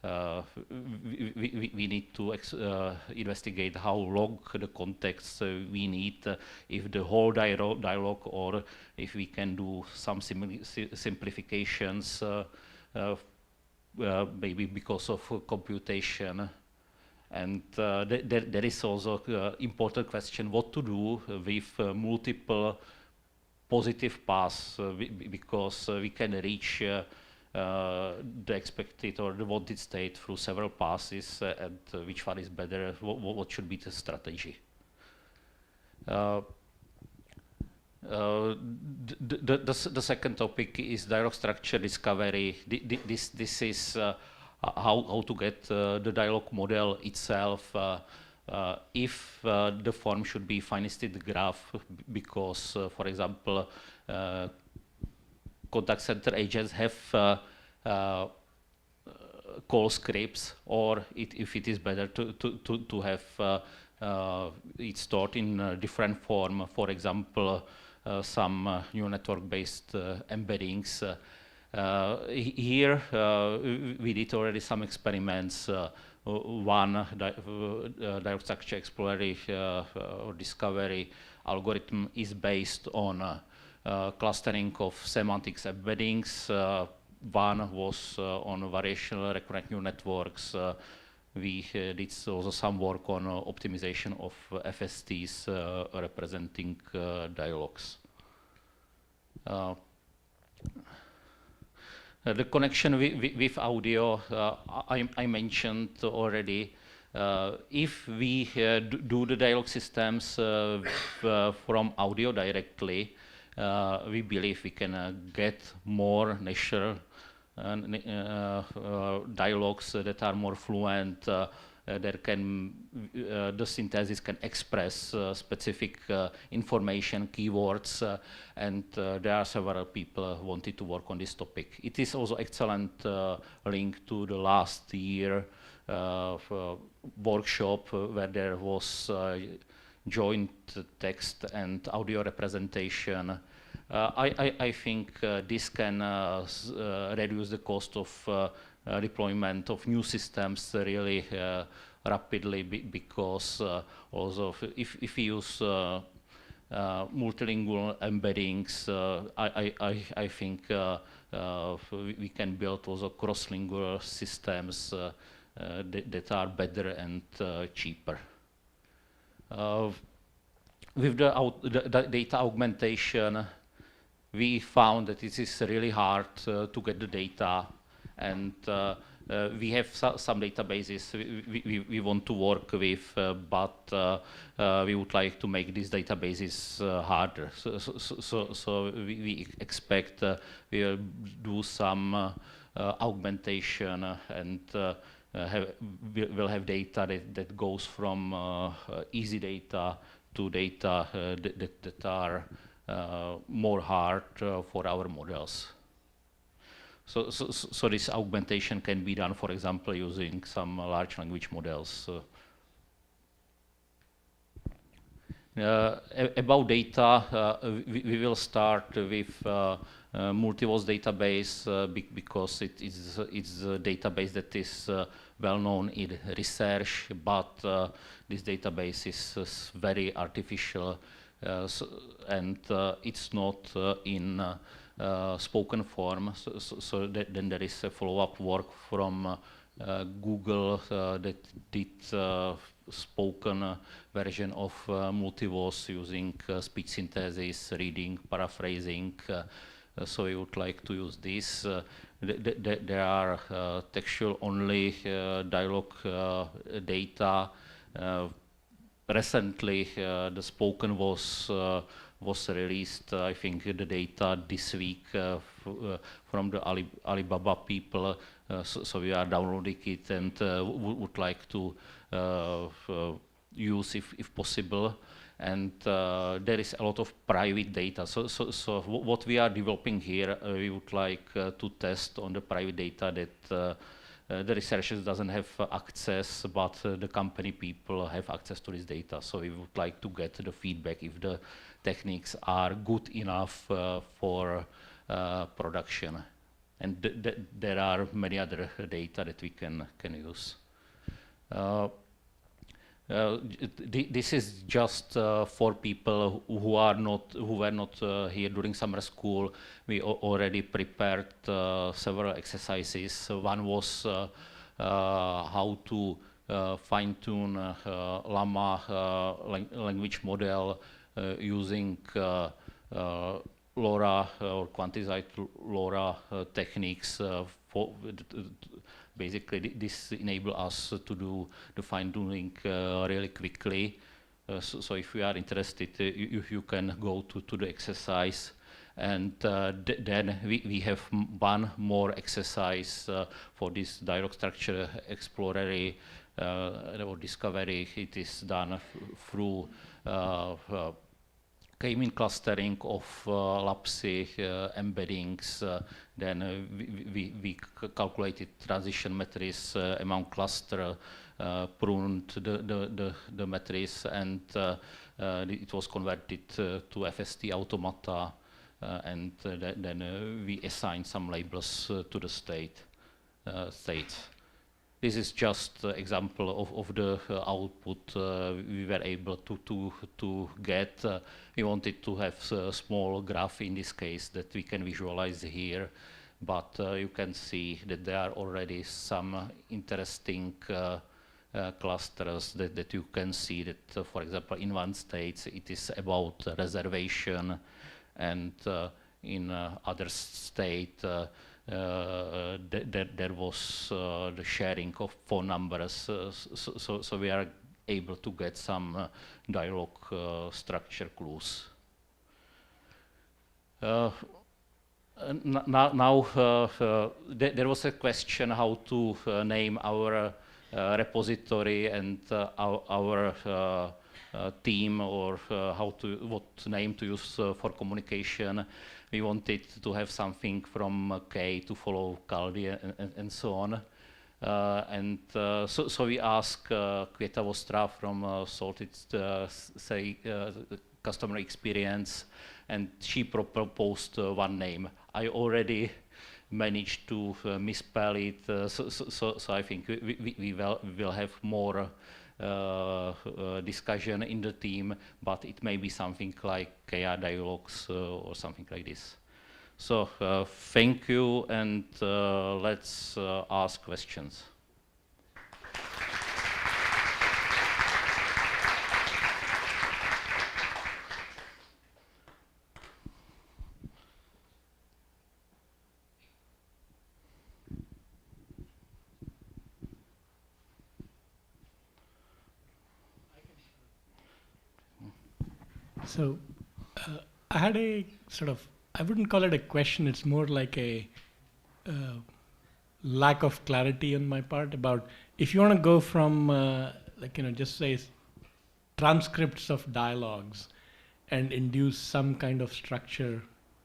We need to investigate how long the context we need, if the whole dialogue, or if we can do some simplifications, maybe because of computation. And there is also important question what to do with multiple positive paths, because we can reach the expected or the wanted state through several passes, and which one is better, what should be the strategy. The second topic is dialogue structure discovery. This is how to get the dialogue model itself, if the form should be finite state graph, because, for example, contact center agents have call scripts, or if it is better to have it stored in a different form, for example, some neural network-based embeddings. Here we did already some experiments. One dialogue structure explorer or discovery algorithm is based on clustering of semantics embeddings. One was on variational recurrent neural networks. we did also some work on optimization of FSTs representing dialogues. The connection with audio, I mentioned already. If we do the dialogue systems from audio directly, we believe we can get more natural dialogues that are more fluent. There can the synthesis can express specific information, keywords, and there are several people who wanted to work on this topic. It is also excellent link to the last year workshop where there was joint text and audio representation. I think this can reduce the cost of deployment of new systems really rapidly because also if we use multilingual embeddings, I think we can build also cross-lingual systems that are better and cheaper. With the data augmentation, we found that it is really hard to get the data, and we have some databases we want to work with, but we would like to make these databases harder. So we expect we will do some augmentation and we'll have data that goes from easy data to data that are more hard for our models. So this augmentation can be done, for example, using some large language models. About data, we will start with multi-voice database because it's a database that is well known in research, but this database is very artificial and it's not in spoken form. So then there is a follow-up work from Google that did spoken version of multi-voice using speech synthesis, reading, paraphrasing. So we would like to use this. There are textual-only dialogue data. Recently, the spoken was released. I think the data this week from the Alibaba people. So we are downloading it and would like to use if possible. And there is a lot of private data. So what we are developing here, we would like to test on the private data that the researchers doesn't have access, but the company people have access to this data. So we would like to get the feedback if the techniques are good enough for production. And there are many other data that we can use. This is just for people who were not here during summer school. We already prepared several exercises. One was how to fine-tune Llama language model using LoRa or quantized LoRa techniques. Basically, this enables us to do the fine-tuning really quickly. So if you are interested, you can go to the exercise. And then we have one more exercise for this dialogue structure explorer or discovery. It is done through k-mean clustering of LAPSI embeddings. Then we calculated transition matrix among cluster, pruned the matrix, and it was converted to FST automata, and then we assigned some labels to the states. This is just an example of the output we were able to get. We wanted to have a small graph in this case that we can visualize here, but you can see that there are already some interesting clusters that you can see that, for example, in one state it is about reservation, and in other state there was the sharing of phone numbers. So we are able to get some dialogue structure clues. There was a question how to name our repository and our team, or what name to use for communication. We wanted to have something from K to follow Kaldi and so on. So we asked Květa Vostra from Salted Customer Experience, and she proposed one name. I already managed to misspell it, so I think we will have more discussion in the team, but it may be something like KR Dialogues or something like this. So thank you, and let's ask questions. So I had a sort of, I wouldn't call it a question, it's more like a lack of clarity on my part about if you want to go from, just say transcripts of dialogues and induce some kind of structure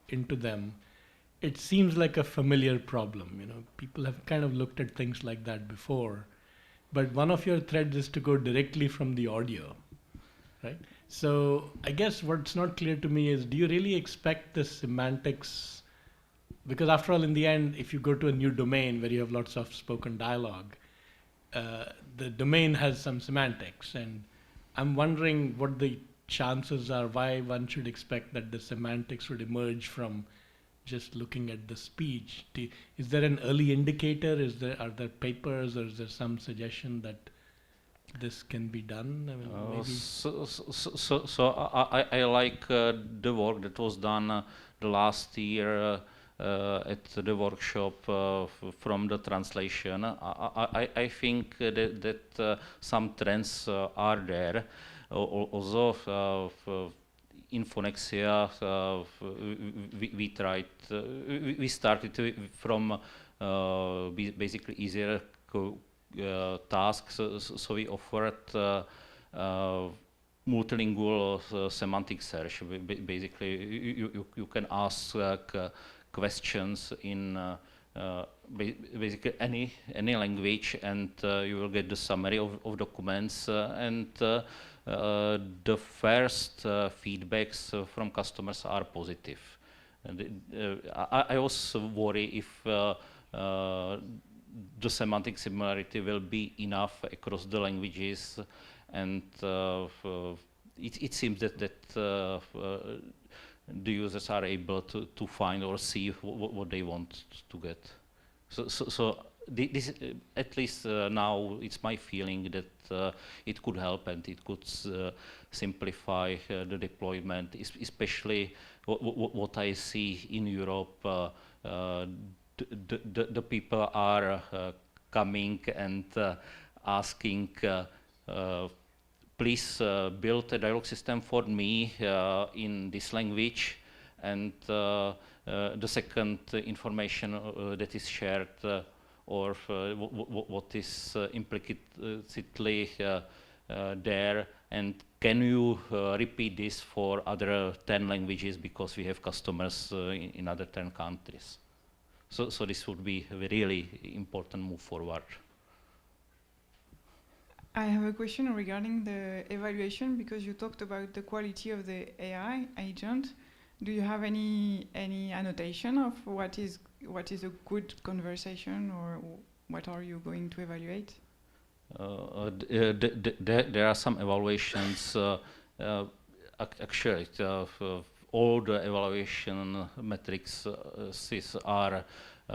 into them, it seems like a familiar problem. People have kind of looked at things like that before, but one of your threads is to go directly from the audio, right? So I guess what's not clear to me is, do you really expect the semantics? Because after all, in the end, if you go to a new domain where you have lots of spoken dialogue, the domain has some semantics. And I'm wondering what the chances are, why one should expect that the semantics would emerge from just looking at the speech. Is there an early indicator? Are there papers, or is there some suggestion that this can be done? I mean, maybe. So I like the work that was done the last year at the workshop from the translation. I think that some trends are there. Also, in Phonexia, we started from basically easier tasks, so we offered multilingual semantic search. Basically, you can ask questions in basically any language, and you will get the summary of documents. And the first feedbacks from customers are positive. And I was worried if the semantic similarity will be enough across the languages, and it seems that the users are able to find or see what they want to get. So this, at least now, it's my feeling that it could help, and it could simplify the deployment, especially what I see in Europe. The people are coming and asking, please build a dialogue system for me in this language. And the second information that is shared, or what is implicitly there, and can you repeat this for other 10 languages, because we have customers in other 10 countries. So this would be a really important move forward. I have a question regarding the evaluation, because you talked about the quality of the AI agent. Do you have any annotation of what is a good conversation, or what are you going to evaluate? There are some evaluations. Actually, all the evaluation metrics are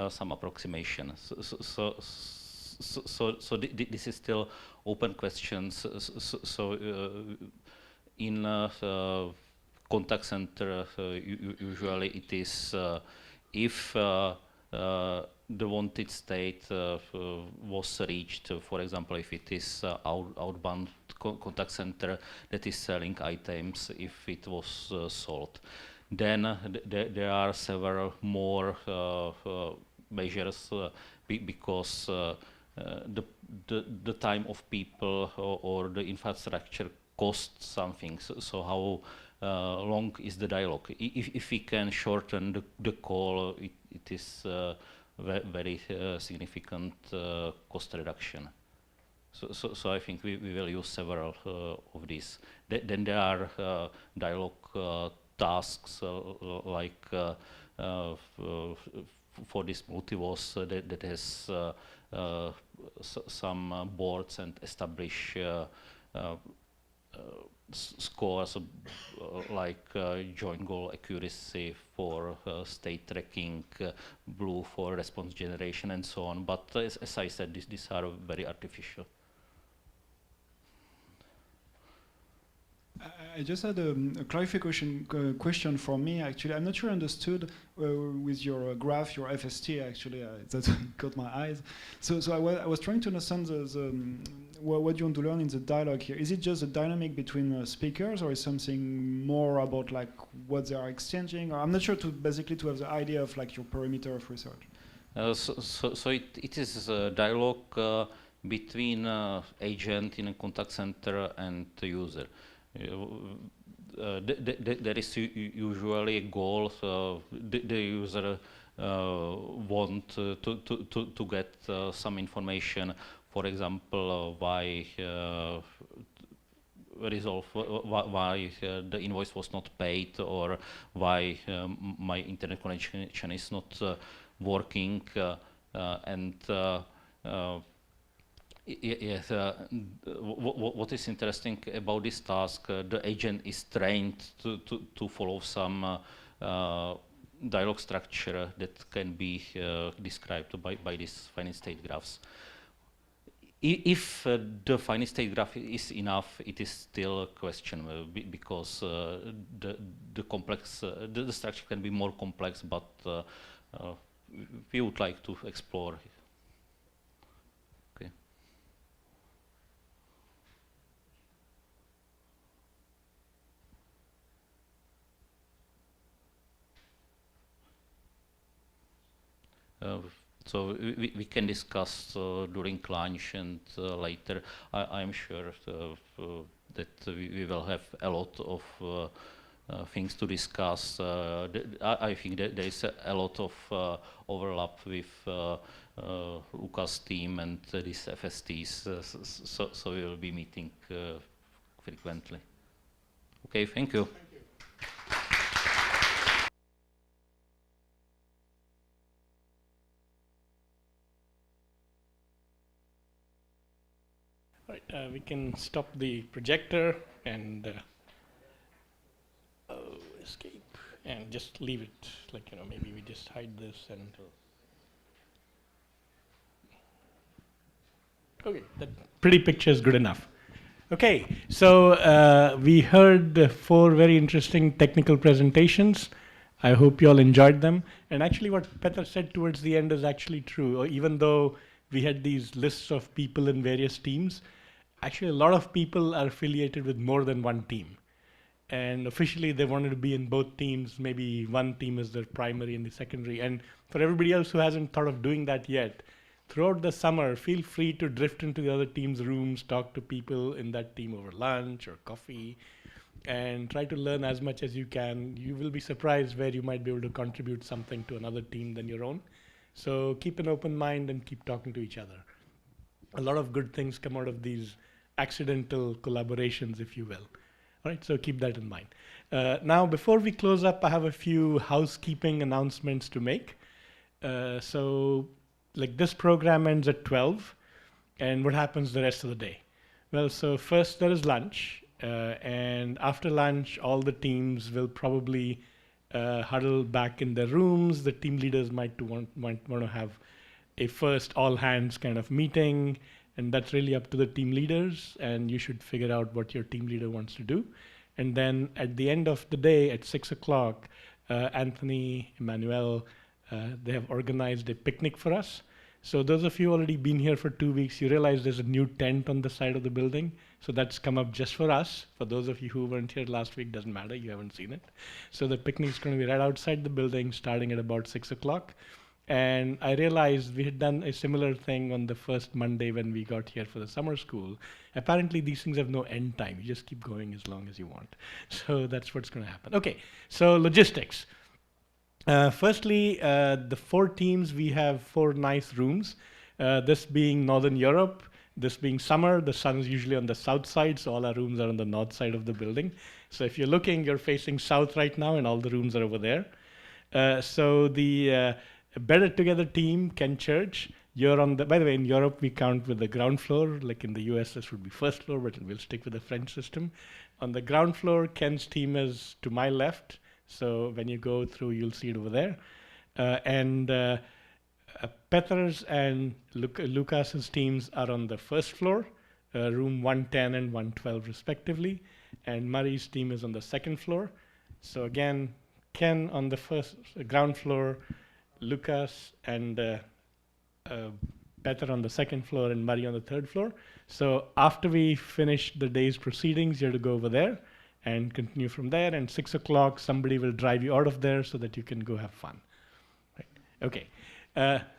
some approximation. this is still open questions. In contact center, usually it is if the wanted state was reached, for example, if it is outbound contact center that is selling items, if it was sold. Then there are several more measures because the time of people or the infrastructure costs something. So how long is the dialogue? If we can shorten the call, it is very significant cost reduction. So I think we will use several of these. Then there are dialogue tasks like for this multiverse that has some boards and establish scores like joint goal accuracy for state tracking, blue for response generation, and so on. But as I said, these are very artificial. I just had a clarification question for me. Actually, I'm not sure I understood with your graph, your FST. Actually, that caught my eyes. So I was trying to understand what you want to learn in the dialogue here. Is it just a dynamic between speakers, or is something more about like what they are exchanging? Or I'm not sure to basically to have the idea of like your perimeter of research. So it is a dialogue between agent in a contact center and the user. There is usually a goal. The user want to get some information. For example, why resolve why the invoice was not paid, or why my internet connection is not working, and yes, what is interesting about this task, the agent is trained to follow some dialogue structure that can be described by these finite state graphs. If the finite state graph is enough, it is still a question because the complex, the structure can be more complex, but we would like to explore it. So we can discuss during lunch and later. I'm sure that we will have a lot of things to discuss. I think that there is a lot of overlap with Luca's team and these FSTs, so we will be meeting frequently. Okay, thank you. Right, we can stop the projector and escape and just leave it, like, you know, maybe we just hide this and okay, that pretty picture is good enough. Okay, so we heard 4 very interesting technical presentations. I hope you all enjoyed them. And actually what Petr said towards the end is actually true. Even though we had these lists of people in various teams, actually a lot of people are affiliated with more than one team. And officially they wanted to be in both teams. Maybe one team is their primary and the secondary. And for everybody else who hasn't thought of doing that yet, throughout the summer, feel free to drift into the other team's rooms, talk to people in that team over lunch or coffee, and try to learn as much as you can. You will be surprised where you might be able to contribute something to another team than your own. So keep an open mind and keep talking to each other. A lot of good things come out of these accidental collaborations, if you will. All right, so keep that in mind. Now, before we close up, I have a few housekeeping announcements to make. So, like, this program ends at 12, and what happens the rest of the day? Well, so first there is lunch, and after lunch, all the teams will probably huddle back in their rooms. The team leaders might want to have a first all hands kind of meeting, and that's really up to the team leaders, and you should figure out what your team leader wants to do. And then at the end of the day at 6 o'clock, Anthony, Emmanuel, they have organized a picnic for us. So those of you already been here for 2 weeks, you realize there's a new tent on the side of the building. So that's come up just for us. For those of you who weren't here last week, doesn't matter, you haven't seen it. So the picnic's going to be right outside the building, starting at about 6 o'clock. And I realized we had done a similar thing on the first Monday when we got here for the summer school. Apparently these things have no end time. You just keep going as long as you want. So that's what's going to happen. Okay, so logistics. Firstly, the 4 teams, we have 4 nice rooms. This being Northern Europe, this being summer, the sun is usually on the south side, so all our rooms are on the north side of the building. So if you're looking, you're facing south right now, and all the rooms are over there. So the Better Together team, Ken Church, you're on the, by the way, in Europe, we count with the ground floor. Like in the US, this would be first floor, but we'll stick with the French system. On the ground floor, Ken's team is to my left. So when you go through, you'll see it over there. Petr's and Lucas's teams are on the first floor, room 110 and 112 respectively. And Murray's team is on the second floor. So again, Ken on the first ground floor, Lucas and Petr on the second floor, and Murray on the third floor. So after we finish the day's proceedings, you have to go over there and continue from there. And 6 o'clock, somebody will drive you out of there so that you can go have fun. Right. Okay.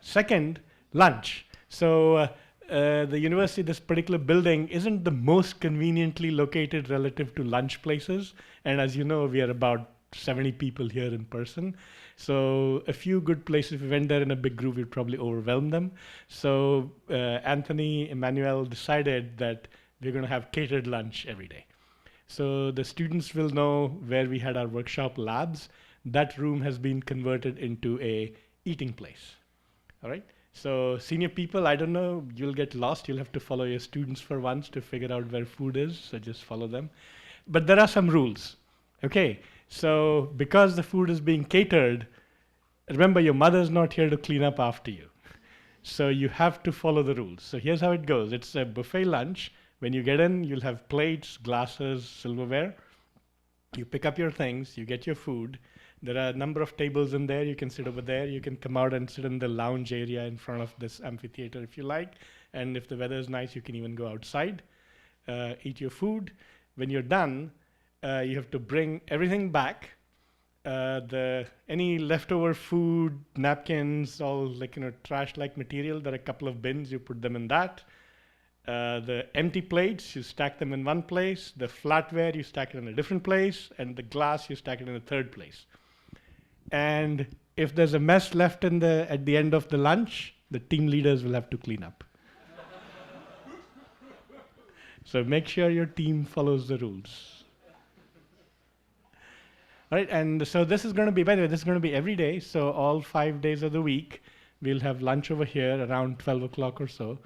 Second, lunch. So the university, this particular building, isn't the most conveniently located relative to lunch places. And as you know, we are about 70 people here in person. So a few good places, if we went there in a big group, we'd probably overwhelm them. So Anthony, Emmanuel decided that we're going to have catered lunch every day. So the students will know where we had our workshop labs. That room has been converted into a eating place. All right. So senior people, I don't know, you'll get lost. You'll have to follow your students for once to figure out where food is. So just follow them. But there are some rules. Okay. So because the food is being catered, remember your mother's not here to clean up after you. So you have to follow the rules. So here's how it goes. It's a buffet lunch. When you get in, you'll have plates, glasses, silverware. You pick up your things, you get your food. There are a number of tables in there. You can sit over there. You can come out and sit in the lounge area in front of this amphitheater if you like. And if the weather is nice, you can even go outside, eat your food. When you're done, you have to bring everything back. Any leftover food, napkins, all like trash-like material. There are a couple of bins. You put them in that. The empty plates, you stack them in one place. The flatware, you stack it in a different place. And the glass, you stack it in a third place. And if there's a mess left at the end of the lunch, the team leaders will have to clean up. So make sure your team follows the rules. All right, and so this is going to be, by the way, this is going to be every day. So all 5 days of the week, we'll have lunch over here around 12 o'clock or so.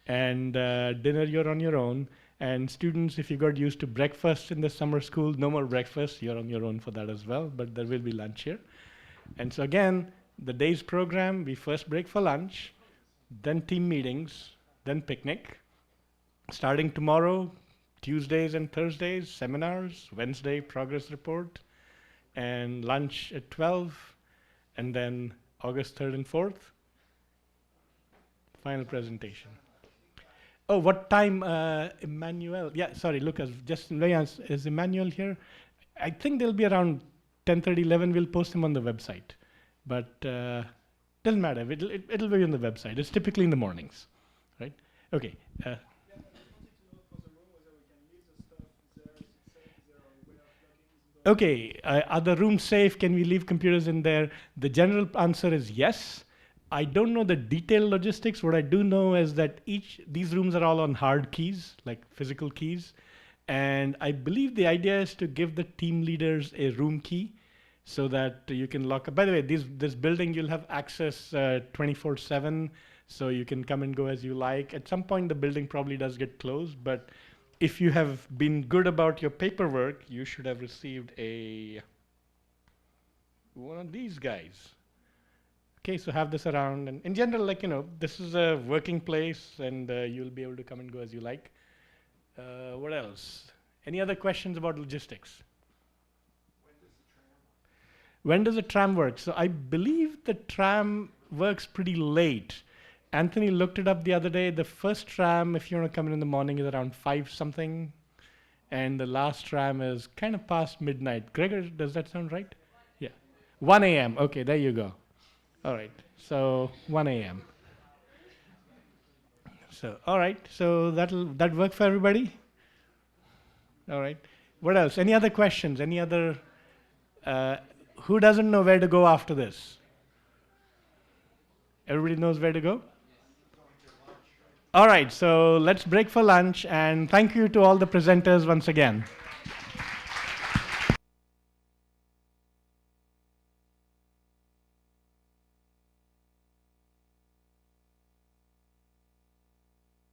And dinner, you're on your own. And students, if you got used to breakfast in the summer school, no more breakfast. You're on your own for that as well, but there will be lunch here. And so again, the day's program, we first break for lunch, then team meetings, then picnic. Starting tomorrow, Tuesdays and Thursdays, seminars, Wednesday, progress report, and lunch at 12, and then August 3rd and 4th, final presentation. Oh, what time, Emmanuel? Yeah, sorry, Lucas, just is Emmanuel here? I think they'll be around 10:30, 11. We'll post them on the website. But doesn't matter, it'll be on the website. It's typically in the mornings, right? Okay. Okay, are the rooms safe? Can we leave computers in there? The general answer is yes. I don't know the detailed logistics. What I do know is that these rooms are all on hard keys, like physical keys. And I believe the idea is to give the team leaders a room key so that you can lock up. By the way, this building, you'll have access 24/7, so you can come and go as you like. At some point, the building probably does get closed, but if you have been good about your paperwork, you should have received one of these guys. Okay, so have this around, and in general, like, this is a working place, and you'll be able to come and go as you like. What else? Any other questions about logistics? When does the tram work? So I believe the tram works pretty late. Anthony looked it up the other day. The first tram, if you want to come in the morning, is around 5 something. And the last tram is kind of past midnight. Gregor, does that sound right? Yeah. 1 a.m. Okay, there you go. All right. So 1 a.m. So, all right. So that work for everybody? All right. What else? Any other questions? Any other... who doesn't know where to go after this? Everybody knows where to go? All right, so let's break for lunch, and thank you to all the presenters once again.